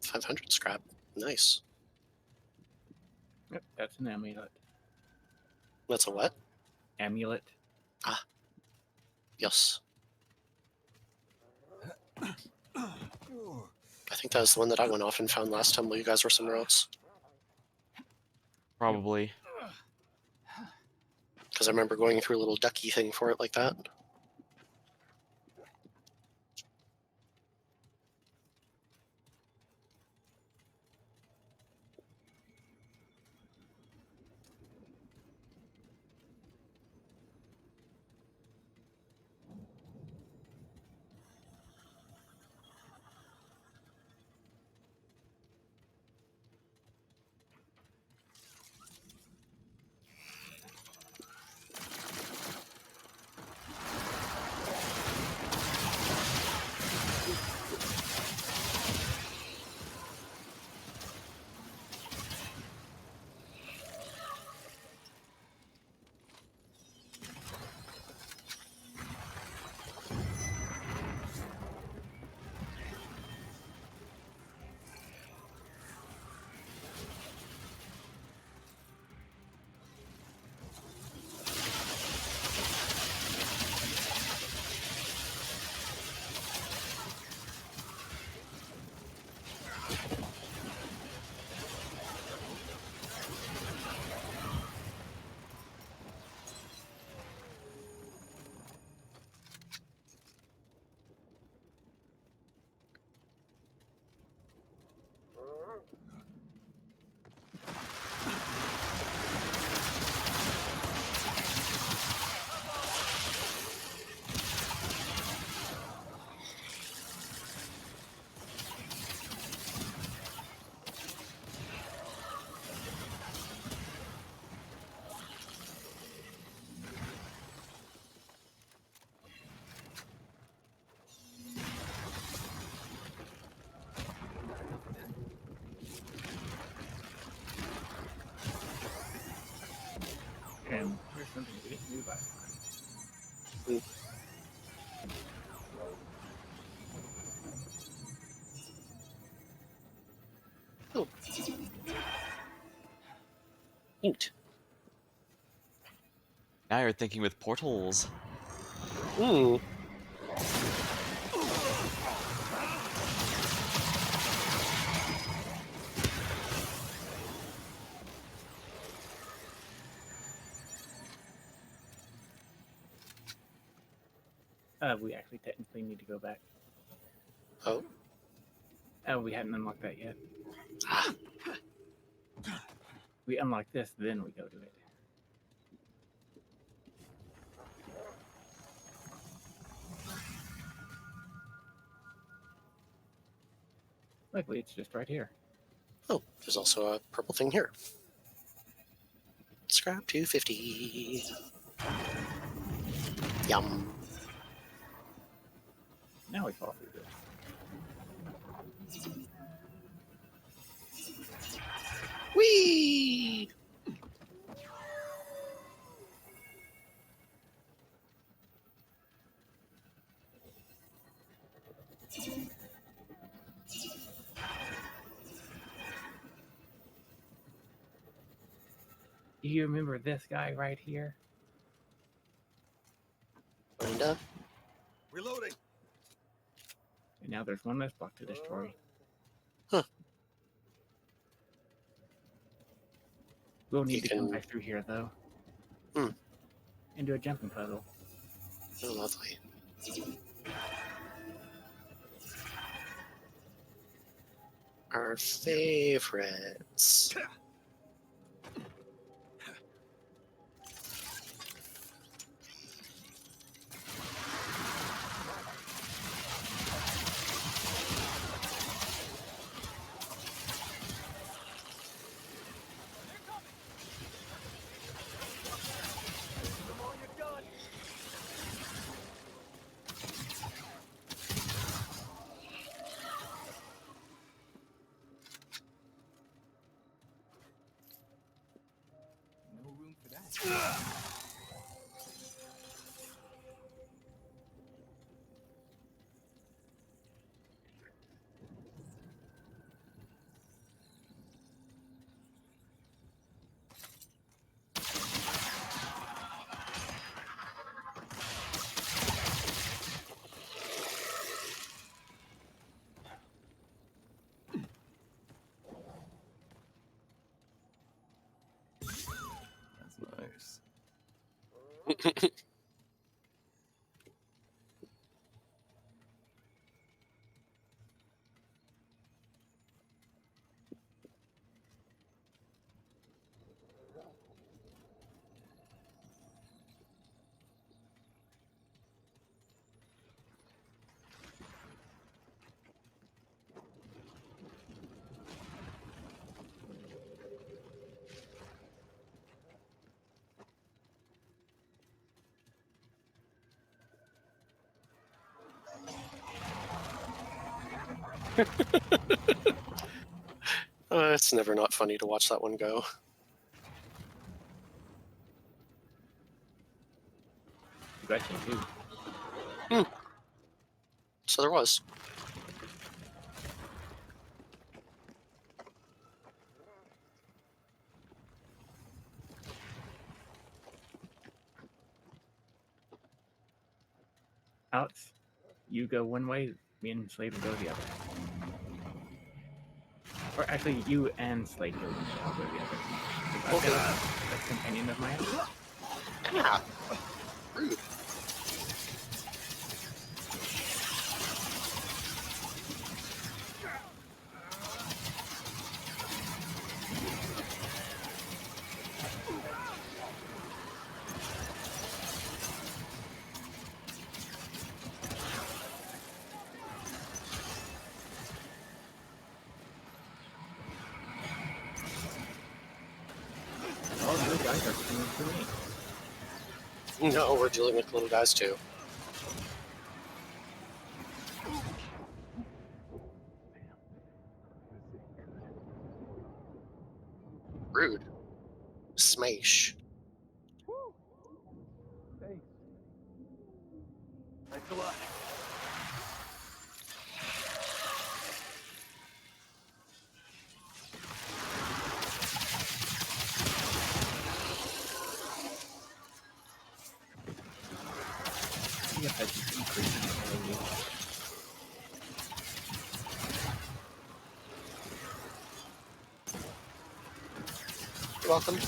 500 scrap. Nice. Yep, that's an amulet. That's a what? Amulet. Ah. Yes. I think that was the one that I went off and found last time while you guys were somewhere else. Probably. Because I remember going through a little ducky thing for it like that. And here's something we didn't do last time. Oh. Neat. Now you're thinking with portals. Ooh. We actually technically need to go back. Oh. We hadn't unlocked that yet. Ah. We unlock this, then we go to it. Luckily, it's just right here. Oh, there's also a purple thing here. Scrap 250. Yum. Now we fall through this. Whee! Do you remember this guy right here? Kinda. Reloading. And now there's one less block to destroy. Huh. We'll need You to come can- back through here, though. Hmm. And do a jumping puzzle. Oh, lovely. Our favorites. No room for that. It's never not funny to watch that one go. You got you too. So there was. Alex, you go one way, me and Slade will go the other. Or actually, you and Slade go one way, I'll go the other. I've Okay. got a companion of mine. Yeah. Rude. All the good guys are coming through me. No, we're dealing with little guys too. Rude. Smash. Thanks. Thanks a lot. I guess I should increase the AOE. You're welcome.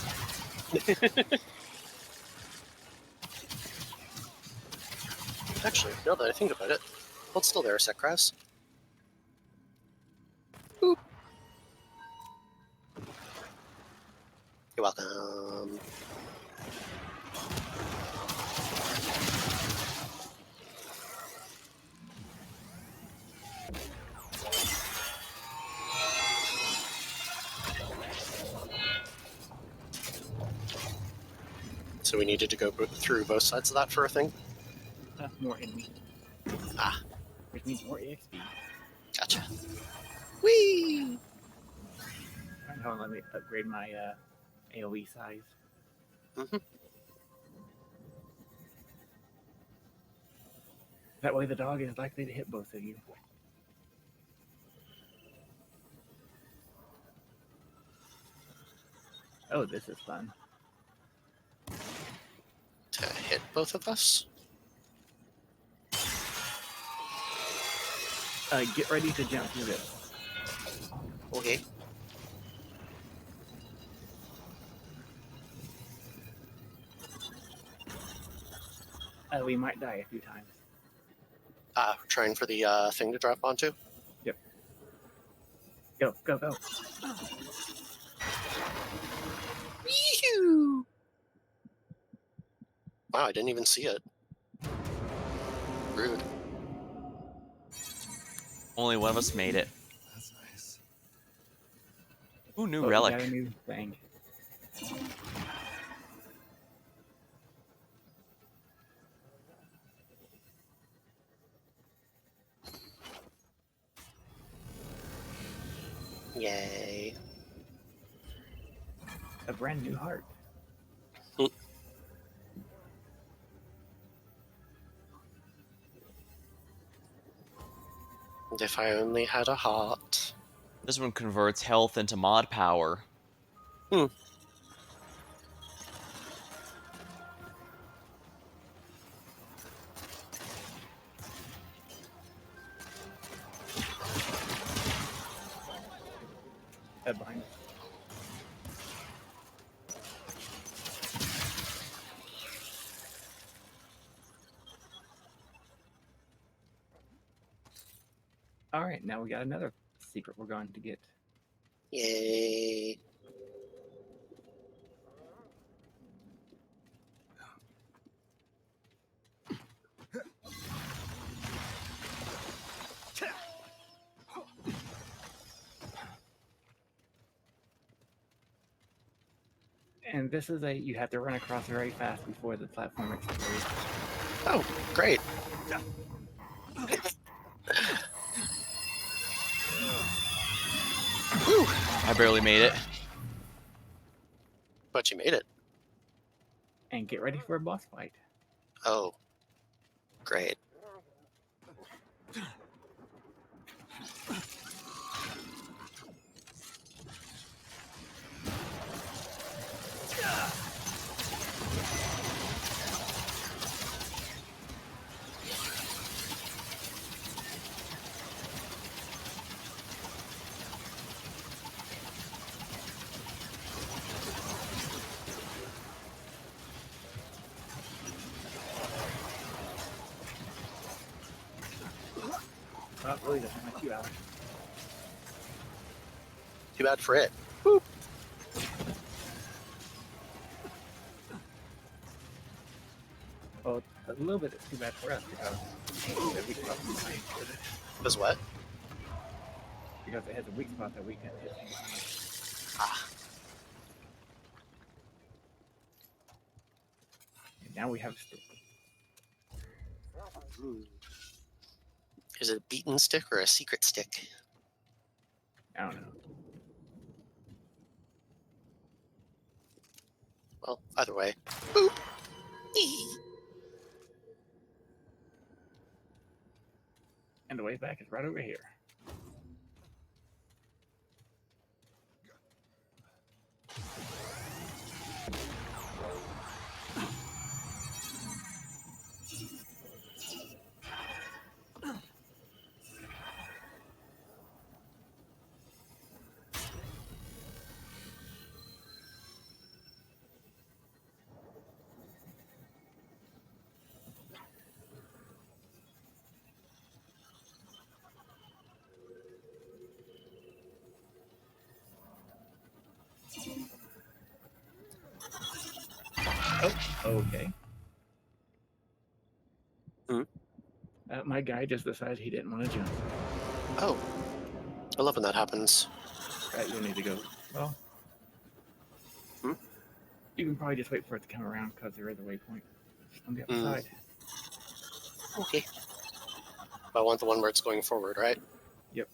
Actually, now that I think about it, hold still there a sec, Krause. Boop. You're welcome. So we needed to go through both sides of that for a thing? More enemy. Ah. Which means more EXP. Gotcha. Whee! Alright, hold on, let me upgrade my AoE size. Mm-hmm. That way the dog is likely to hit both of you. Oh, this is fun. To hit both of us? Get ready to jump through this. Okay. We might die a few times. Trying for the thing to drop onto? Yep. Go, go, go. Yee-hoo! Wow, I didn't even see it. Rude. Only one of us made it. That's nice. Ooh, new Oh, relic. we got a new thing. Yay. A brand new heart. If I only had a heart. This one converts health into mod power. Behind us. All right, now we got another secret we're going to get. Yay. And this is you have to run across very fast before the platform explodes. Oh, great. Whew. I barely made it. But you made it. And get ready for a boss fight. Oh, great. Oh, it really doesn't let you out. Too bad for it. Boop. Well, a little bit too bad for us Was what? because it has a weak spot that we can hit. Ah. And now we have a stick. Is it a beaten stick or a secret stick? I don't know. Well, either way. Boop. Eee. And the way back is right over here. Oh, okay. Hmm? My guy just decided he didn't want to jump. Oh. I love when that happens. You'll need to go. Well, Hmm? you can probably just wait for it to come around because there is a waypoint on the other Hmm. side. Okay. I want the one where it's going forward, right? Yep.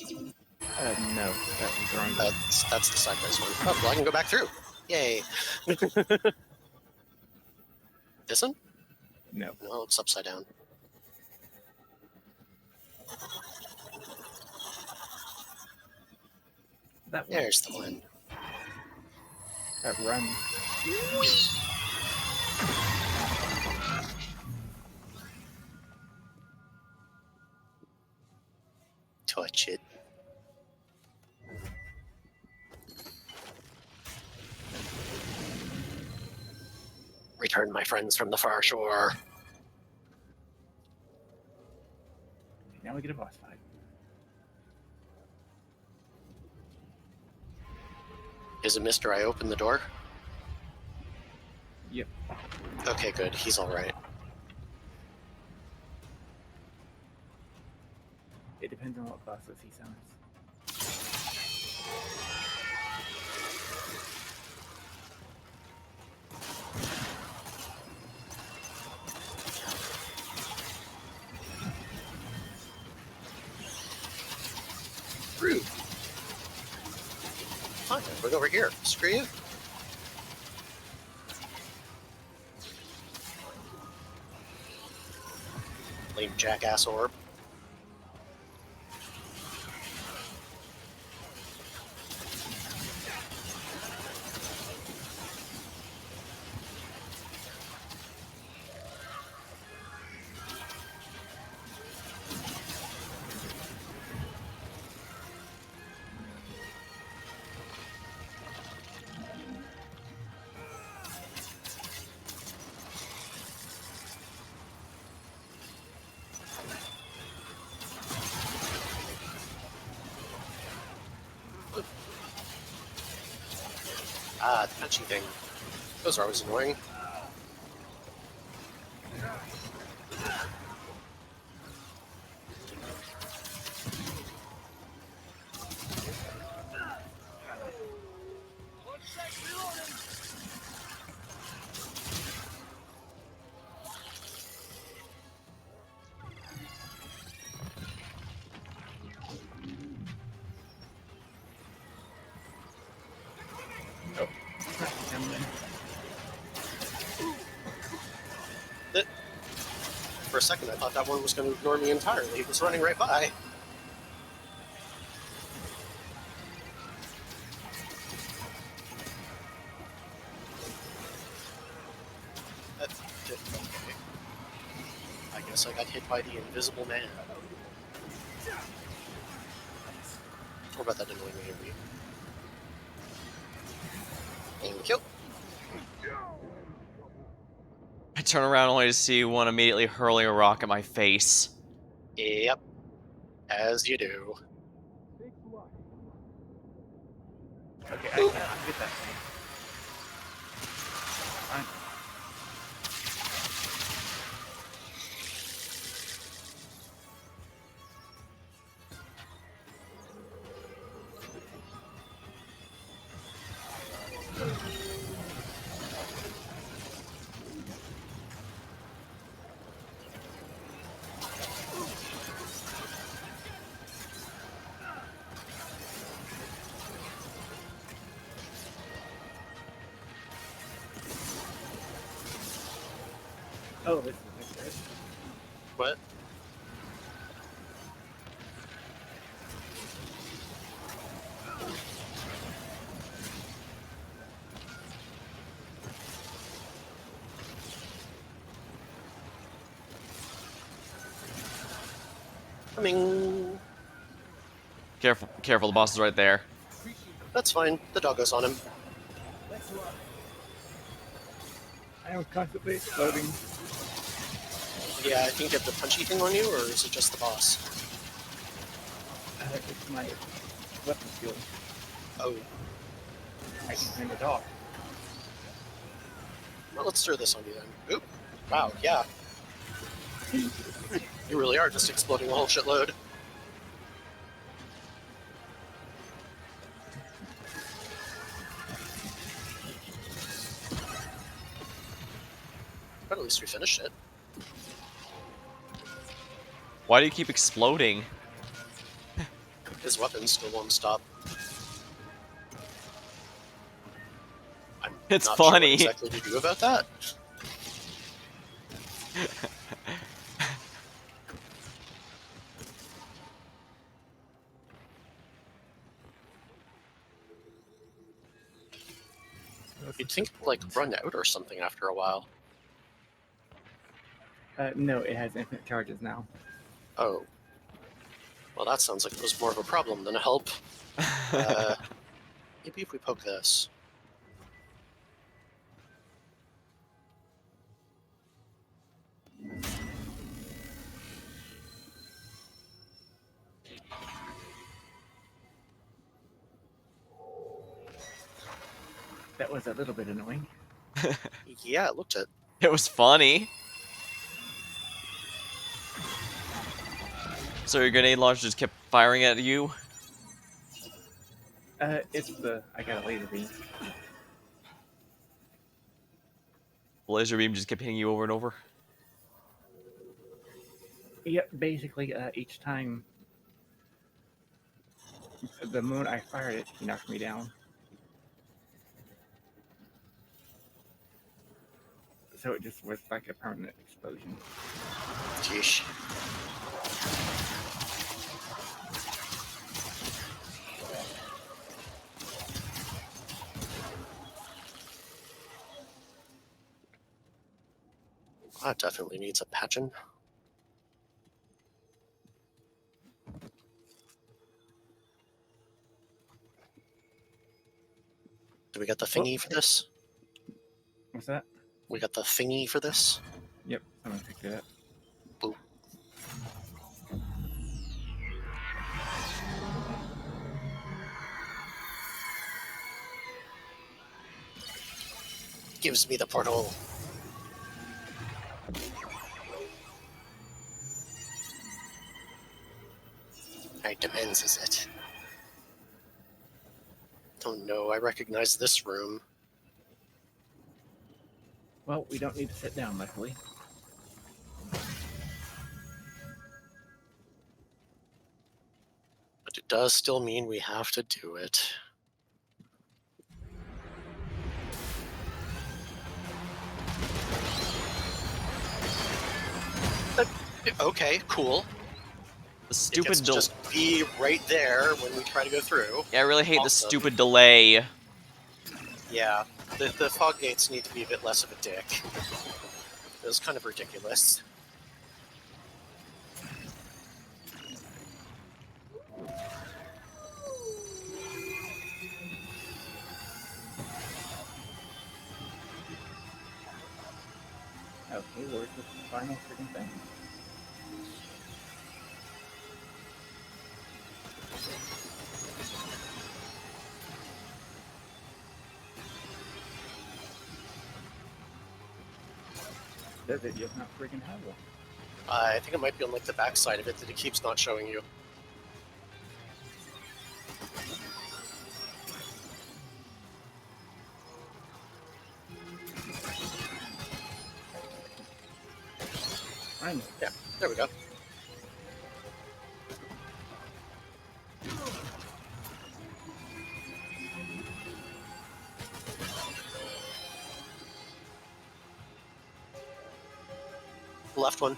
No, that was wrong. That's the sideways one. Oh, well, I can go back through. Yay. This one? No. No, it's upside down. That one. There's the one. That run. Touch it. Return my friends from the far shore. Now we get a boss fight. Is it Mr. I open the door? Yep. Okay, good. He's alright. It depends on what bosses he summons. Rude. Fine, look over here. Screw you. Lame jackass orb. Ah, the punchy thing. Those are always annoying. For a second, I thought that one was going to ignore me entirely. He was running right by. Okay. I guess I got hit by the invisible man. Or about that annoying enemy. Thank you. I turn around only to see one immediately hurling a rock at my face. Yep. As you do. Okay, I'll get that thing. Fine. Oh, this is good. What? Coming. Careful, the boss is right there. That's fine. The doggo's on him. I am constantly exploding. Yeah, I think you have the punchy thing on you, or is it just the boss? It's my weapon skill. Oh. I can find a dog. Well, let's throw this on you then. Oop. Wow, yeah. You really are just exploding a whole shitload. But at least we finished it. Why do you keep exploding? His weapons still won't stop. I'm It's not funny. sure what exactly to do about that. You'd think it'd, like, run out or something after a while. No, it has infinite charges now. Oh. Well, that sounds like it was more of a problem than a help. Maybe if we poke this. That was a little bit annoying. Yeah, it looked it. It was funny. So your grenade launcher just kept firing at you? I got a laser beam. The laser beam just kept hitting you over and over? Yep, basically, each time the moment I fired it, he knocked me down. So it just was like a permanent explosion. Sheesh. That definitely needs a patching. Do we got the thingy for this? What's that? We got the thingy for this? Yep, someone picked it up. Boop. gives me the portal. Alright, Demens is it? Oh no, I recognize this room. Well, we don't need to sit down, luckily. But it does still mean we have to do it. Okay, cool. The It gets stupid to just be right there when we try to go through. Yeah, I really hate the Awesome. stupid delay. Yeah, the fog gates need to be a bit less of a dick. It was kind of ridiculous. Okay, where's the final freaking thing? Does it just not freaking have one? I think it might be on like the back side of it that it keeps not showing you. Finally. Yeah, there we go. Left one.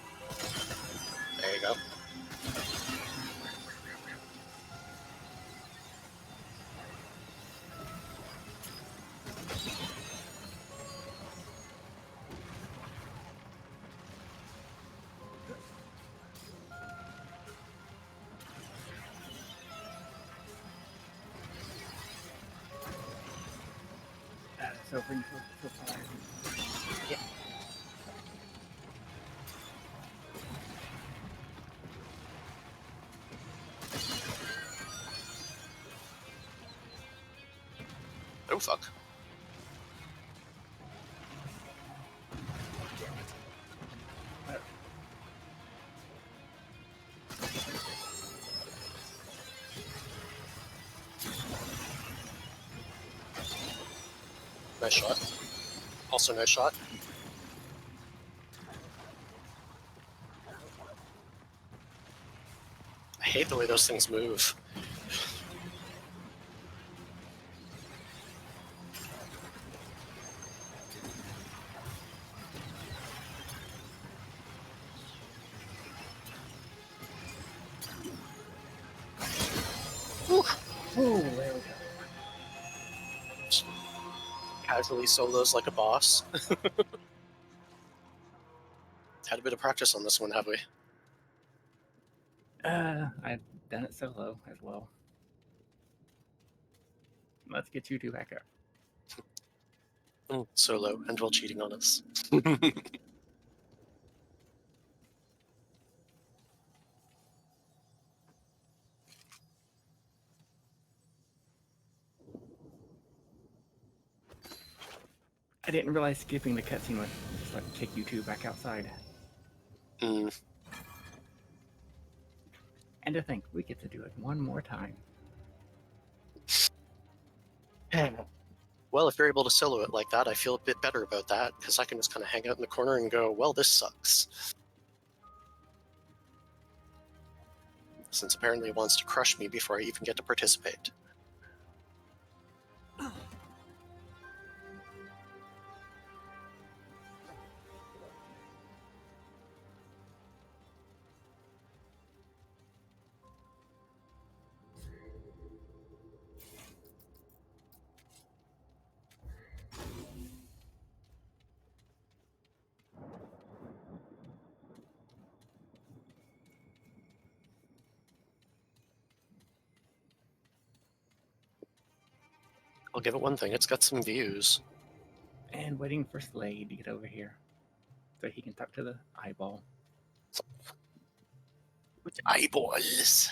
There you go. So freaking so far. Yeah. Oh fuck. Nice shot. Also nice shot. I hate the way those things move. Oh, there we go. Casually solos like a boss. Had a bit of practice on this one, have we? I've done it solo as well. Let's get you two back up. Solo and while cheating on us. I didn't realize skipping the cutscene would just like kick you two back outside. Hmm. And to think we get to do it one more time. Well, if you're able to solo it like that, I feel a bit better about that, because I can just kind of hang out in the corner and go, well, this sucks. Since apparently it wants to crush me before I even get to participate. I'll give it one thing, it's got some views. And waiting for Slade to get over here so he can talk to the eyeball. With eyeballs.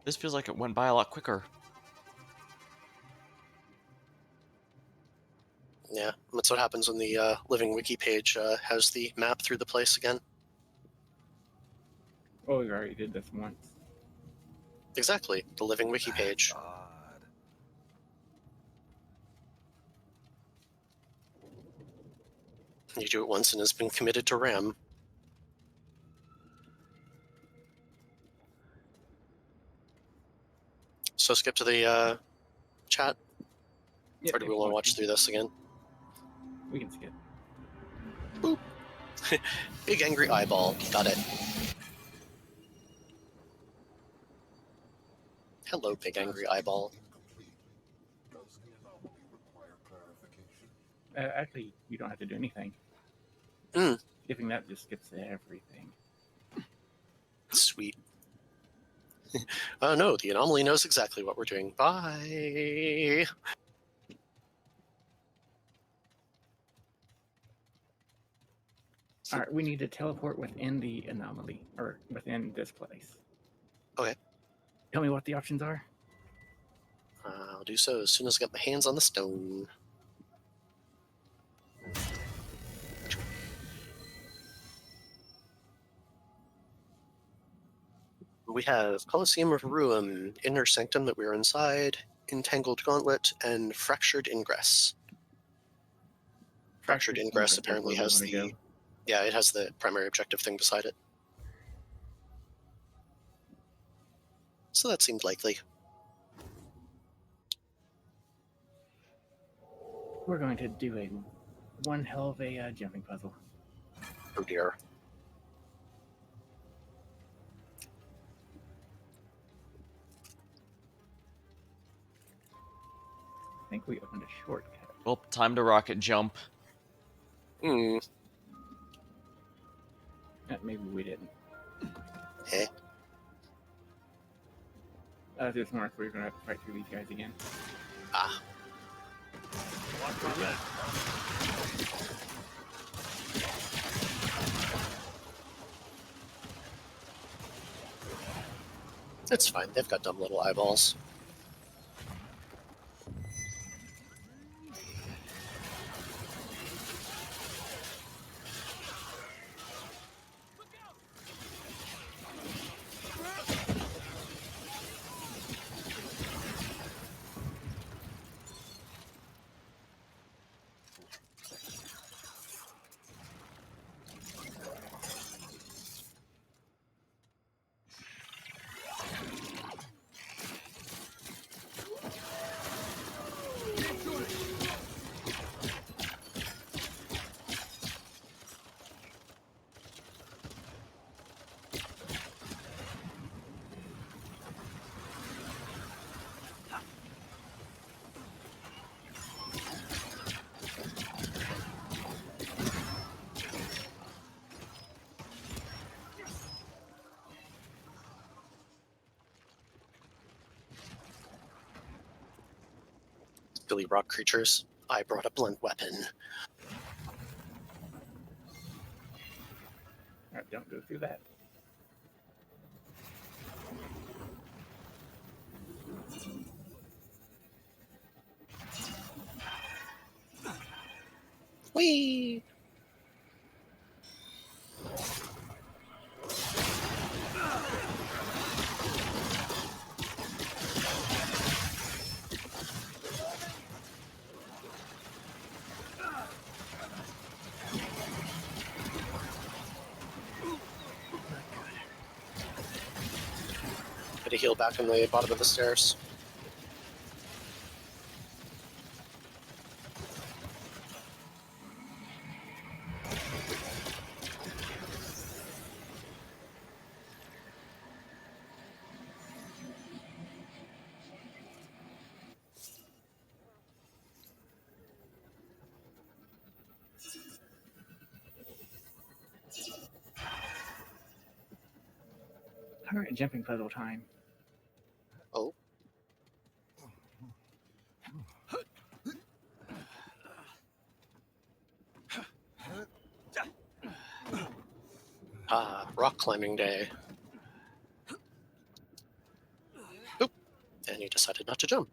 This feels like it went by a lot quicker. Yeah, that's what happens when the Living Wiki page has the map through the place again. Oh, we already did this once. Exactly, the Living Wiki page. Odd. You do it once and has been committed to RAM. So skip to the chat, Yep, or do we want to watch through this again? We can skip. Boop. Big angry eyeball. Got it. Hello, big angry eyeball. Actually, you don't have to do anything. Hmm. Skipping that just skips everything. Sweet. Oh no, the anomaly knows exactly what we're doing. Bye. All right, we need to teleport within the anomaly, or within this place. Okay. Tell me what the options are. I'll do so as soon as I get my hands on the stone. We have Colosseum of Ruin, Inner Sanctum that we're inside, Entangled Gauntlet, and Fractured Ingress. Fractured Ingress apparently has the... Yeah, it has the primary objective thing beside it. So that seemed likely. We're going to do one hell of a jumping puzzle. Oh dear. I think we opened a shortcut. Well, time to rocket jump. Hmm. Maybe we didn't. Eh. There's more if we're going to have to fight through these guys again. Ah. It's fine, they've got dumb little eyeballs. Billy rock creatures. I brought a blunt weapon. Alright, don't go through that. Whee! Had to heal back on the bottom of the stairs. Alright, jumping puzzle time. Oh. Ah, rock climbing day. And he decided not to jump.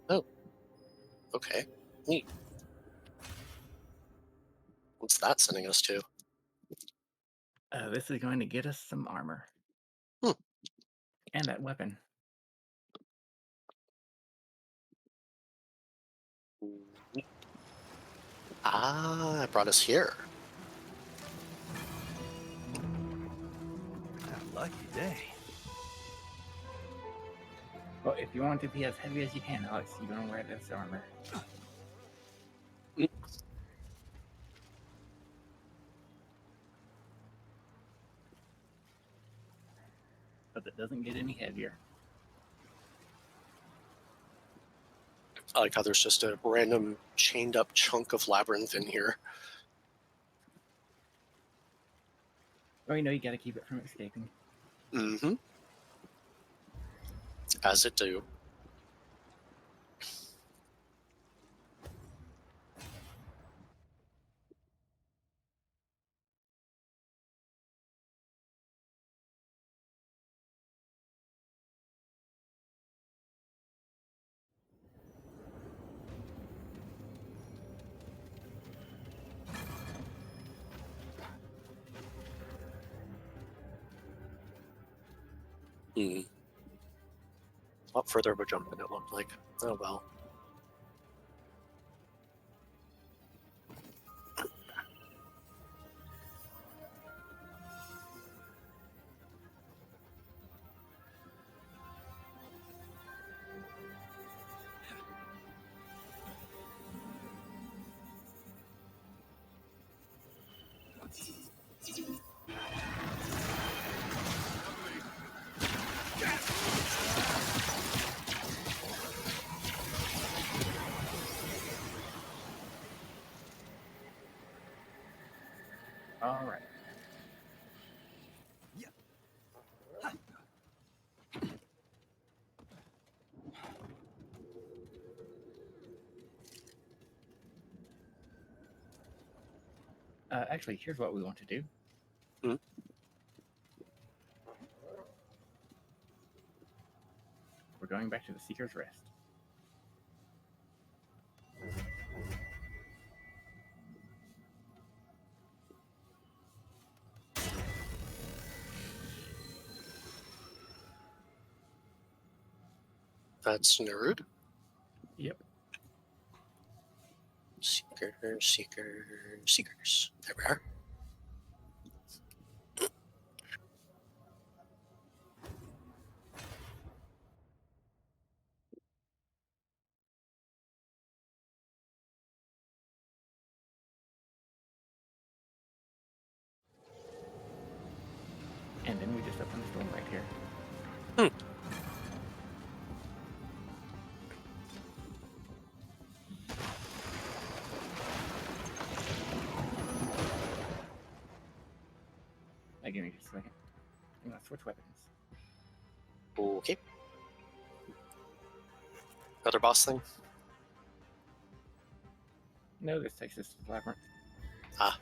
Oh. Okay. Neat. What's that sending us to? This is going to get us some armor. Hmm. And that weapon. Neat. Ah, it brought us here. Lucky day. Well, if you want to be as heavy as you can, Alex, you're going to wear this armor. But it doesn't get any heavier. I like how there's just a random chained up chunk of Labyrinth in here. Oh, you got to keep it from escaping. Mm-hmm. As it do. Hmm. A lot further of a jump than it looked like. Oh well. All right. Actually, here's what we want to do. Hmm. We're going back to the Seeker's Rest. That's Nerud. Yep. Seekers. There we are. And then we just open this door right here. Hmm. Now, give me just a second. I'm going to switch weapons. Okay. Another boss thing? No, this takes us to the Labyrinth. Ah.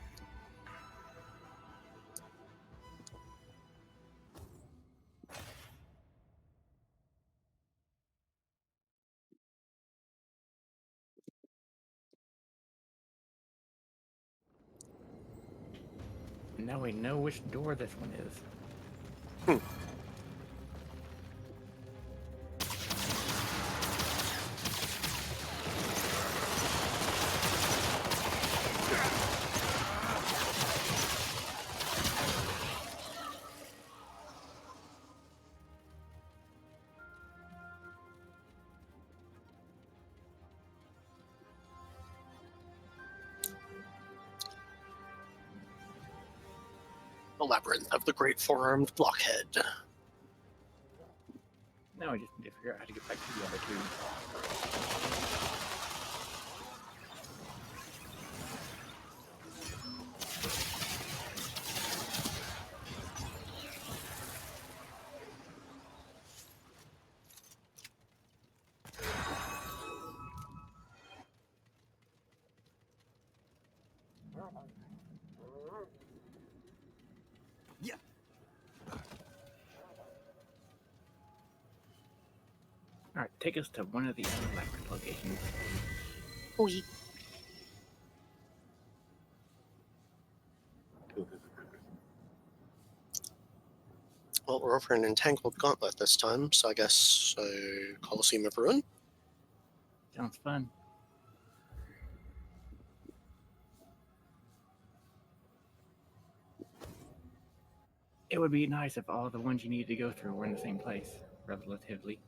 Now we know which door this one is. Hmm. A labyrinth of the great four-armed blockhead. Now I just need to figure out how to get back to the other two. Yeah. Alright, take us to one of the other labyrinth locations. Oi. Well, we're over an entangled gauntlet this time, so I guess Colosseum of Ruin? Sounds fun. It would be nice if all the ones you need to go through were in the same place, relatively.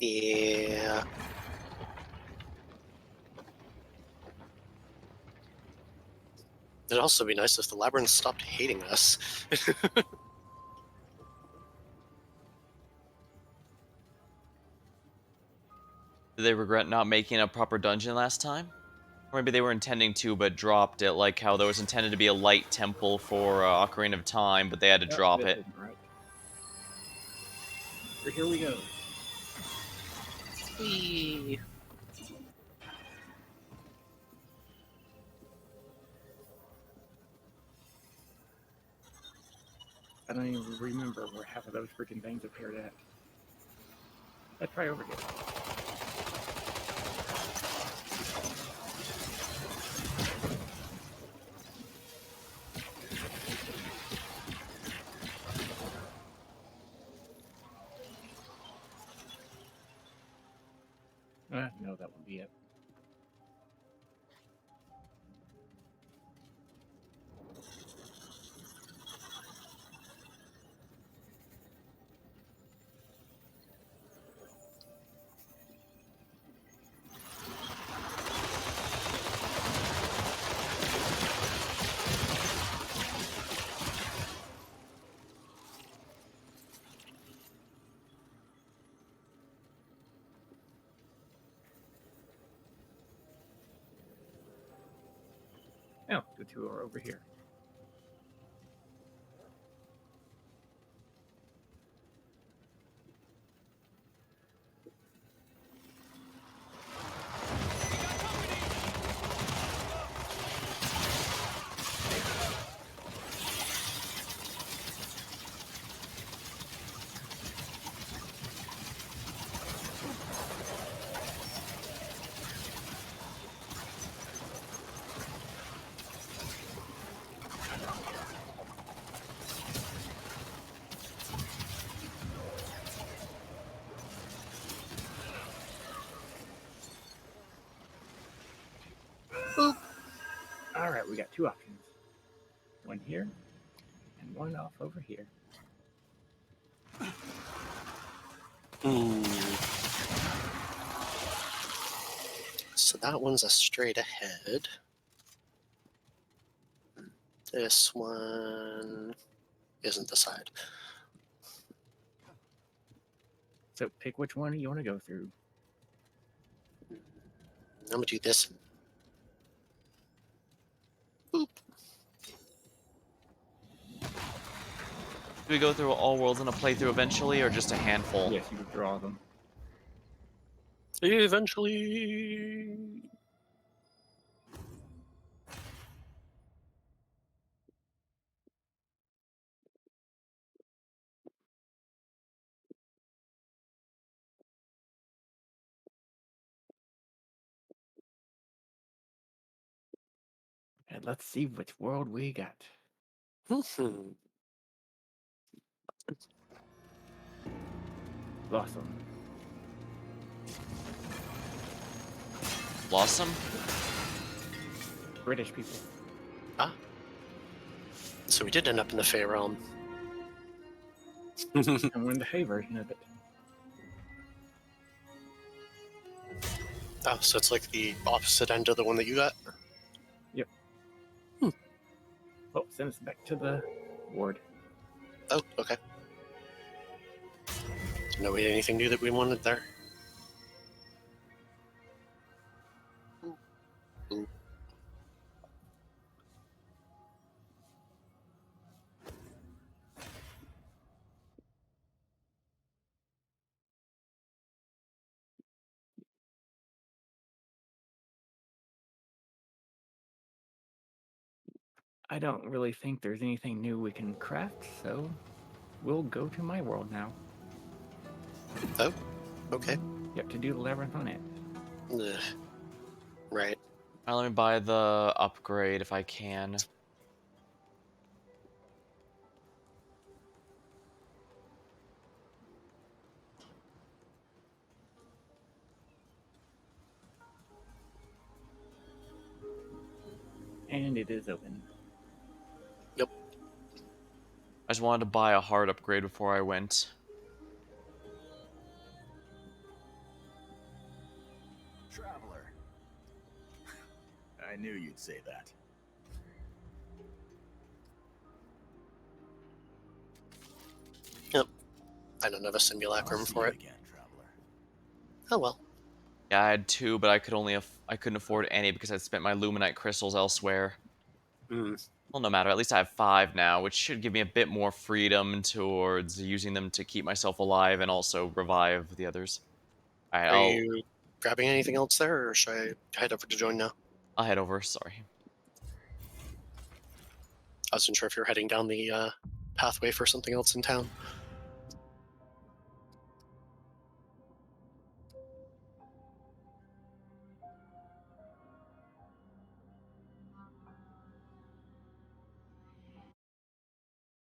Yeah. It'd also be nice if the labyrinth stopped hating us. Did they regret not making a proper dungeon last time? Or maybe they were intending to, but dropped it, like how there was intended to be a light temple for Ocarina of Time, but they had to drop this it. isn't right. So here we go. Whee. I don't even remember where half of those freaking things appeared at. Let's try over here. No, that would be it. No, the two are over here. Boop. Alright, we got two options. One here, and one off over here. So that one's a straight ahead. This one isn't the side. So pick which one you want to go through. I'm gonna do this. Boop. Do we go through all worlds in a playthrough eventually, or just a handful? Yes, you can draw them. Eventually. And let's see which world we got. Blossom. Blossom? British people. Ah. So we did end up in the Fey realm. And we're in the Hay version of it. Oh, so it's like the opposite end of the one that you got? Oh, send us back to the ward. Oh, okay. No, we had anything new that we wanted there. Ooh. I don't really think there's anything new we can craft, so we'll go to my world now. Oh, okay. You have to do the labyrinth on it. Ugh. Right. Let me buy the upgrade if I can. And it is open. Yep. I just wanted to buy a hard upgrade before I went. Traveler. I knew you'd say that. Yep. I don't have a simulacrum I'll see for you it. again, traveler. Oh well. Yeah, I had 2, but I couldn't afford any because I'd spent my Luminite crystals elsewhere. Hmm. Well, no matter. At least I have 5 now, which should give me a bit more freedom towards using them to keep myself alive and also revive the others. Alright, Are you grabbing anything else there, or should I head over to join now? I'll head over. Sorry. I wasn't sure if you're heading down the pathway for something else in town.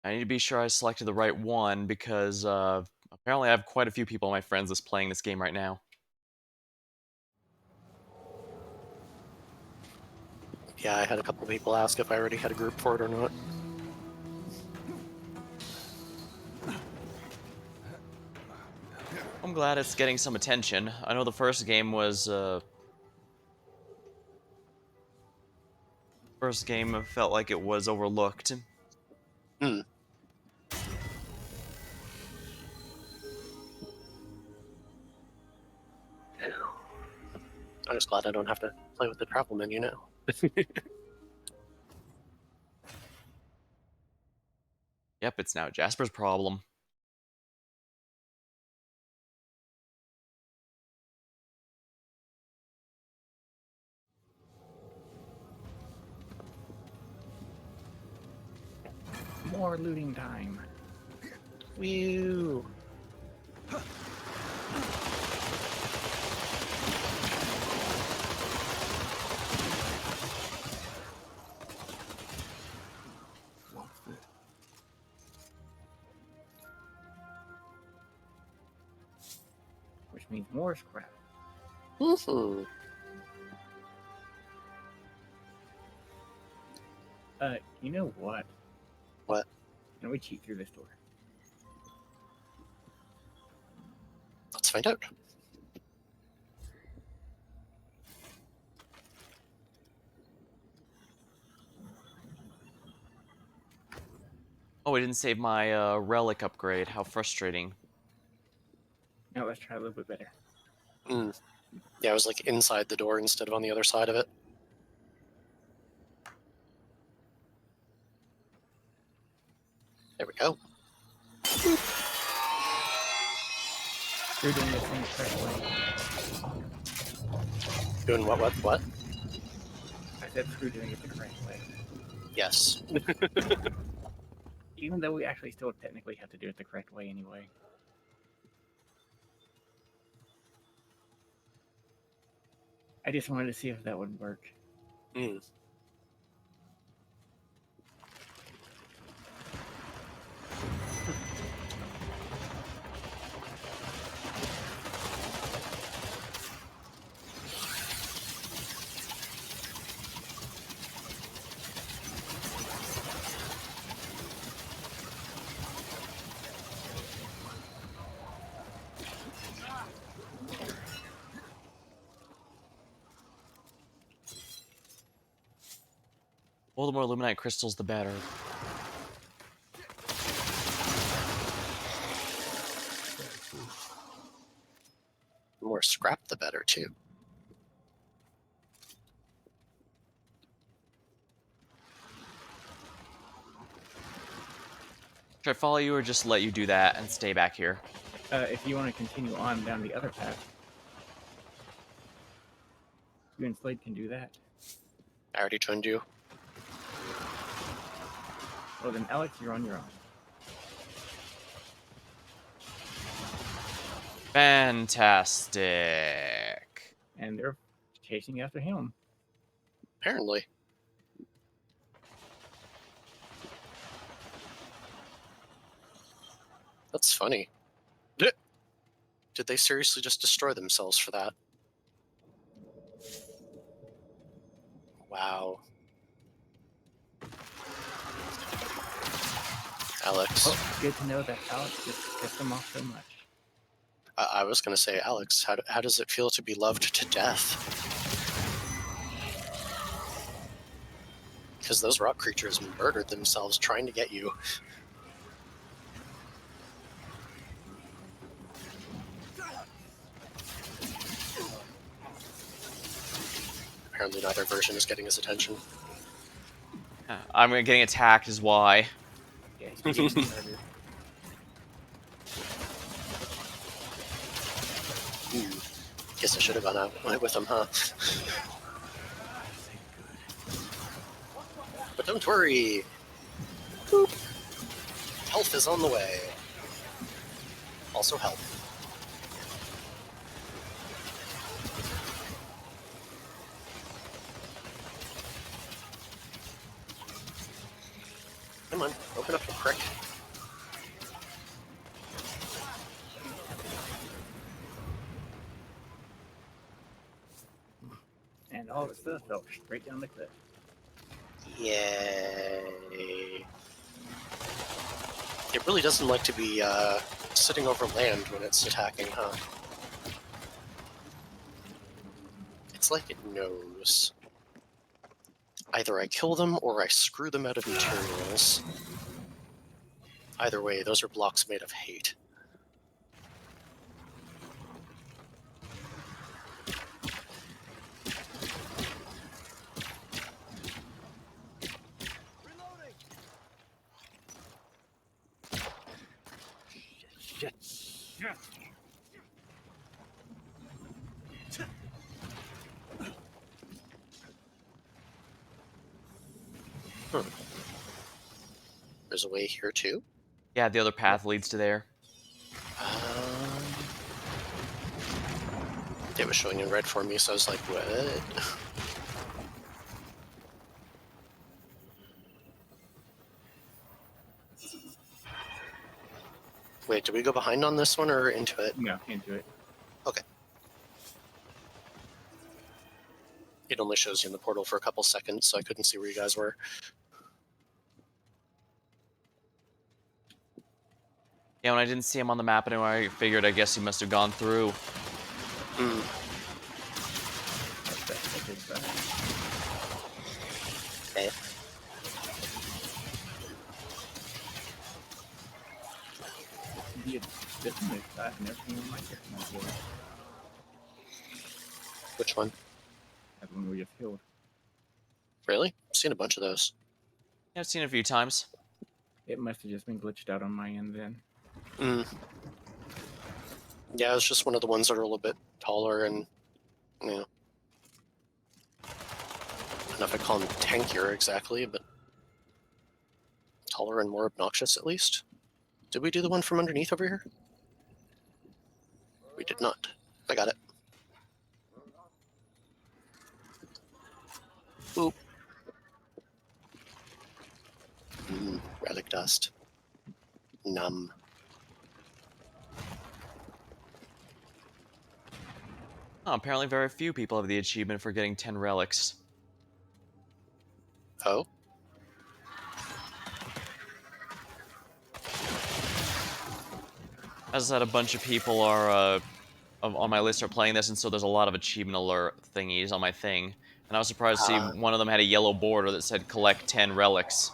I need to be sure I selected the right one because apparently I have quite a few people on my friends list playing this game right now. Yeah, I had a couple of people ask if I already had a group for it or not. I'm glad it's getting some attention. I know the first game was first game felt like it was overlooked. Hmm. I'm just glad I don't have to play with the travel menu now. Yep, it's now Jasper's problem. More looting time. Whew. Won't fit. Which means more scrap. Mm-hmm. You know what? What? Can we cheat through this door? Let's find out. Oh, I didn't save my relic upgrade. How frustrating. Now let's try a little bit better. Mm. Yeah, I was like inside the door instead of on the other side of it. There we go. You're doing this thing the correct way. Doing what? I said screw doing it the correct way. Yes. Even though we actually still technically have to do it the correct way anyway. I just wanted to see if that would work. Mm. Well, the more Luminite crystals, the better. more scrap, the better, too. Should I follow you or just let you do that and stay back here? If you want to continue on down the other path, you and Slade can do that. I already joined you. Well, then, Alex, you're on your own. Fantastic. And they're chasing after him. Apparently. That's funny. Did they seriously just destroy themselves for that? Wow. Alex. Well, good to know that Alex just pissed them off so much. I was going to say, Alex, how does it feel to be loved to death? Because those rock creatures murdered themselves trying to get you. Apparently neither version is getting his attention. I'm getting attacked is why. Yeah, he's getting murdered. Guess I should have gone out with him, huh? But don't worry. Boop. Health is on the way. Also health. Come on, open up, you prick. And all of it stuff fell straight down the cliff. Yay. It really doesn't like to be sitting over land when it's attacking, huh? It's like it knows. Either I kill them or I screw them out of materials. Either way, those are blocks made of hate. Shit. There's a way here too? Yeah, the other path leads to there. It was showing in red for me, so I was like, what? Wait, did we go behind on this one or into it? No, into it. Okay. It only shows you in the portal for a couple seconds, so I couldn't see where you guys were. Yeah, when I didn't see him on the map anymore, I figured I guess he must have gone through. Okay. Which one? That one we just killed. Really? I've seen a bunch of those. Yeah, I've seen it a few times. It must have just been glitched out on my end then. Yeah, it's just one of the ones that are a little bit taller and, you know, I don't know if I call them tankier exactly, but taller and more obnoxious at least. Did we do the one from underneath over here? We did not. I got it. Boop. Relic dust. Numb. Oh, apparently very few people have the achievement for getting 10 relics. Oh? As I said, a bunch of people are on my list are playing this, and so there's a lot of achievement alert thingies on my thing. And I was surprised to see one of them had a yellow border that said collect 10 relics.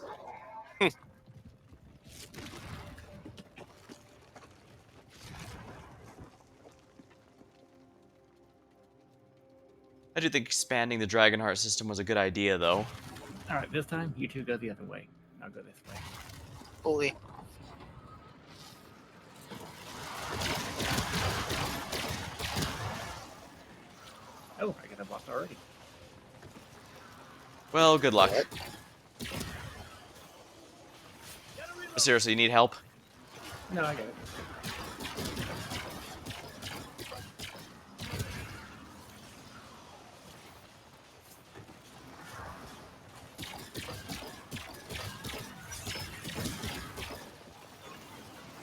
I do think expanding the Dragonheart system was a good idea, though. Alright, this time you two go the other way. I'll go this way. Holy. Oh, I got a boss already. Well, good luck. What? Seriously, you need help? No, I got it.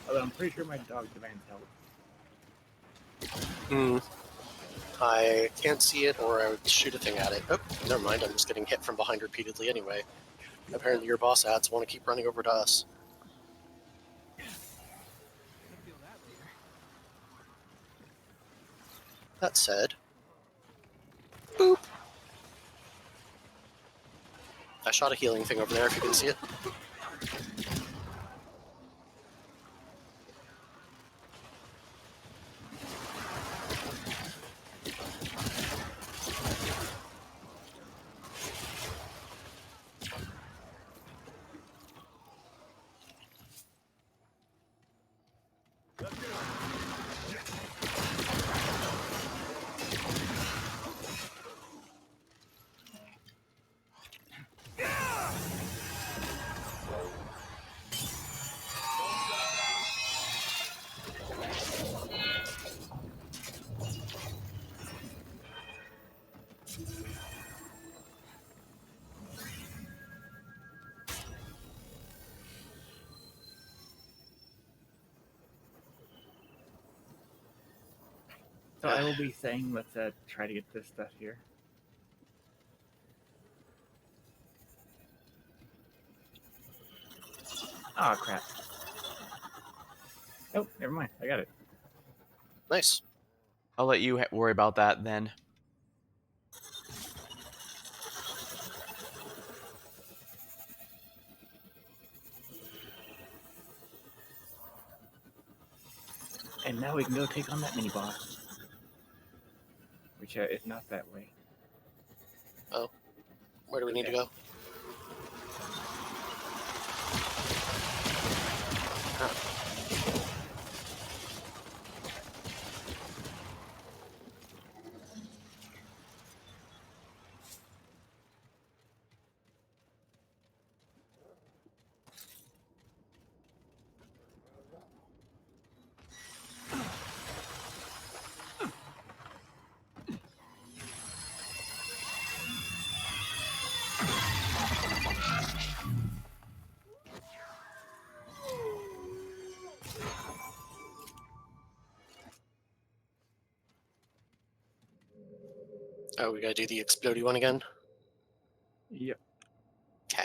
Although I'm pretty sure my dog demands help. Hmm. I can't see it, or I would shoot a thing at it. Oh, never mind. I'm just getting hit from behind repeatedly anyway. Apparently your boss ads want to keep running over to us. That said... Boop! I shot a healing thing over there, if you can see it. So I will be saying, let's try to get this stuff here. Ah, crap. Oh, never mind. I got it. Nice. I'll let you worry about that then. And now we can go take on that mini boss, which is not that way. Oh. Where do we need to go? Oh, we gotta do the explodey one again? Yep. Okay.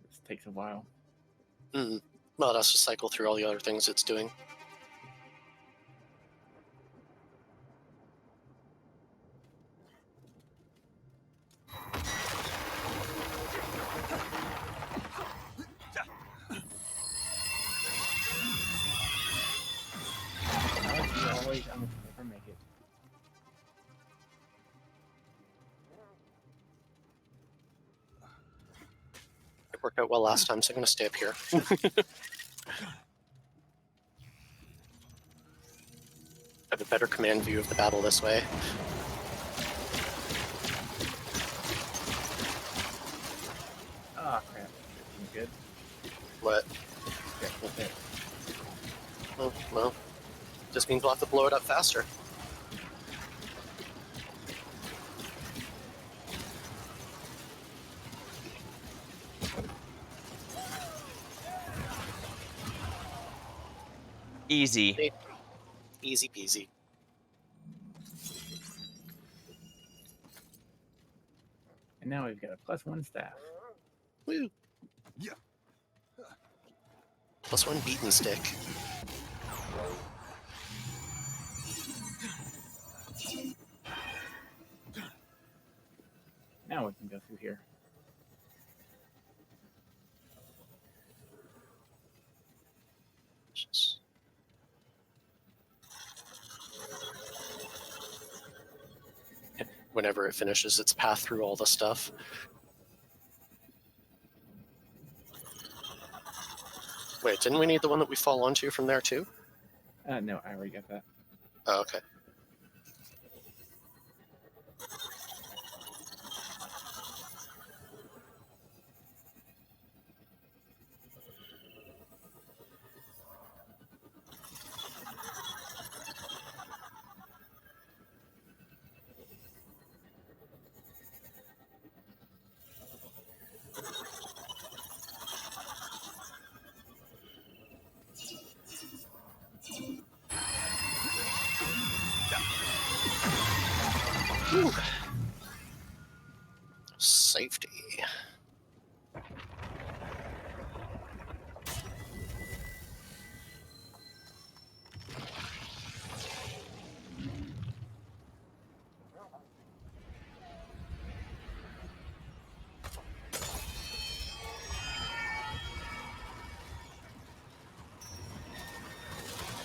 This takes a while. Hmm. Well, it has to cycle through all the other things it's doing. Alex, you always almost never make it. It worked out well last time, so I'm gonna stay up here. I have a better command view of the battle this way. Ah, crap. You good? What? Yeah, that's it. Oh, well, just means we'll have to blow it up faster. Easy. Easy peasy. And now we've got a +1 staff. Woo! Yeah. +1 beaten stick. Now we can go through here. whenever it finishes its path through all the stuff. Wait, didn't we need the one that we fall onto from there too? No, I already got that. Oh, okay. Whew. Safety.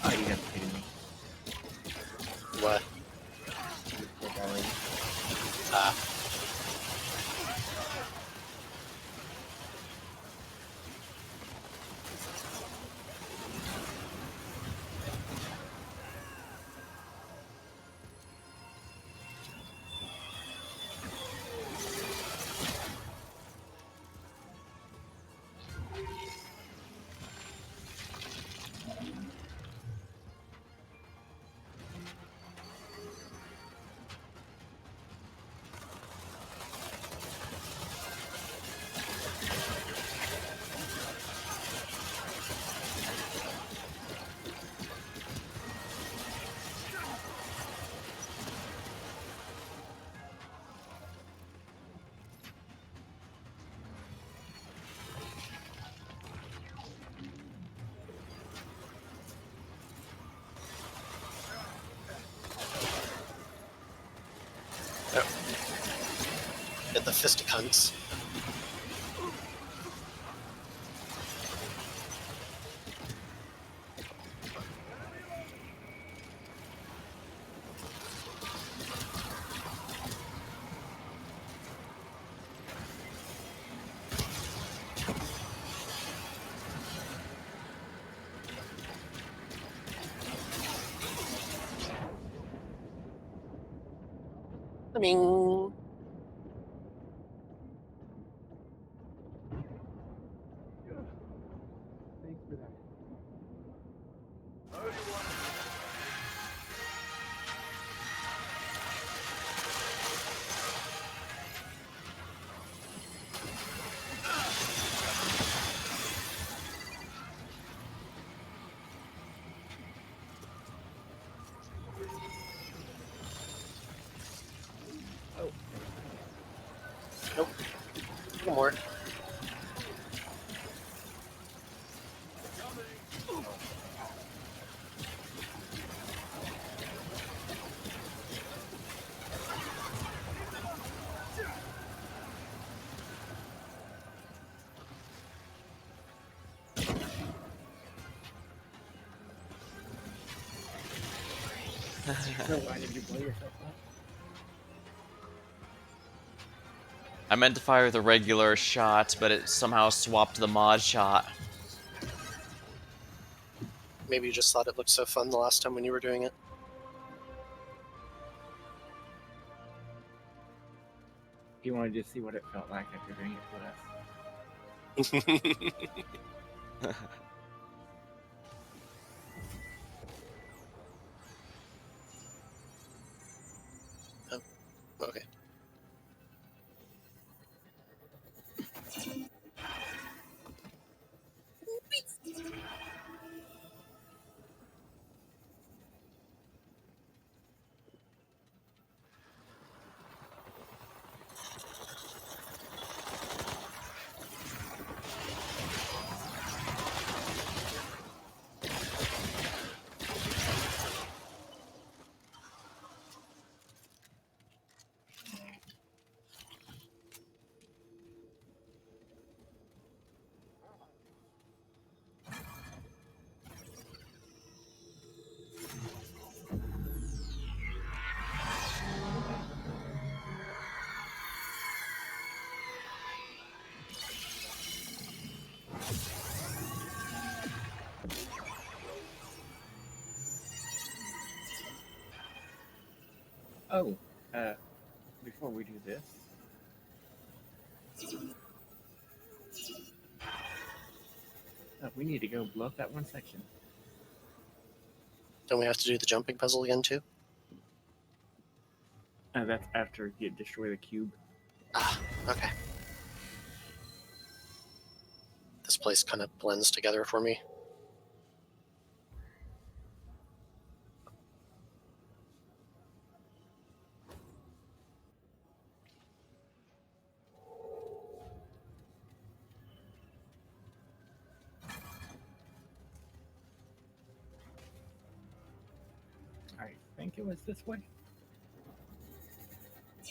Oh, you got kidding me. What? Like already. Ah. Get the fisticuffs. I mean, Thanks for that. Oh, nope. No more. so why did you blow yourself up? I meant to fire the regular shot, but it somehow swapped the mod shot. Maybe you just thought it looked so fun the last time when you were doing it. You wanted to see what it felt like after doing it to us. Oh, okay. Oh, before we do this, we need to go blow up that one section. Don't we have to do the jumping puzzle again, too? That's after you destroy the cube. Ah, okay. This place kind of blends together for me. I think it was this way.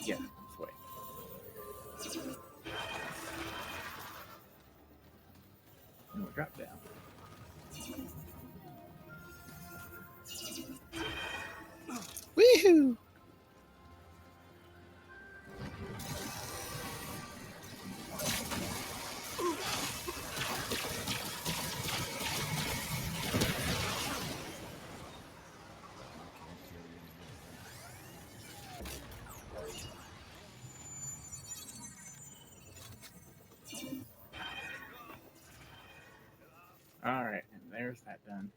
Yeah, this way. And we'll drop down. Woohoo! All right, and there's that done.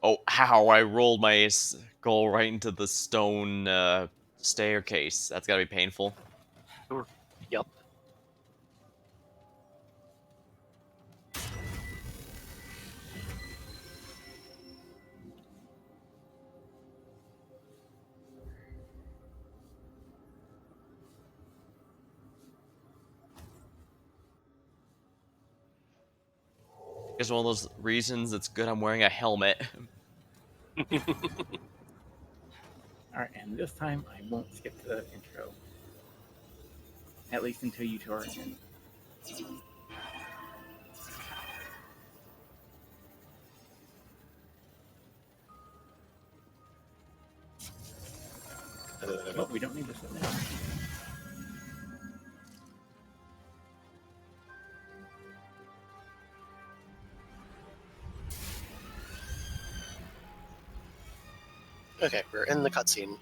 Oh, how I rolled my skull right into the stone staircase. That's gotta be painful. Yep. It's one of those reasons it's good I'm wearing a helmet. All right, and this time I won't skip the intro. At least until you two are in. Oh, we don't need to sit down. Okay, we're in the cutscene.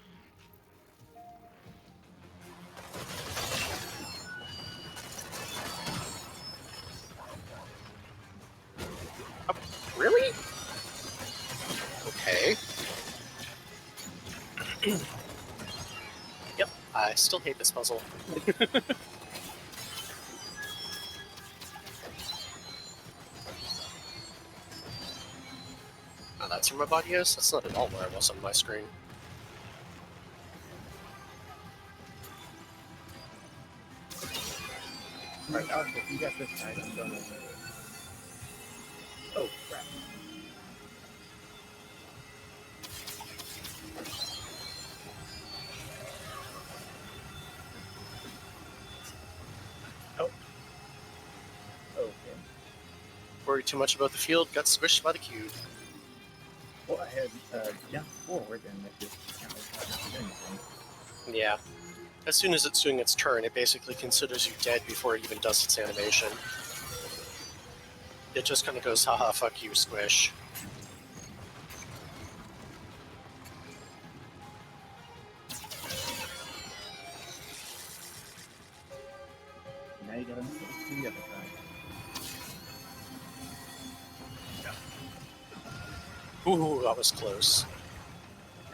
Oh, really? Okay. Yep, I still hate this puzzle. Oh, that's where my body is? That's not at all where I was on my screen. All right, Arthur, you got this side. I'm going over. Oh, crap. Oh. Okay. Worried too much about the field, got squished by the cube. Well, I had jumped forward and it just can't do anything. Yeah. As soon as it's doing its turn, it basically considers you dead before it even does its animation. It just kind of goes, haha, fuck you, squish. Now you gotta move to the other side. Ooh, that was close.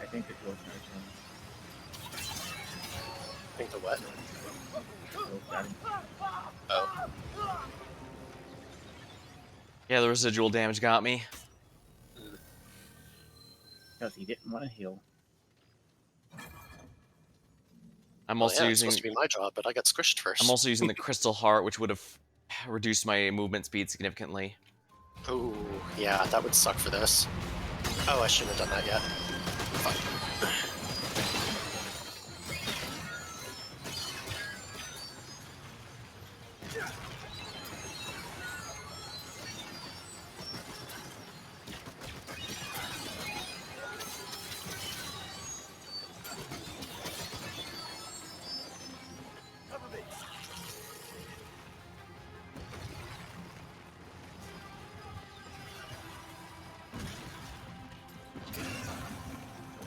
I think it was my turn. I think the what? Oh, got him. Oh. Yeah, the residual damage got me. Because he didn't want to heal. I'm Well, also yeah, it's using supposed to be my job, but I got squished first. I'm also using the crystal heart, which would have reduced my movement speed significantly. Ooh, yeah, that would suck for this. Oh, I shouldn't have done that yet. Fuck.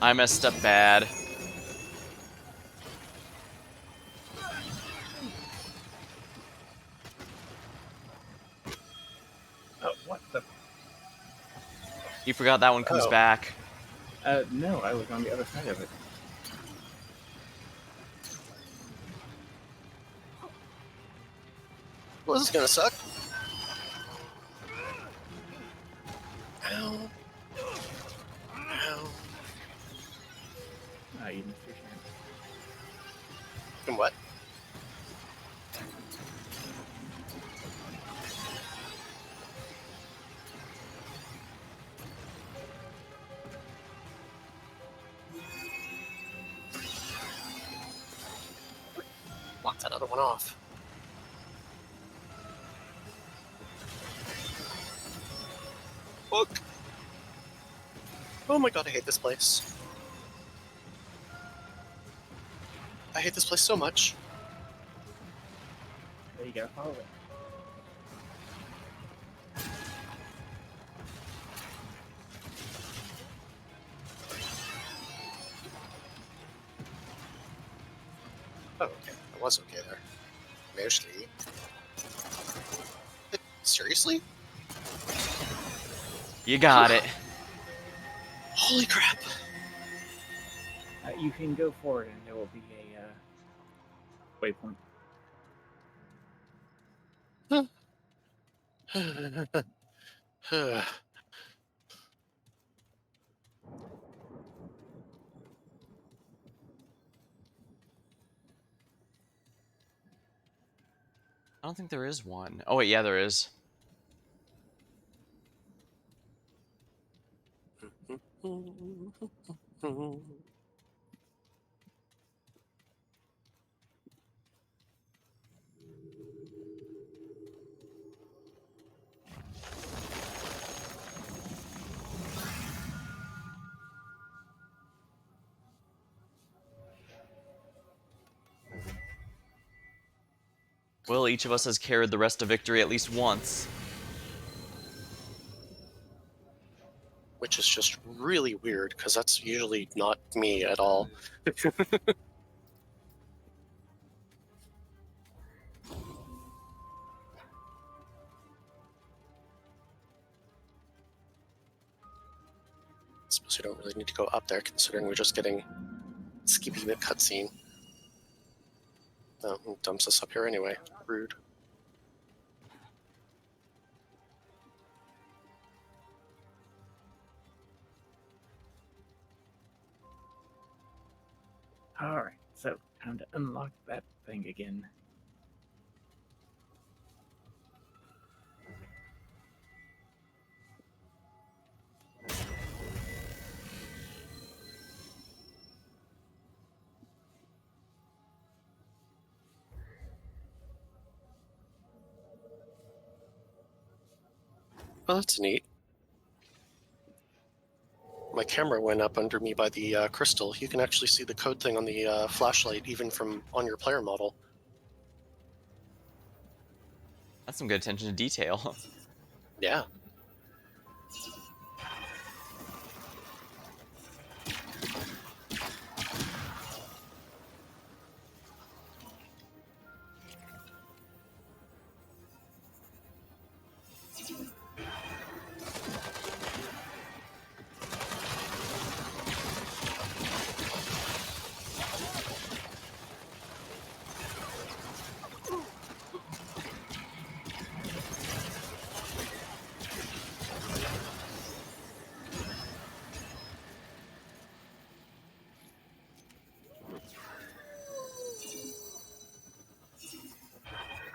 I messed up bad. Oh, what the? You forgot that one comes Oh. back. No, I was on the other side of it. Well, this is gonna suck. Ow. Ow. You missed your chance. And what? Lock that other one off. Book. Oh my god, I hate this place. I hate this place so much. There you go. Follow it. Oh, okay. I was okay there. Mostly. Seriously? You got it. Holy crap. You can go forward, and there will be a waypoint. I don't think there is one. Oh wait, yeah, there is. Well, each of us has carried the rest to victory at least once. Which is just really weird, because that's usually not me at all. Suppose we don't really need to go up there, considering we're just getting skippy the cutscene. Oh, it dumps us up here anyway. Rude. Alright, so time to unlock that thing again. Well, that's neat. My camera went up under me by the crystal. You can actually see the code thing on the flashlight, even from on your player model. That's some good attention to detail. Yeah.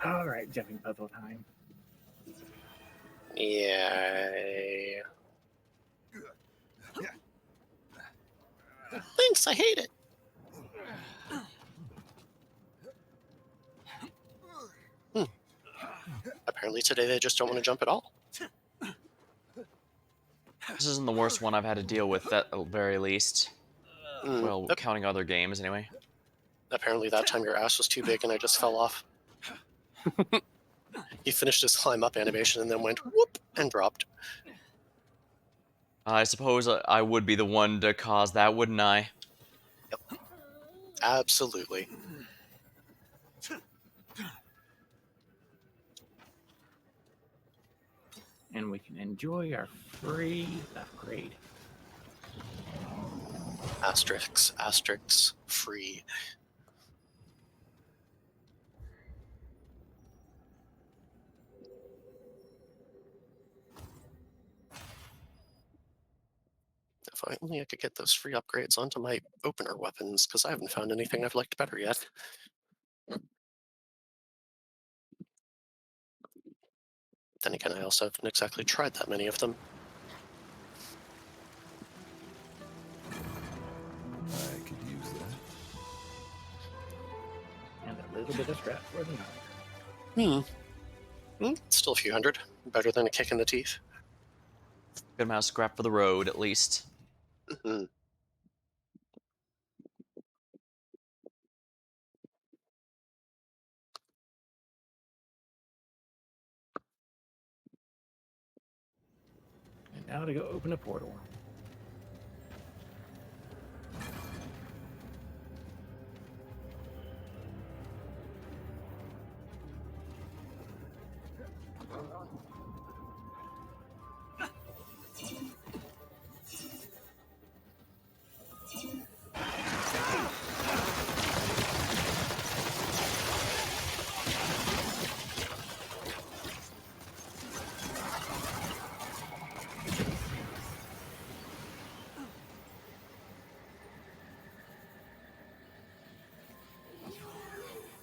Alright, jumping puzzle time. Yeah. Thanks, I hate it. Apparently today they just don't want to jump at all. This isn't the worst one I've had to deal with, at the very least. Well, Yep. counting other games, anyway. Apparently that time your ass was too big and I just fell off. He finished his climb up animation and then went whoop and dropped. I suppose I would be the one to cause that, wouldn't I? Yep. Absolutely. And we can enjoy our free upgrade. Asterisks, free. If only I could get those free upgrades onto my opener weapons, because I haven't found anything I've liked better yet. Then again, I also haven't exactly tried that many of them. I could use that. And a little bit of scrap for the night. Still a few hundred. Better than a kick in the teeth. Good amount of scrap for the road, at least. Mhm. And now to go open a portal.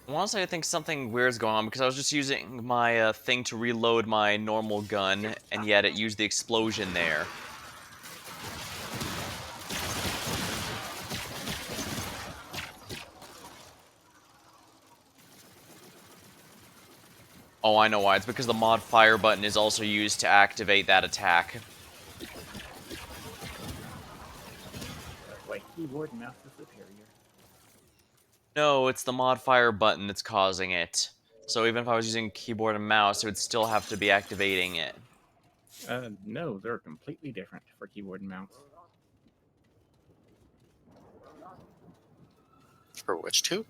I want to say I think something weird's going on because I was just using my thing to reload my normal gun, and yet it used the explosion there. Oh, I know why. It's because the mod fire button is also used to activate that attack. Wait, keyboard and mouse is superior. No, it's the mod fire button that's causing it. So even if I was using keyboard and mouse, it would still have to be activating it. No, they're completely different for keyboard and mouse. For which two?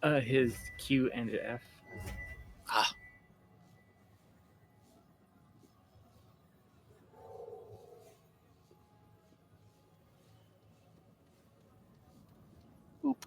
His Q and F. Ah. Oop.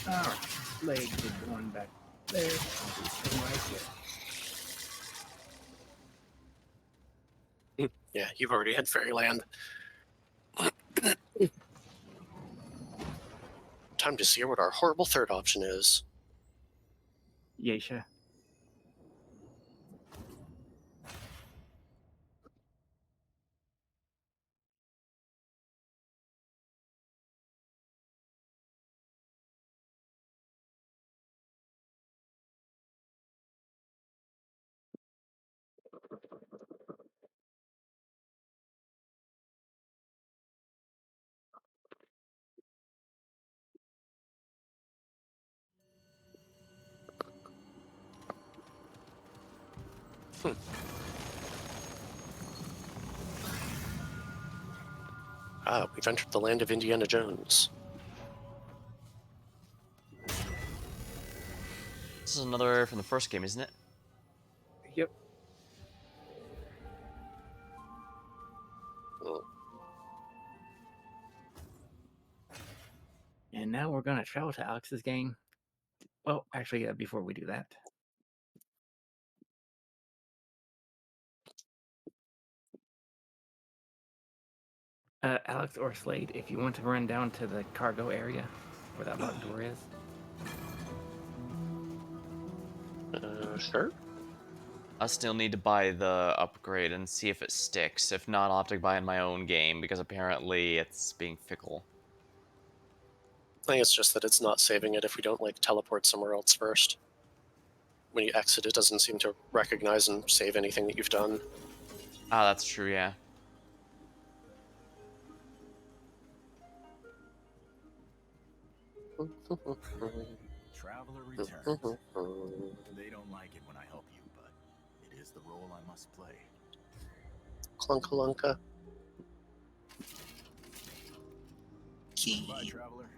Alright, Slade is the one back there. Right here. Yeah, you've already had Fairyland. Time to see what our horrible third option is. Yesha. Ah, we've entered the land of Indiana Jones. This is another area from the first game, isn't it? Yep. And now we're going to travel to Alex's game. Well, actually, before we do that, Alex or Slade, if you want to run down to the cargo area where that locked door is. Sure. I still need to buy the upgrade and see if it sticks. If not, I'll have to buy it in my own game, because apparently it's being fickle. I think it's just that it's not saving it if we don't, like, teleport somewhere else first. When you exit, it doesn't seem to recognize and save anything that you've done. Ah, that's true, yeah. Traveler returns. They don't like it when I help you, but it is the role I must play. Clunkalunka. Key. Bye, traveler.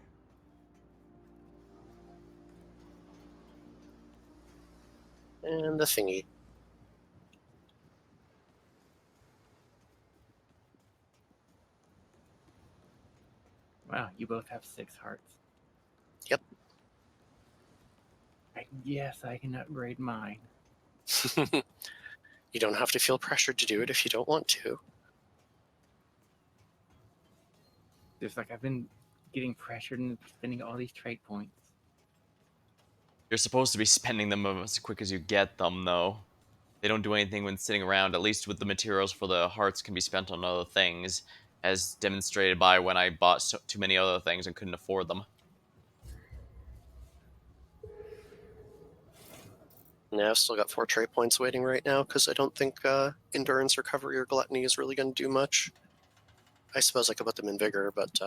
And the thingy. Wow, you both have 6 hearts. Yep. Yes, I can upgrade mine. You don't have to feel pressured to do it if you don't want to. Just like I've been getting pressured and spending all these trade points. You're supposed to be spending them as quick as you get them, though. They don't do anything when sitting around, at least with the materials for the hearts can be spent on other things, as demonstrated by when I bought too many other things and couldn't afford them. Yeah, I've still got 4 trade points waiting right now because I don't think endurance, recovery, or gluttony is really going to do much. I suppose I could put them in vigor, but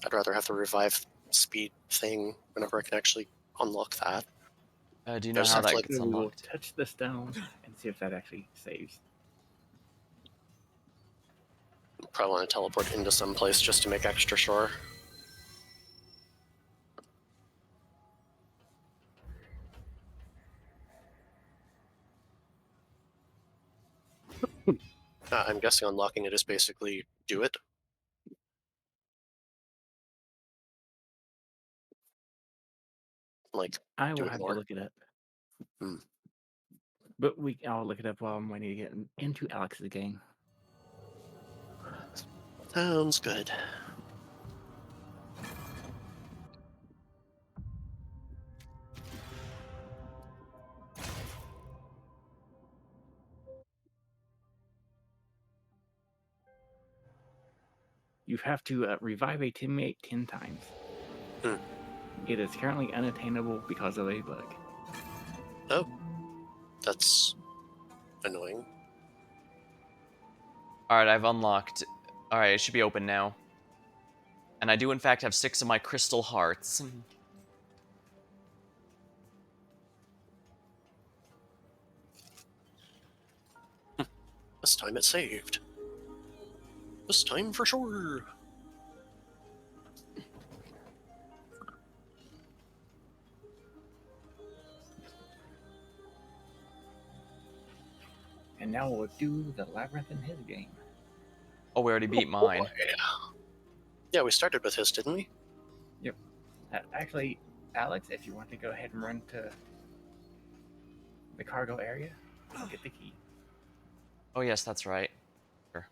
I'd rather have the revive speed thing whenever I can actually unlock that. Do you I know just how have to, that like, gets We will unlocked? touch the stone and see if that actually saves. probably want to teleport into some place just to make extra sure. I'm guessing unlocking it is basically do it. Like, I do will it have more. to look it up. Hmm. But I'll look it up while I'm waiting to get into Alex's game. Sounds good. You have to revive a teammate 10 times. Hmm. It is currently unattainable because of a bug. Oh, that's annoying. Alright, I've unlocked. Alright, it should be open now. And I do in fact have 6 of my crystal hearts. This time it saved. This time for sure. And now we'll do the Labyrinth in his game. Oh, we already beat mine. Yeah, we started with his, didn't we? Yep. Actually, Alex, if you want to go ahead and run to the cargo area, I'll get the key. Oh yes, that's right. Sure.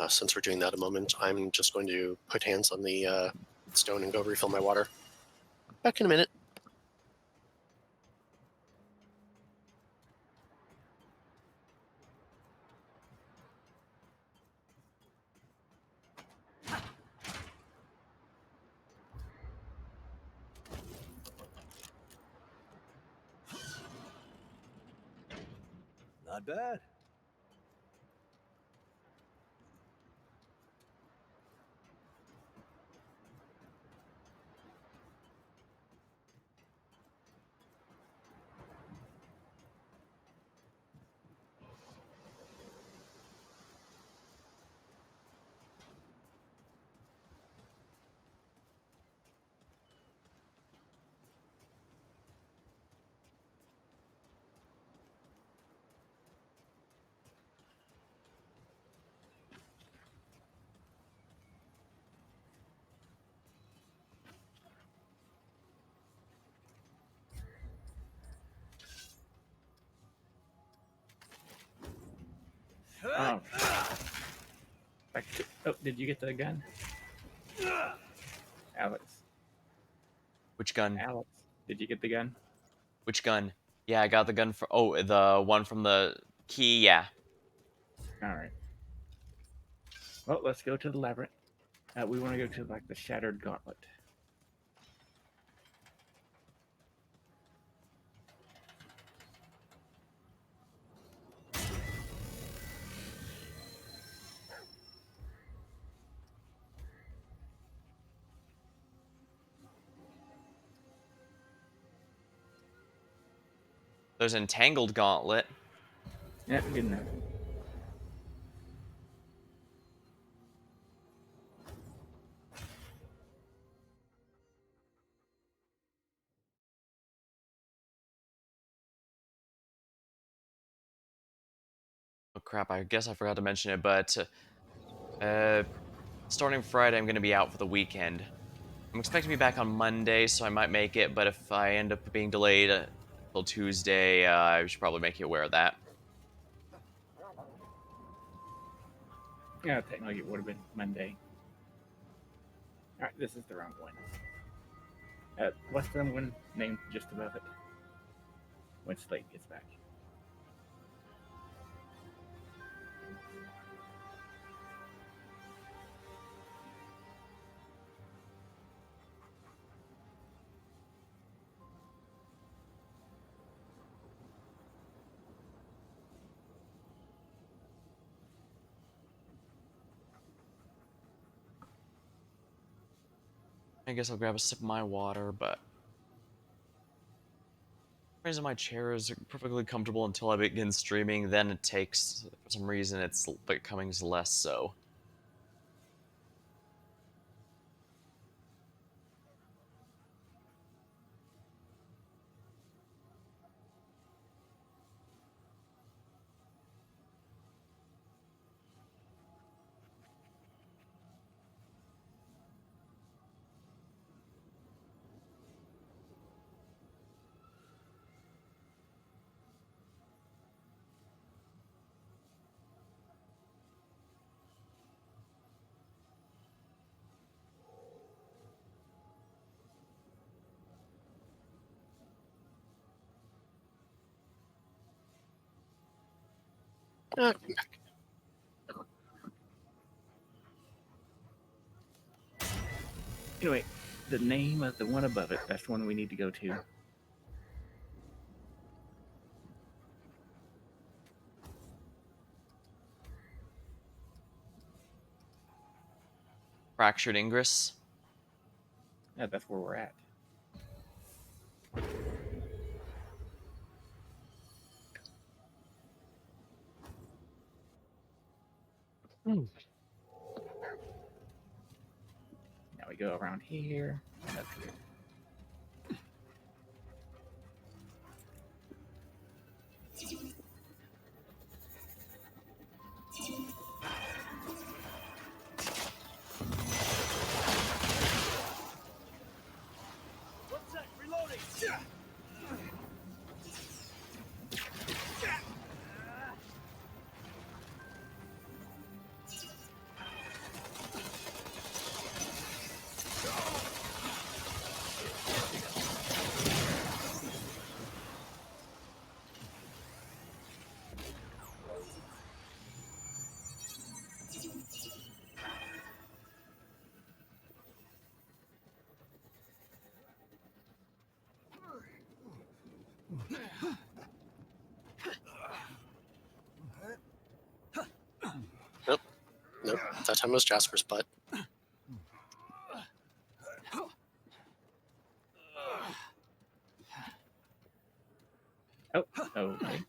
Since we're doing that a moment, I'm just going to put hands on the stone and go refill my water. Back in a minute. Not bad. Oh. Oh, did you get the gun? Alex. Which gun? Alex, did you get the gun? Which gun? Yeah, I got the gun for. Oh, the one from the key. Yeah. All right. Well, let's go to the labyrinth. We want to go to like the Shattered Gauntlet. There's Entangled Gauntlet. Yeah, good enough. Oh crap! I guess I forgot to mention it, but uh, starting Friday, I'm gonna be out for the weekend. I'm expecting to be back on Monday, so I might make it. But if I end up being delayed until Tuesday, I should probably make you aware of that. Yeah, technically it would have been Monday. All right, this is the wrong one. What's the one named just above it? When Slade gets back. I guess I'll grab a sip of my water, but the reason my chair is perfectly comfortable until I begin streaming, then it takes, for some reason, it's becoming less so. Come back. Anyway, the name of the one above it, that's the one we need to go to. Fractured Ingress. Yeah, that's where we're at. Now we go around here and up here. What's that? Reloading! Nope, that time was Jasper's butt. Oh, okay.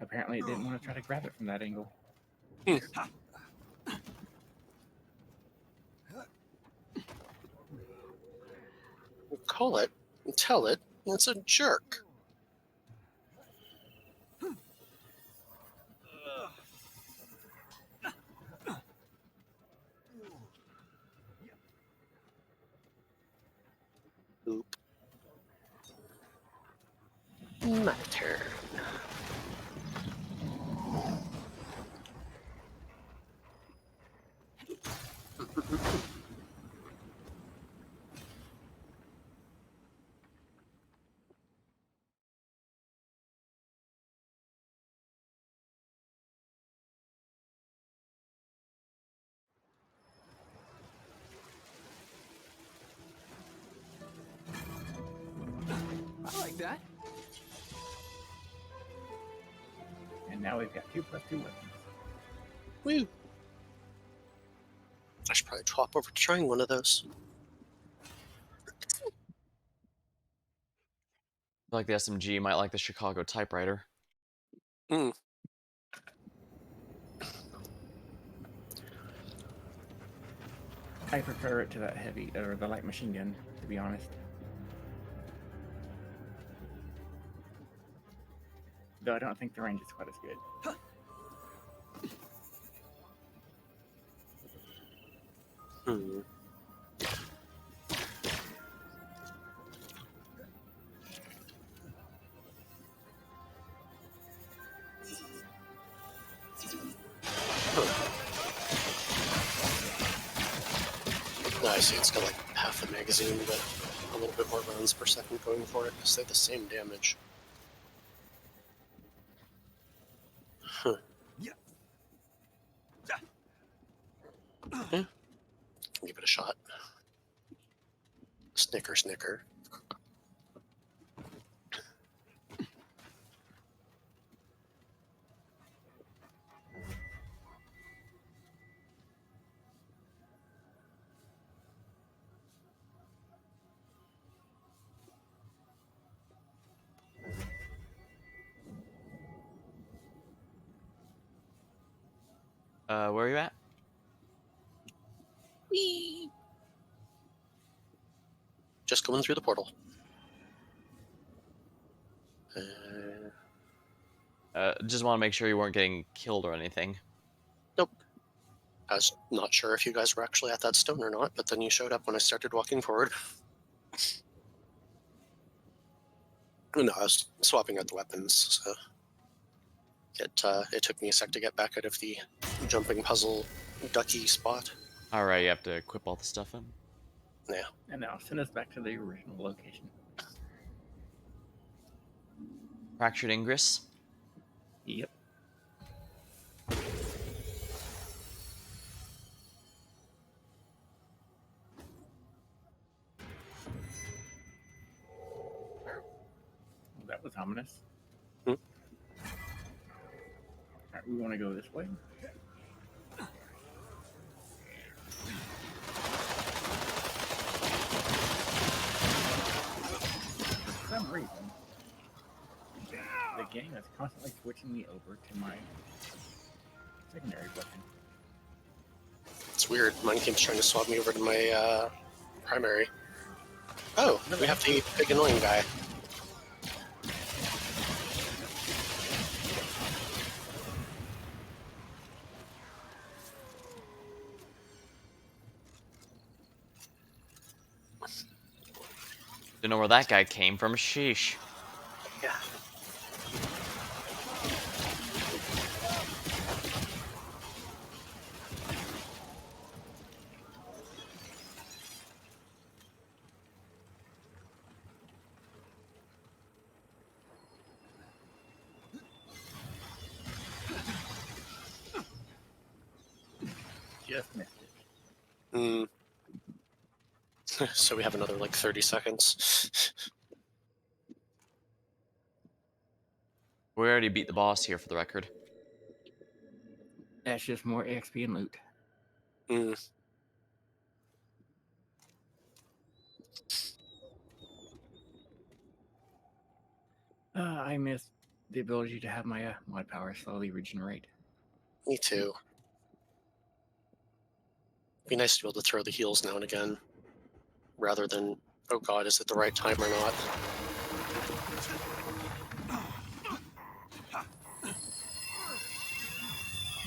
Apparently it didn't want to try to grab it from that angle. Call it, tell it, it's a jerk. Oop. My turn. that? And now we've got 2+2 weapons. Woo! I should probably swap over to trying one of those. Like the SMG, might like the Chicago typewriter. Hmm. I prefer it to that heavy, or the light machine gun, to be honest. Though I don't think the range is quite as good. Hmm. No, I see it's got like half the magazine, but a little bit more rounds per second going for it because they have the same damage. Huh. Yeah. Yeah. Give it a shot. Snicker, snicker. Where are you at? Whee! Just going through the portal. Just want to make sure you weren't getting killed or anything. Nope. I was not sure if you guys were actually at that stone or not, but then you showed up when I started walking forward. No, I was swapping out the weapons, so it took me a sec to get back out of the jumping puzzle ducky spot. Alright, you have to equip all the stuff in. Yeah. And now send us back to the original location. Fractured Ingress. Yep. Well, that was ominous. Hmm? Alright, we want to go this way. For some reason, the game is constantly switching me over to my secondary weapon. It's weird. Mine keeps trying to swap me over to my primary. Oh, we have the big annoying guy. Don't know where that guy came from. Sheesh. Yeah. Just missed it. Hmm. So we have another like 30 seconds. We already beat the boss here for the record. That's just more XP and loot. Hmm. I miss the ability to have my mod power slowly regenerate. Me too. Be nice to be able to throw the heals now and again, rather than, oh god, is it the right time or not?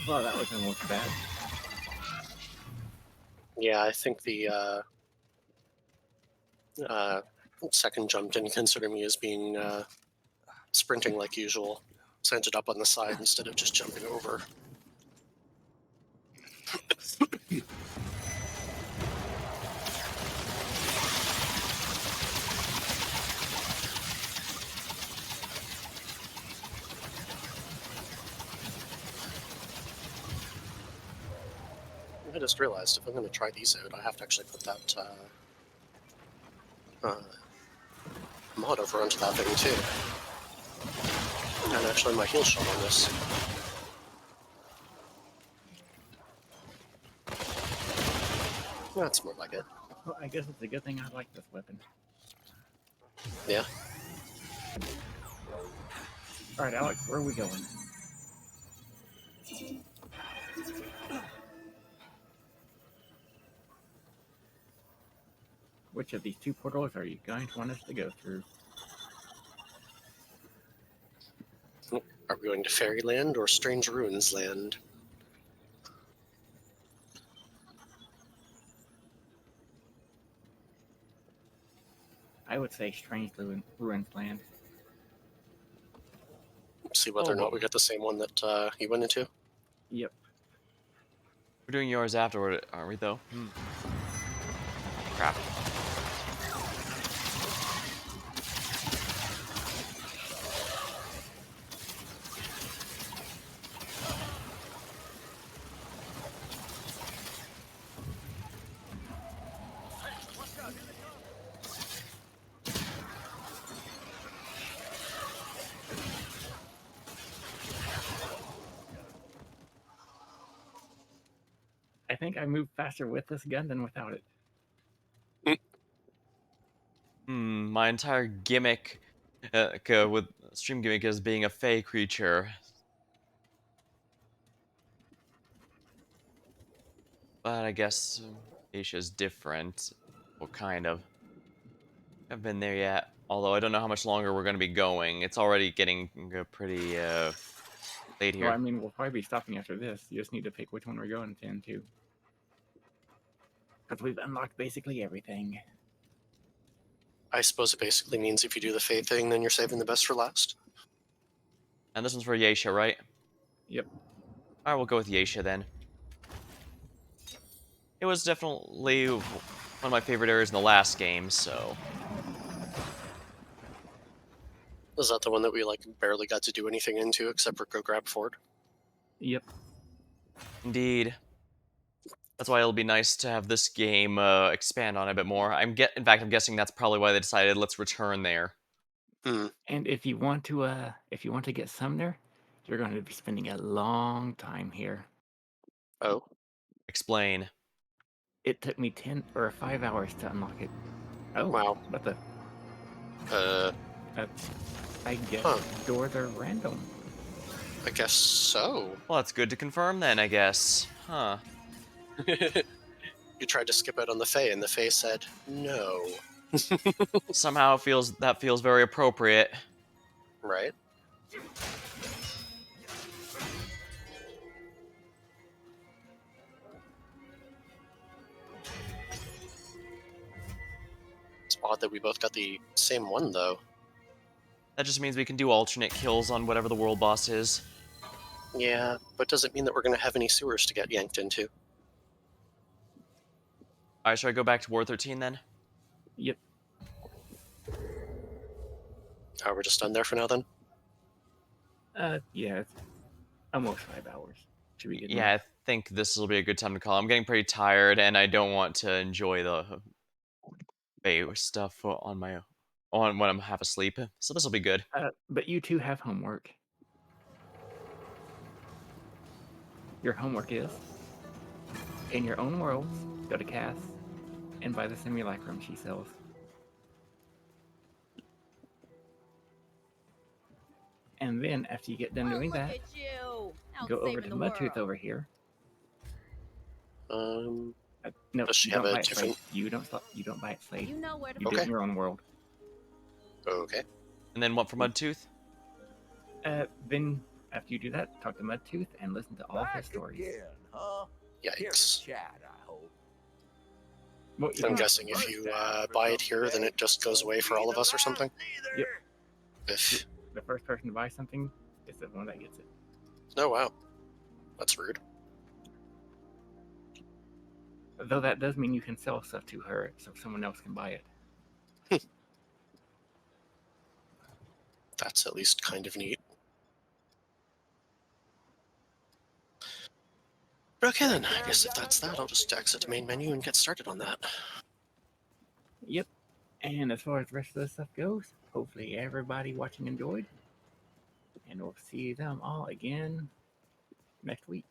Well, that wasn't look bad. Yeah, I think the second jump didn't consider me as being sprinting like usual, so I ended up on the side instead of just jumping over. I just realized if I'm going to try these out, I have to actually put that mod over onto that thing too. And actually my heal shot on this. That's more like it. Well, I guess it's a good thing I like this weapon. Yeah. Alright, Alex, where are we going? Which of these two portals are you going to want us to go through? Are we going to Fairyland or Strange Ruins Land? I would say Strange Ruins Land. See whether or not we get the same one that he went into. Yep. We're doing yours afterward, aren't we, though? Crap. I think I move faster with this gun than without it. My entire gimmick with stream gimmick is being a fey creature. But I guess Aisha's different. Well, kind of. I haven't been there yet. Although I don't know how much longer we're going to be going. It's already getting pretty late here. Well, I mean, we'll probably be stopping after this. You just need to pick which one we're going to. Because we've unlocked basically everything. I suppose it basically means if you do the Fey thing, then you're saving the best for last. And this one's for Yeisha, right? Yep. Alright, we'll go with Yeisha then. It was definitely one of my favorite areas in the last game, so... Is that the one that we like barely got to do anything into except for go grab Ford? Yep. Indeed. That's why it'll be nice to have this game expand on it a bit more. In fact, I'm guessing that's probably why they decided let's return there. And if you want to get Sumner, you're going to be spending a long time here. Oh. Explain. It took me 10 or 5 hours to unlock it. Oh, wow. What the? I guess doors are random. I guess so. Well, that's good to confirm then, I guess. Huh. You tried to skip out on the Fae, and the Fae said no. Somehow that feels very appropriate. Right? It's odd that we both got the same one, though. That just means we can do alternate kills on whatever the world boss is. Yeah, but does it mean that we're going to have any sewers to get yanked into? Alright, should I go back to War 13 then? Yep. Oh, we're just done there for now, then? Yeah, it's almost 5 hours. Should be good. Yeah, I think this will be a good time to call. I'm getting pretty tired, and I don't want to enjoy the stuff on when I'm half asleep. So this will be good. But you two have homework. Your homework is, in your own worlds, go to Cass and buy the simulacrum she sells. And then, after you get done doing that, go over to Mudtooth over here. No, does she have a different... You don't buy it, Slade. You know where to do it in your own world. Okay. And then what for Mudtooth? Then, after you do that, talk to Mudtooth and listen to all his stories. Again, huh? Yikes. Chat, I hope. Well, I'm guessing if you buy it here, then it just goes away for all of us or something? Yep. If... The first person to buy something is the one that gets it. Oh, wow. That's rude. Though that does mean you can sell stuff to her so someone else can buy it. That's at least kind of neat. Okay then, I guess if that's that, I'll just exit the main menu and get started on that. Yep. And as far as the rest of the stuff goes, hopefully everybody watching enjoyed. And we'll see them all again next week.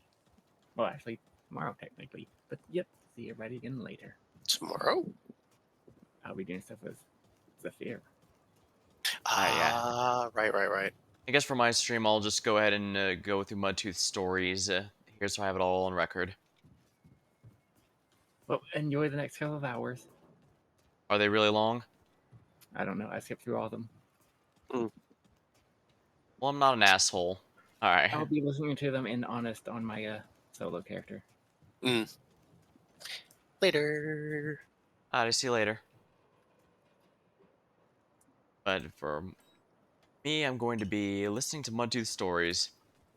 Well, actually, tomorrow, technically. But yep, see everybody again later. Tomorrow? I'll be doing stuff with Zafir. Yeah. Right. I guess for my stream, I'll just go ahead and go through Mudtooth's stories. Here's so I have it all on record. Well, enjoy the next couple of hours. Are they really long? I don't know. I skipped through all of them. Well, I'm not an asshole. Alright. I'll be listening to them in honest on my solo character. Later. Alright, see you later. But for me, I'm going to be listening to Mudtooth stories.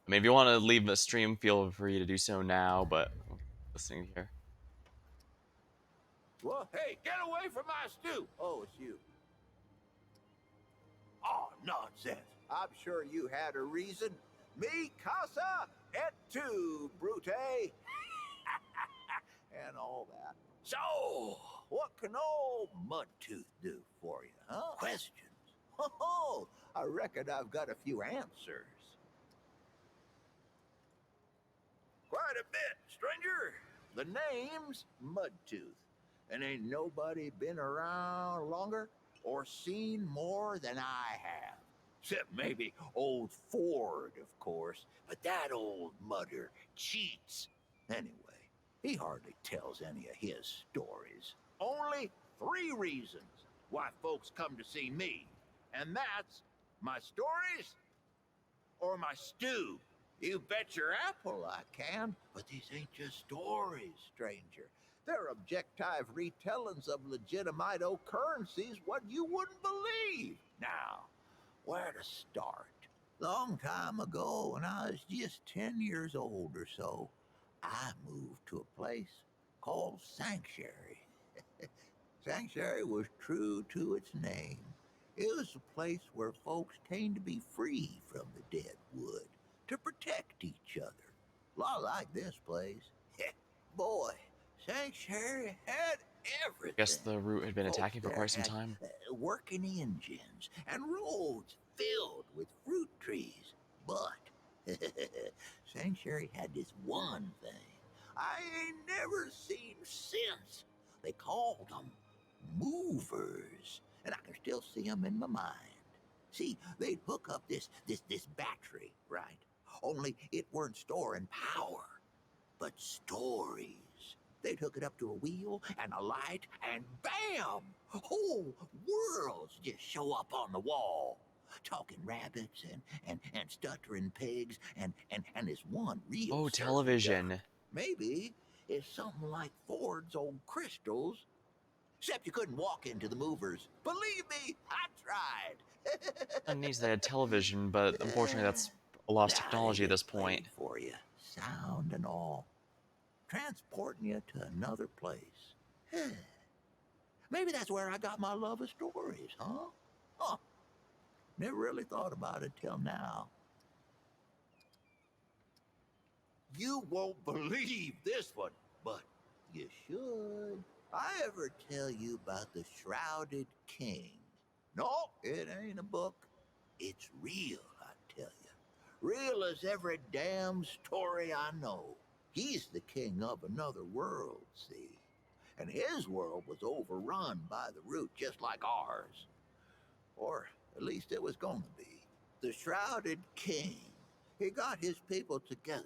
I mean, if you want to leave the stream, feel free to do so now, but I'm listening here. Well, hey, get away from my stew! Oh, it's you. Oh, nonsense. I'm sure you had a reason. Mi casa et tu, Brute. And all that. So, what can old Mudtooth do for you, huh? Questions? Oh, I reckon I've got a few answers. Quite a bit, stranger. The name's Mudtooth, and ain't nobody been around longer or seen more than I have. Except maybe old Ford, of course, but that old mudder cheats. Anyway, he hardly tells any of his stories. Only 3 reasons why folks come to see me, and that's my stories or my stew. You bet your apple I can, but these ain't just stories, stranger. They're objective retellings of legitimate occurrences what you wouldn't believe. Now, where to start? Long time ago, when I was just 10 years old or so, I moved to a place called Sanctuary. Sanctuary was true to its name. It was a place where folks came to be free from the dead wood, to protect each other. A lot like this place. Boy, Sanctuary had everything. Guess the root had been Folks attacking for there quite some had, time. Working engines and roads filled with fruit trees. But Sanctuary had this one thing I ain't never seen since. They called them movers, and I can still see them in my mind. See, they'd hook up this battery, right? Only it weren't storing power, but stories. They'd hook it up to a wheel and a light, and bam! Whole worlds just show up on the wall. Talking rabbits and stuttering pigs and this one real Oh, surfing television. duck. Maybe it's something like Ford's old crystals. Except you couldn't walk into the movers. Believe me, I tried. It needs they had television, but unfortunately that's a lost Now technology they at this get played point. for you, sound and all, transporting you to another place. Maybe that's where I got my love of stories, huh? Huh. Never really thought about it till now. You won't believe this one, but you should. I ever tell you about the Shrouded King? No, it ain't a book. It's real, I tell you. Real as every damn story I know. He's the king of another world, see? And his world was overrun by the root just like ours. Or at least it was going to be. The Shrouded King, he got his people together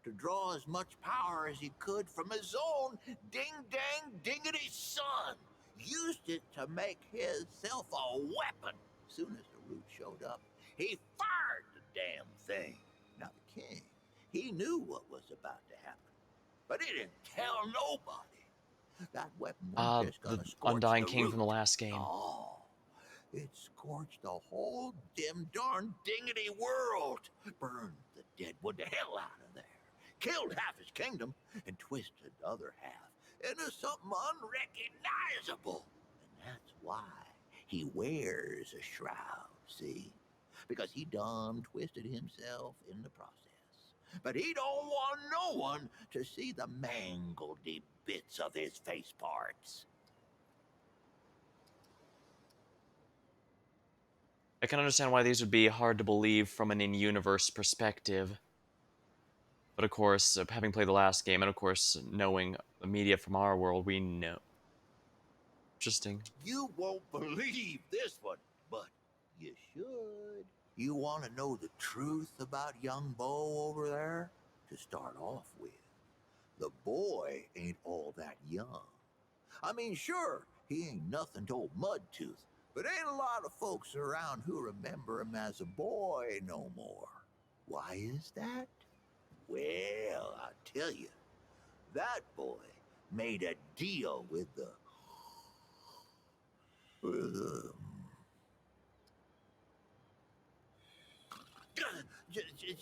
to draw as much power as he could from his own ding-dang-dingity son. Used it to make himself a weapon. Soon as the root showed up, he fired the damn thing. Now the king, he knew what was about to happen, but he didn't tell nobody. That weapon wasn't just The gonna scorch Undying the King root. from the last game. Oh, it scorched the whole dim darn dingity world. Burned the dead wood the hell out of there. Killed half his kingdom and twisted the other half into something unrecognizable. And that's why he wears a shroud, see? Because he done twisted himself in the process. But he don't want no one to see the mangledy bits of his face parts. I can understand why these would be hard to believe from an in-universe perspective. But of course, having played the last game, and of course, knowing the media from our world, we know. Interesting. You won't believe this one, but you should. You want to know the truth about young Bo over there? To start off with, the boy ain't all that young. I mean, sure, he ain't nothing to old Mudtooth, but ain't a lot of folks around who remember him as a boy no more. Why is that? Well, I'll tell you. That boy made a deal with the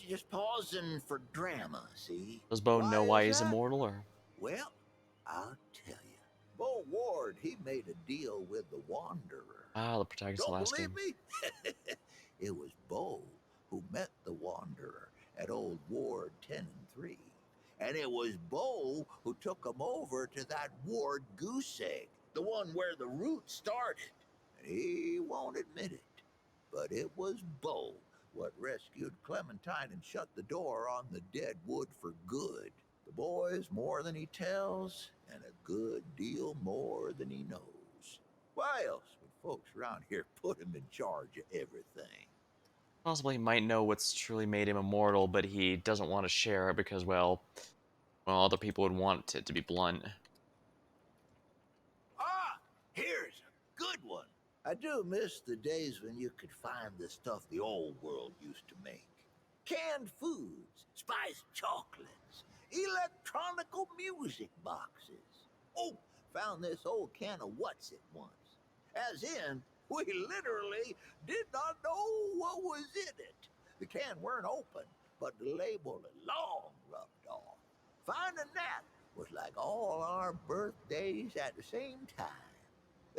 just pausing for drama, see? Does Bo know Why why is he's that? immortal, or? Well, I'll tell you. Bo Ward, he made a deal with the Wanderer. Ah, the protagonist of the Don't last believe game. me? It was Bo who met the Wanderer at Old Ward 10 and 3. And it was Bo who took him over to that Ward goose egg, the one where the root started. He won't admit it, but it was Bo what rescued Clementine and shut the door on the dead wood for good. The boy's more than he tells, and a good deal more than he knows. Why else would folks around here put him in charge of everything? Possibly he might know what's truly made him immortal, but he doesn't want to share it because, well, other people would want it, to be blunt. Ah, here's a good one. I do miss the days when you could find the stuff the old world used to make. Canned foods, spiced chocolates, electronical music boxes. Oh, found this old can of what's it once. As in, we literally did not know what was in it. The can weren't open, but the label had long rubbed off. Finding that was like all our birthdays at the same time.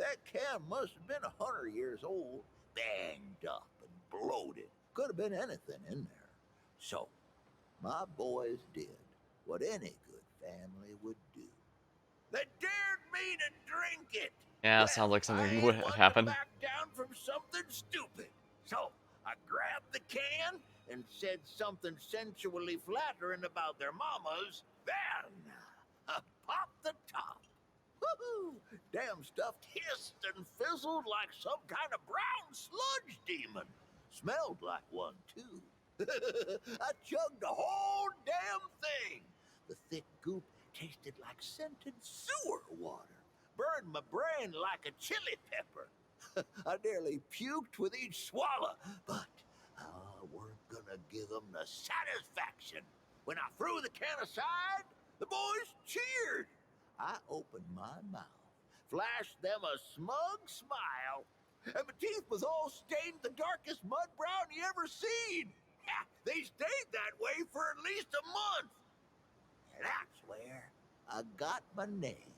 That can must have been 100 years old, banged up and bloated. Could have been anything in there. So, my boys did what any good family would do. They dared me to drink it. Yeah, Well, sounds like I something would ain't have one to happened. back down from something stupid. So, I grabbed the can and said something sensually flattering about their mamas. Then, I popped the top. Woohoo! Damn stuff hissed and fizzled like some kind of brown sludge demon. Smelled like one, too. I chugged the whole damn thing. The thick goop tasted like scented sewer water. Burned my brain like a chili pepper. I nearly puked with each swallow, but I weren't gonna give them the satisfaction. When I threw the can aside, the boys cheered. I opened my mouth, flashed them a smug smile, and my teeth was all stained the darkest mud brown you ever seen. Ha, they stayed that way for at least a month. And that's where I got my name.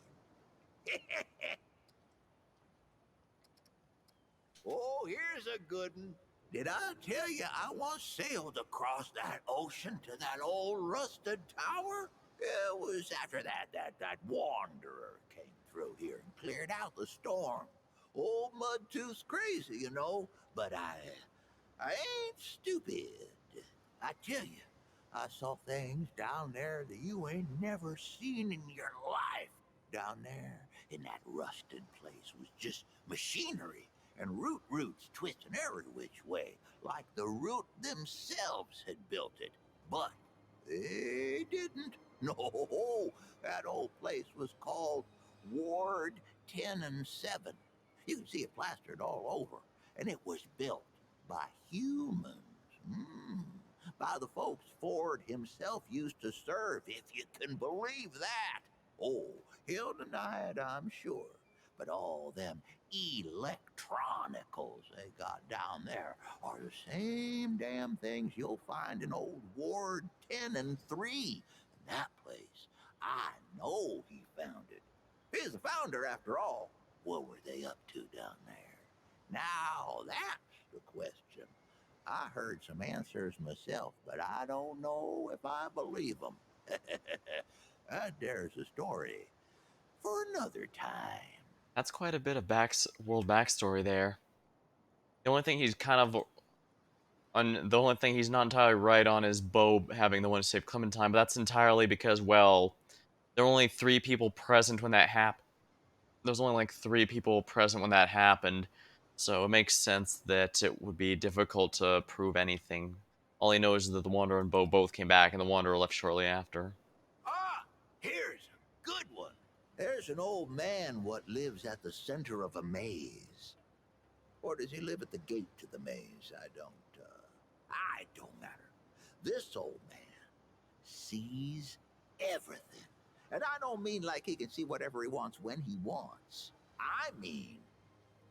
Oh, here's a good one. Did I tell you I once sailed across that ocean to that old rusted tower? It was after that wanderer came through here and cleared out the storm. Old Mudtooth's crazy, you know, but I ain't stupid. I tell you, I saw things down there that you ain't never seen in your life. Down there in that rusted place was just machinery and roots twisting every which way, like the root themselves had built it. But they didn't. No, that old place was called Ward 10 and 7. You can see it plastered all over, and it was built by humans. Mm, by the folks Ford himself used to serve, if you can believe that. Oh, he'll deny it, I'm sure. But all them electronicals they got down there are the same damn things you'll find in old Ward 10 and 3. And that place, I know he found it. He's the founder, after all. What were they up to down there? Now, that's the question. I heard some answers myself, but I don't know if I believe them. There's a story for another time. That's quite a bit of world backstory there. The only thing he's kind of the only thing he's not entirely right on is Bo having the one to save Clementine, but that's entirely because, well, there were only 3 people present when that happened. There's only like 3 people present when that happened, so it makes sense that it would be difficult to prove anything. All he knows is that the Wanderer and Bo both came back, and the Wanderer left shortly after. Ah, here's a good one. There's an old man what lives at the center of a maze. Or does he live at the gate to the maze? I don't matter. This old man sees everything. And I don't mean like he can see whatever he wants when he wants. I mean,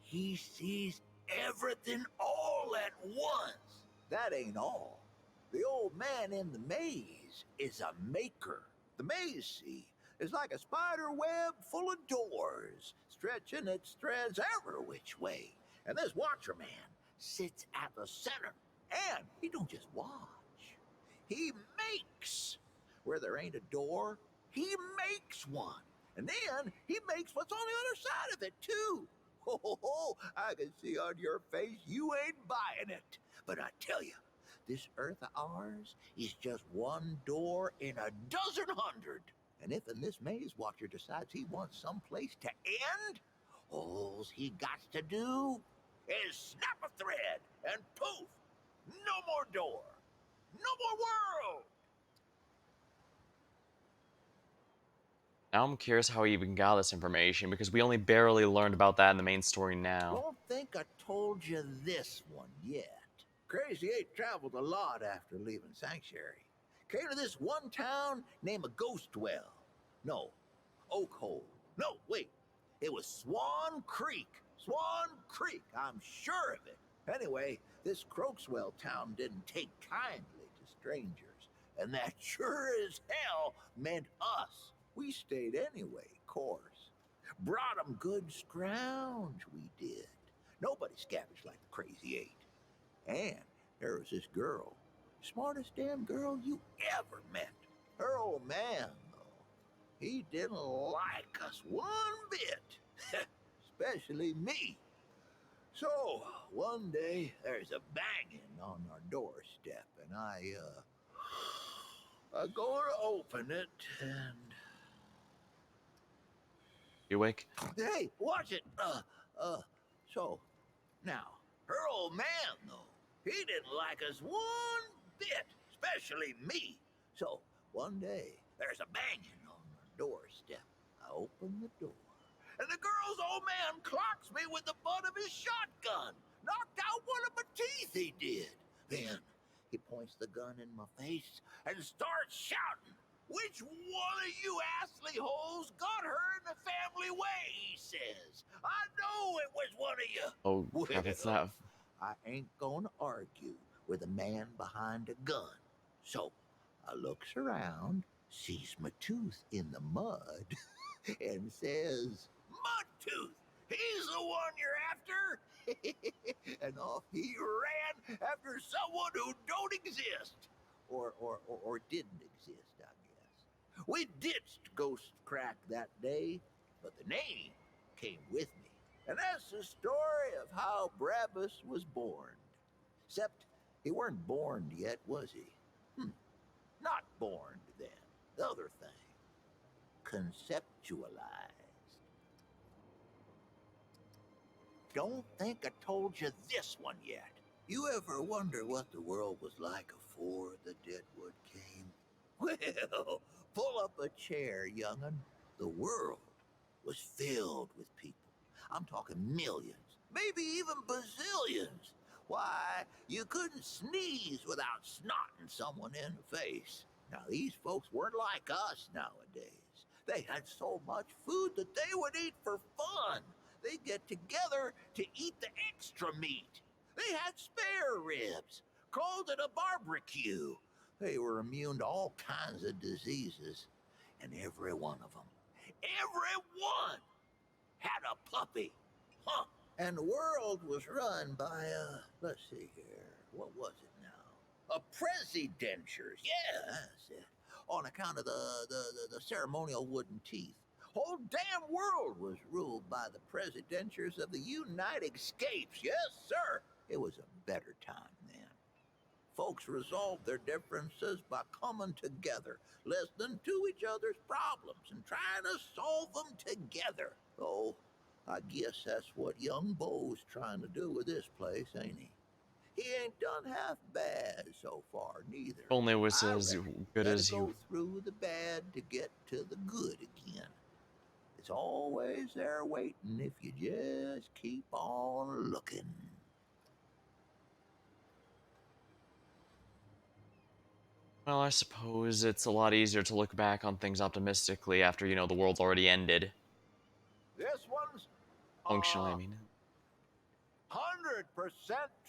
he sees everything all at once. That ain't all. The old man in the maze is a maker. The maze, see, is like a spider web full of doors, stretching its threads every which way. And this Watcher Man sits at the center. And he don't just watch. He makes. Where there ain't a door, he makes one. And then he makes what's on the other side of it, too. Oh, I can see on your face you ain't buying it. But I tell you, this earth of ours is just one door in a dozen hundred. And if in this maze Watcher decides he wants someplace to end, all he got to do is snap a thread and poof, no more door, no more world. Now I'm curious how he even got this information, because we only barely learned about that in the main story now. Don't think I told you this one yet. Crazy 8 traveled a lot after leaving Sanctuary. Came to this one town named a Ghost Well. No, Oak Hole. No, wait. It was Swan Creek. Swan Creek, I'm sure of it. Anyway, this Croakswell town didn't take kindly to strangers. And that sure as hell meant us. We stayed anyway, course. Brought 'em good scrounge, we did. Nobody scavenged like the Crazy 8. And there was this girl. Smartest damn girl you ever met. Her old man, though, he didn't like us one bit. Especially me. So, one day, there's a banging on our doorstep, and I go to open it, and... You awake? Hey, watch it! So, now, her old man, though, he didn't like us one bit, especially me. So, one day, there's a banging on our doorstep. I open the door, and the girl's old man clocks me with the butt of his shotgun. Knocked out one of my teeth, he did. Then, he points the gun in my face and starts shouting. Which one of you assley holes got her in the family way, he says. I know it was one of you. Oh, crap, it's not. I ain't gonna argue with a man behind a gun. So, I looks around, sees my tooth in the mud, and says, Mudtooth, he's the one you're after. And off he ran after someone who don't exist. Or didn't exist, I guess. We ditched Ghost Crack that day, but the name came with me. And that's the story of how Brabus was born. Except he weren't born yet, was he? Not born then. The other thing. Conceptualized. Don't think I told you this one yet. You ever wonder what the world was like before the Deadwood came? Well, pull up a chair, young'un. The world was filled with people. I'm talking millions, maybe even bazillions. Why, you couldn't sneeze without snotting someone in the face. Now, these folks weren't like us nowadays. They had so much food that they would eat for fun. They'd get together to eat the extra meat. They had spare ribs, called it a barbecue. They were immune to all kinds of diseases. And every one of them, every one, had a puppy. Huh. And the world was run by, let's see here, what was it now? A presidentures, yeah, that's it. On account of the ceremonial wooden teeth. Whole damn world was ruled by the presidentures of the United States, yes, sir. It was a better time then. Folks resolved their differences by coming together, listening to each other's problems, and trying to solve them together. Oh, I guess that's what young Bo's trying to do with this place, ain't he? He ain't done half bad so far, neither. Only it was I as reckon good better as go you. through the bad to get to the good again. It's always there waiting if you just keep on looking. Well, I suppose it's a lot easier to look back on things optimistically after, you know, the world's already ended. This one's Functionally, I mean. 100%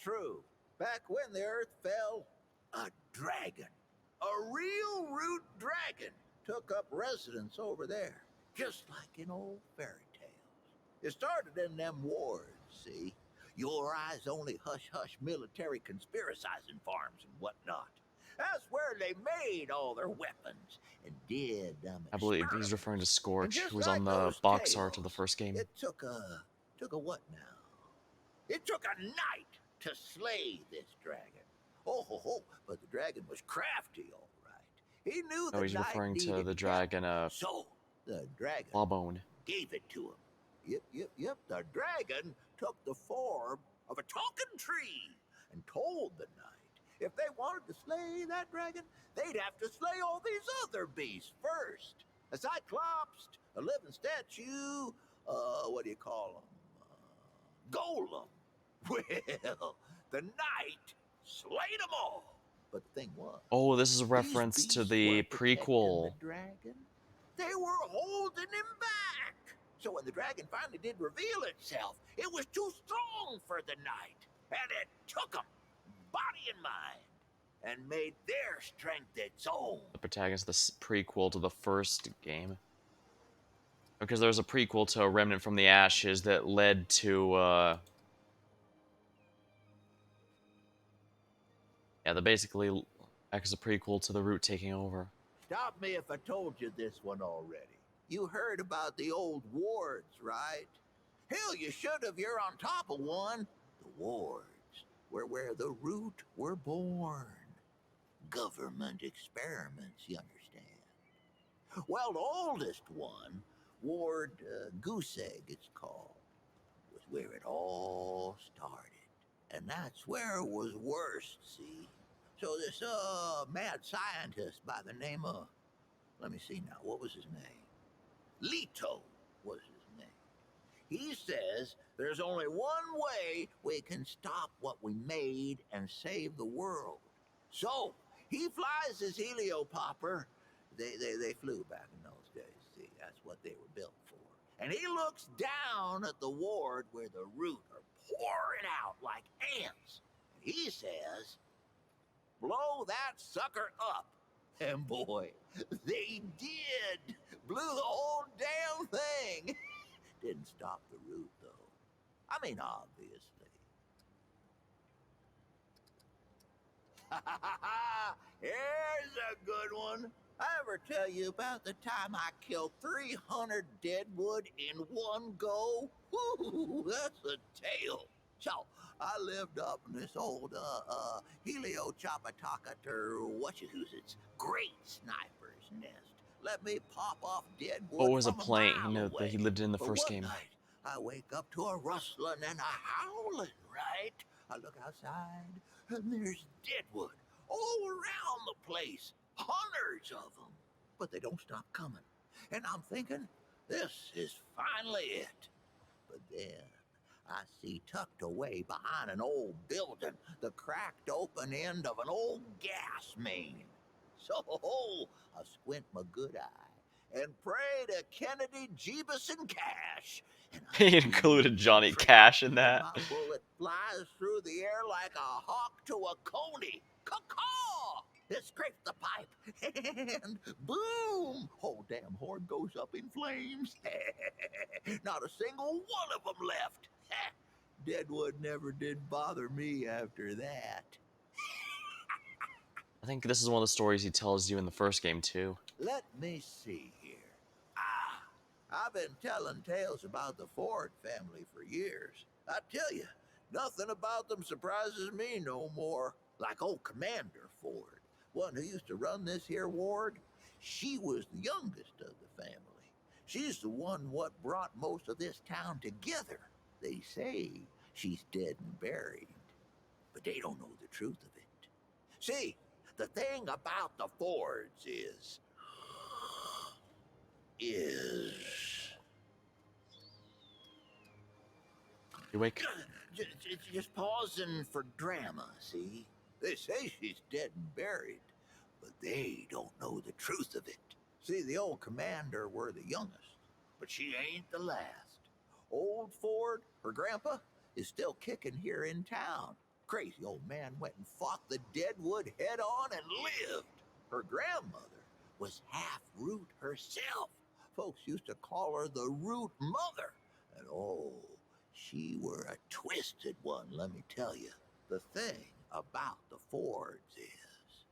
true. Back when the earth fell, a dragon, a real root dragon, took up residence over there, just like in old fairy tales. It started in them wars, see? Your eyes only hush-hush military conspiracizing farms and whatnot. That's where they made all their weapons and did them I believe he's experiments. referring to And Scorch, just who was on like the those box art of the tales, first game. it took a what now? It took a night to slay this dragon. Oh ho ho! But the dragon was crafty, all right. He knew No, the he's knight referring to needed the help, dragon, so the dragon Clawbone. gave it to him. Yep. The dragon took the form of a talking tree and told the knight if they wanted to slay that dragon, they'd have to slay all these other beasts first. A cyclops, a living statue, what do you call them? Golem. Well, the knight slayed them all. But the thing was, Oh, this is a these reference to beasts the weren't protecting the prequel. dragon. They were holding him back. So when the dragon finally did reveal itself, it was too strong for the knight. And it took him, body and mind, and made their strength its own. The protagonist, the prequel to the first game. Because there was a prequel to Remnant from the Ashes that led to, yeah, that basically acts as a prequel to the Root taking over. Stop me if I told you this one already. You heard about the old wards, right? Hell, you should have. You're on top of one. The wards were where the Root were born. Government experiments, you understand. Well, the oldest one, Ward Goose Egg, it's called, was where it all started. And that's where it was worst, see? So this mad scientist by the name of, let me see now, what was his name? Leto was his name. He says there's only one way we can stop what we made and save the world. So he flies his heliopopper. They flew back in those days, see, that's what they were built for. And he looks down at the ward where the Root are pouring out like ants. And he says, blow that sucker up. And boy, they did. Blew the whole damn thing. Didn't stop the Root, though. I mean, obviously. Here's a good one. I ever tell you about the time I killed 300 deadwood in one go? Woo, that's a tale. So, I lived up in this old, Helio Chapataka whatchahoozits, great sniper's nest. Let me pop off deadwood Oh, it was a from a plane mile that he away. lived in the But first one game. night, I wake up to a rustling and a howling, right? I look outside, and there's deadwood all around the place. Hundreds of them. But they don't stop coming. And I'm thinking, this is finally it. But then I see tucked away behind an old building the cracked open end of an old gas main. So I squint my good eye and pray to Kennedy, Jeebus, and Cash. And I He see included me Johnny trick, Cash in and that. my bullet flies through the air like a hawk to a coney. Caw-caw! It scrapes the pipe, and boom! Whole damn horde goes up in flames. Not a single one of them left. Deadwood never did bother me after that. I think this is one of the stories he tells you in the first game, too. Let me see here. I've been telling tales about the Ford family for years. I tell you, Nothing about them surprises me no more. Like old Commander Ford, one who used to run this here ward, she was the youngest of the family. She's the one what brought most of this town together. They say she's dead and buried, but they don't know the truth of it. See, the thing about the Fords is You wake. just pausing for drama, see? They say she's dead and buried, but they don't know the truth of it. See, the old commander were the youngest, but she ain't the last. Old Ford, her grandpa, is still kicking here in town. Crazy old man went and fought the Deadwood head on and lived. Her grandmother was half Root herself. Folks used to call her the Root Mother. And oh, she were a twisted one, let me tell you. The thing about the Fords is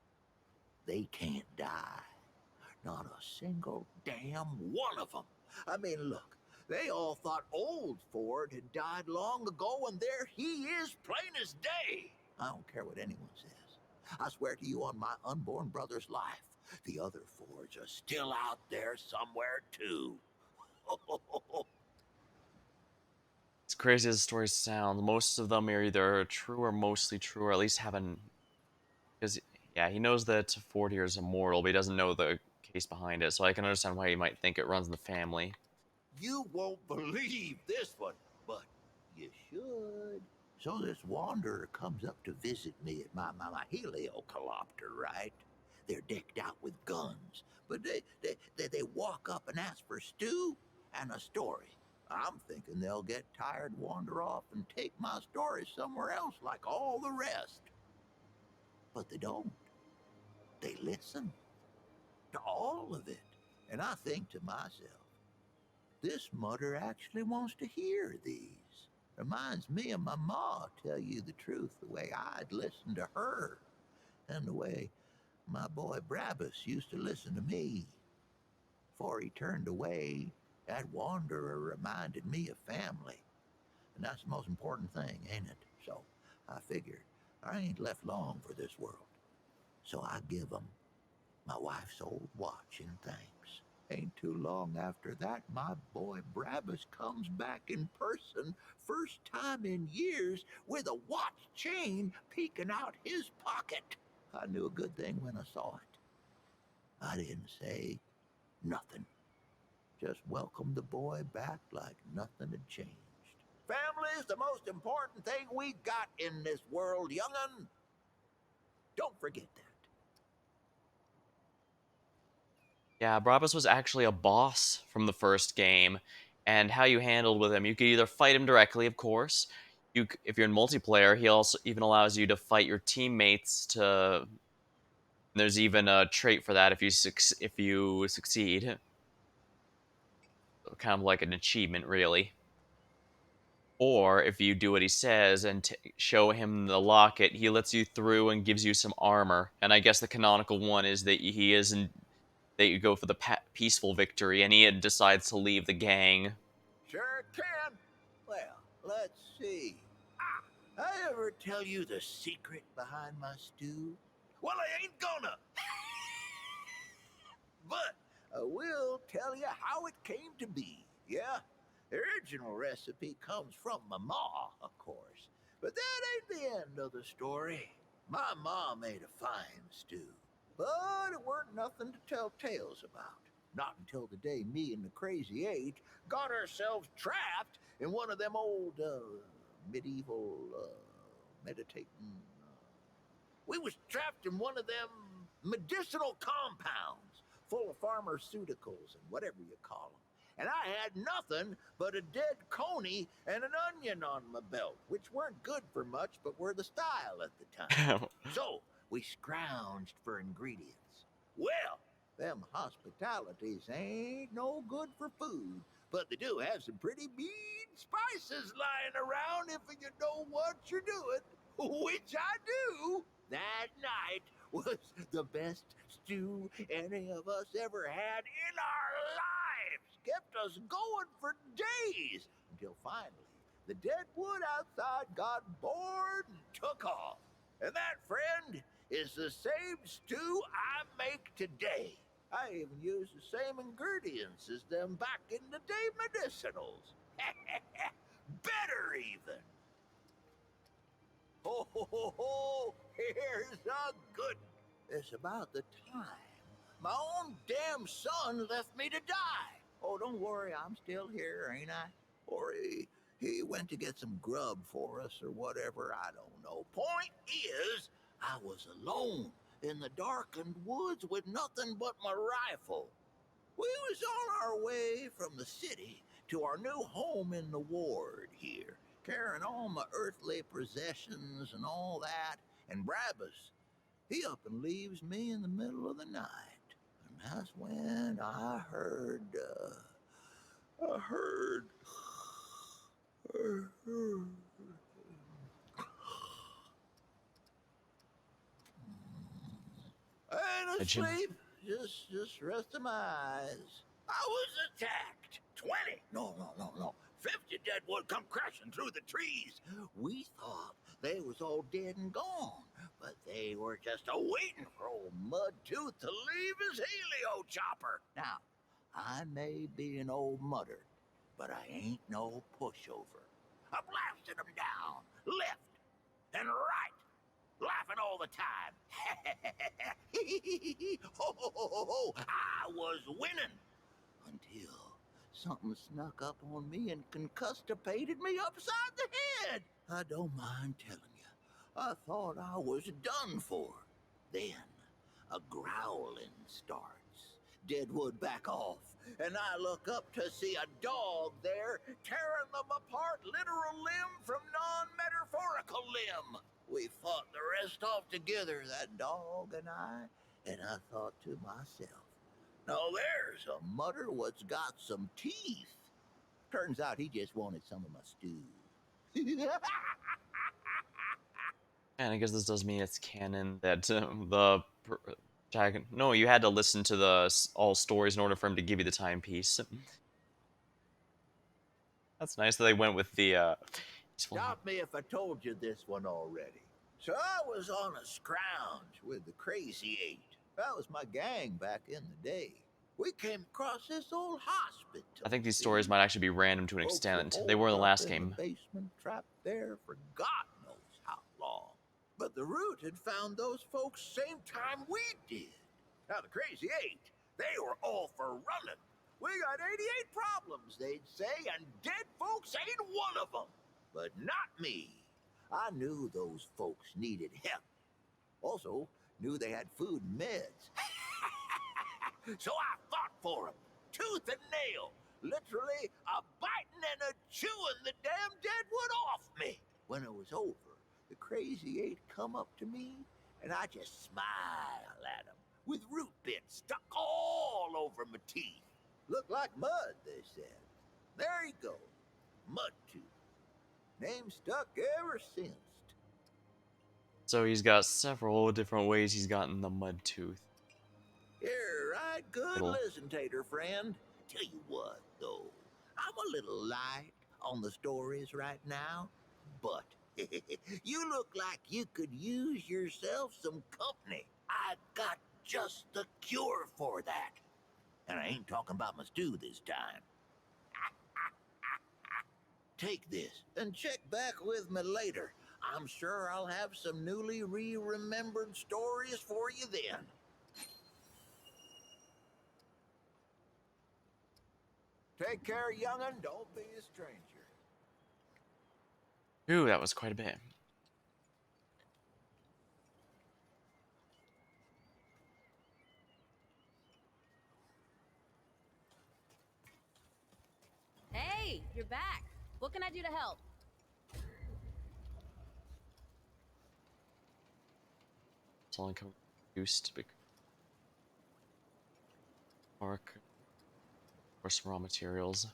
they can't die. Not a single damn one of them. I mean, look, they all thought old Ford had died long ago, and there he is, plain as day. I don't care what anyone says. I swear to you on my unborn brother's life, the other Fords are still out there somewhere, too. As crazy as the stories sound, most of them are either true or mostly true, or at least haven't. Because, yeah, he knows that Ford here is immortal, but he doesn't know the case behind it, so I can understand why he might think it runs in the family. You won't believe this one, but you should. So this wanderer comes up to visit me at my heliocopter, right? They're decked out with guns, but they walk up and ask for stew and a story. I'm thinking they'll get tired, wander off, and take my story somewhere else like all the rest. But they don't. They listen to all of it. And I think to myself, this mother actually wants to hear these. Reminds me of my ma, tell you the truth, the way I'd listen to her, and the way my boy Brabus used to listen to me. Before he turned away, that wanderer reminded me of family. And that's the most important thing, ain't it? So I figured I ain't left long for this world. So I give 'em my wife's old watch in thanks. Ain't too long after that, my boy Brabus comes back in person, first time in years, with a watch chain peeking out his pocket. I knew a good thing when I saw it. I didn't say nothing. Just welcomed the boy back like nothing had changed. Family's the most important thing we got in this world, young'un. Don't forget that. Yeah, Brabus was actually a boss from the first game, and how you handled with him, you could either fight him directly, of course. If you're in multiplayer, he also even allows you to fight your teammates. There's even a trait for that if you succeed, kind of like an achievement, really. Or if you do what he says and show him the locket, he lets you through and gives you some armor. And I guess the canonical one is that he isn't that you go for the peaceful victory, and he decides to leave the gang. Sure can. Well, let's see. I ever tell you the secret behind my stew? Well, I ain't gonna. But I will tell you how it came to be. Yeah? The original recipe comes from my ma, of course. But that ain't the end of the story. My ma made a fine stew, but it weren't nothing to tell tales about. Not until the day me and the Crazy Eight got ourselves trapped in one of them old medieval meditating. We was trapped in one of them medicinal compounds full of pharmaceuticals and whatever you call them. And I had nothing but a dead coney and an onion on my belt, which weren't good for much, but were the style at the time. So we scrounged for ingredients. Well, them hospitalities ain't no good for food, but they do have some pretty mean spices lying around if you know what you're doing, which I do. That night was the best stew any of us ever had in our lives. Kept us going for days until finally the dead wood outside got bored and took off. And that, friend, is the same stew I make today. I even use the same ingredients as them back in the day medicinals. Better even. Ho, ho, ho, ho! Here's a good one. It's about the time my own damn son left me to die. Oh, don't worry, I'm still here, ain't I? Or he went to get some grub for us or whatever, I don't know. Point is, I was alone in the darkened woods with nothing but my rifle. We was on our way from the city to our new home in the ward here, carrying all my earthly possessions and all that, and Brabus, he up and leaves me in the middle of the night. And that's when I heard. I ain't asleep. Just resting my eyes. I was attacked. 20. No. 50 deadwood come crashing through the trees. We thought they was all dead and gone, but they were just a-waiting for old Mudtooth to leave his helio chopper. Now, I may be an old mudder, but I ain't no pushover. I blasted them down, left and right, laughing all the time. Ho, ho, ho, ho, ho. I was winning until something snuck up on me and concustipated me upside the head. I don't mind telling you, I thought I was done for. Then a growling starts. Deadwood back off, and I look up to see a dog there tearing them apart, literal limb from non-metaphorical limb. We fought the rest off together, that dog and I thought to myself, now there's a mudder what's got some teeth. Turns out he just wanted some of my stew. And I guess this does mean it's canon that no, you had to listen to the all stories in order for him to give you the timepiece. That's nice that they went with the. Stop me if I told you this one already. So I was on a scrounge with the Crazy Eight. That was my gang back in the day. We came across this old hospital. I think these stories might actually be random to an Folks extent. were They were in the holed up last in game. The basement, trapped there for God knows how long. But the Root had found those folks same time we did. Now the Crazy Eight, they were all for running. We got 88 problems, they'd say, and dead folks ain't one of them. But not me. I knew those folks needed help. Also, knew they had food and meds. So I fought for them, tooth and nail, literally a biting and a chewing the damn deadwood off me. When it was over, the Crazy Eight come up to me, and I just smile at them, with root bits stuck all over my teeth. Looked like mud, they said. There you go, Mudtooth. Name stuck ever since. So he's got several different ways he's gotten the mud tooth. You're right, good listen, Tater friend. Tell you what, though, I'm a little light on the stories right now, but you look like you could use yourself some company. I got just the cure for that. And I ain't talking about my stew this time. Take this and check back with me later. I'm sure I'll have some newly remembered stories for you then. Take care, young'un. Don't be a stranger. Ooh, that was quite a bit. Hey, you're back. What can I do to help? It's only coming reduced or some raw materials.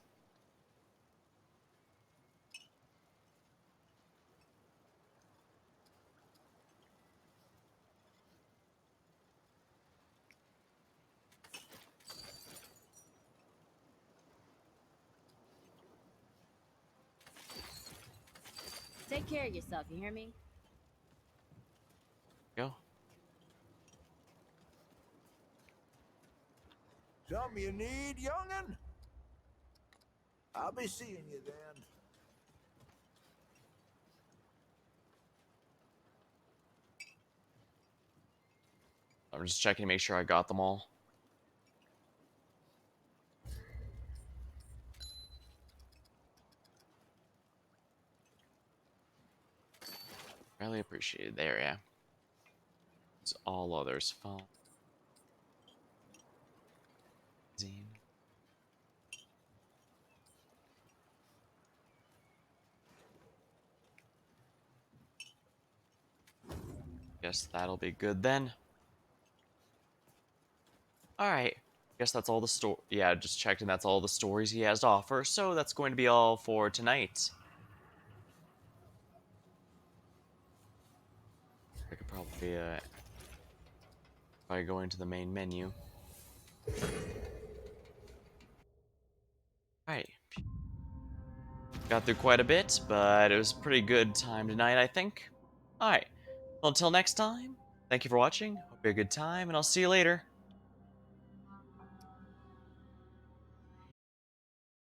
Take care of yourself, you hear me? Go. Something you need, young'un? I'll be seeing you then. I'm just checking to make sure I got them all. Really appreciated. There, yeah. It's all others. Fine. Zine. Guess that'll be good then. Alright. Guess that's all the yeah, just checked and that's all the stories he has to offer, so that's going to be all for tonight. I could probably go into the main menu. Alright. Got through quite a bit, but it was a pretty good time tonight, I think. Alright. Well, until next time, thank you for watching, hope you had a good time, and I'll see you later.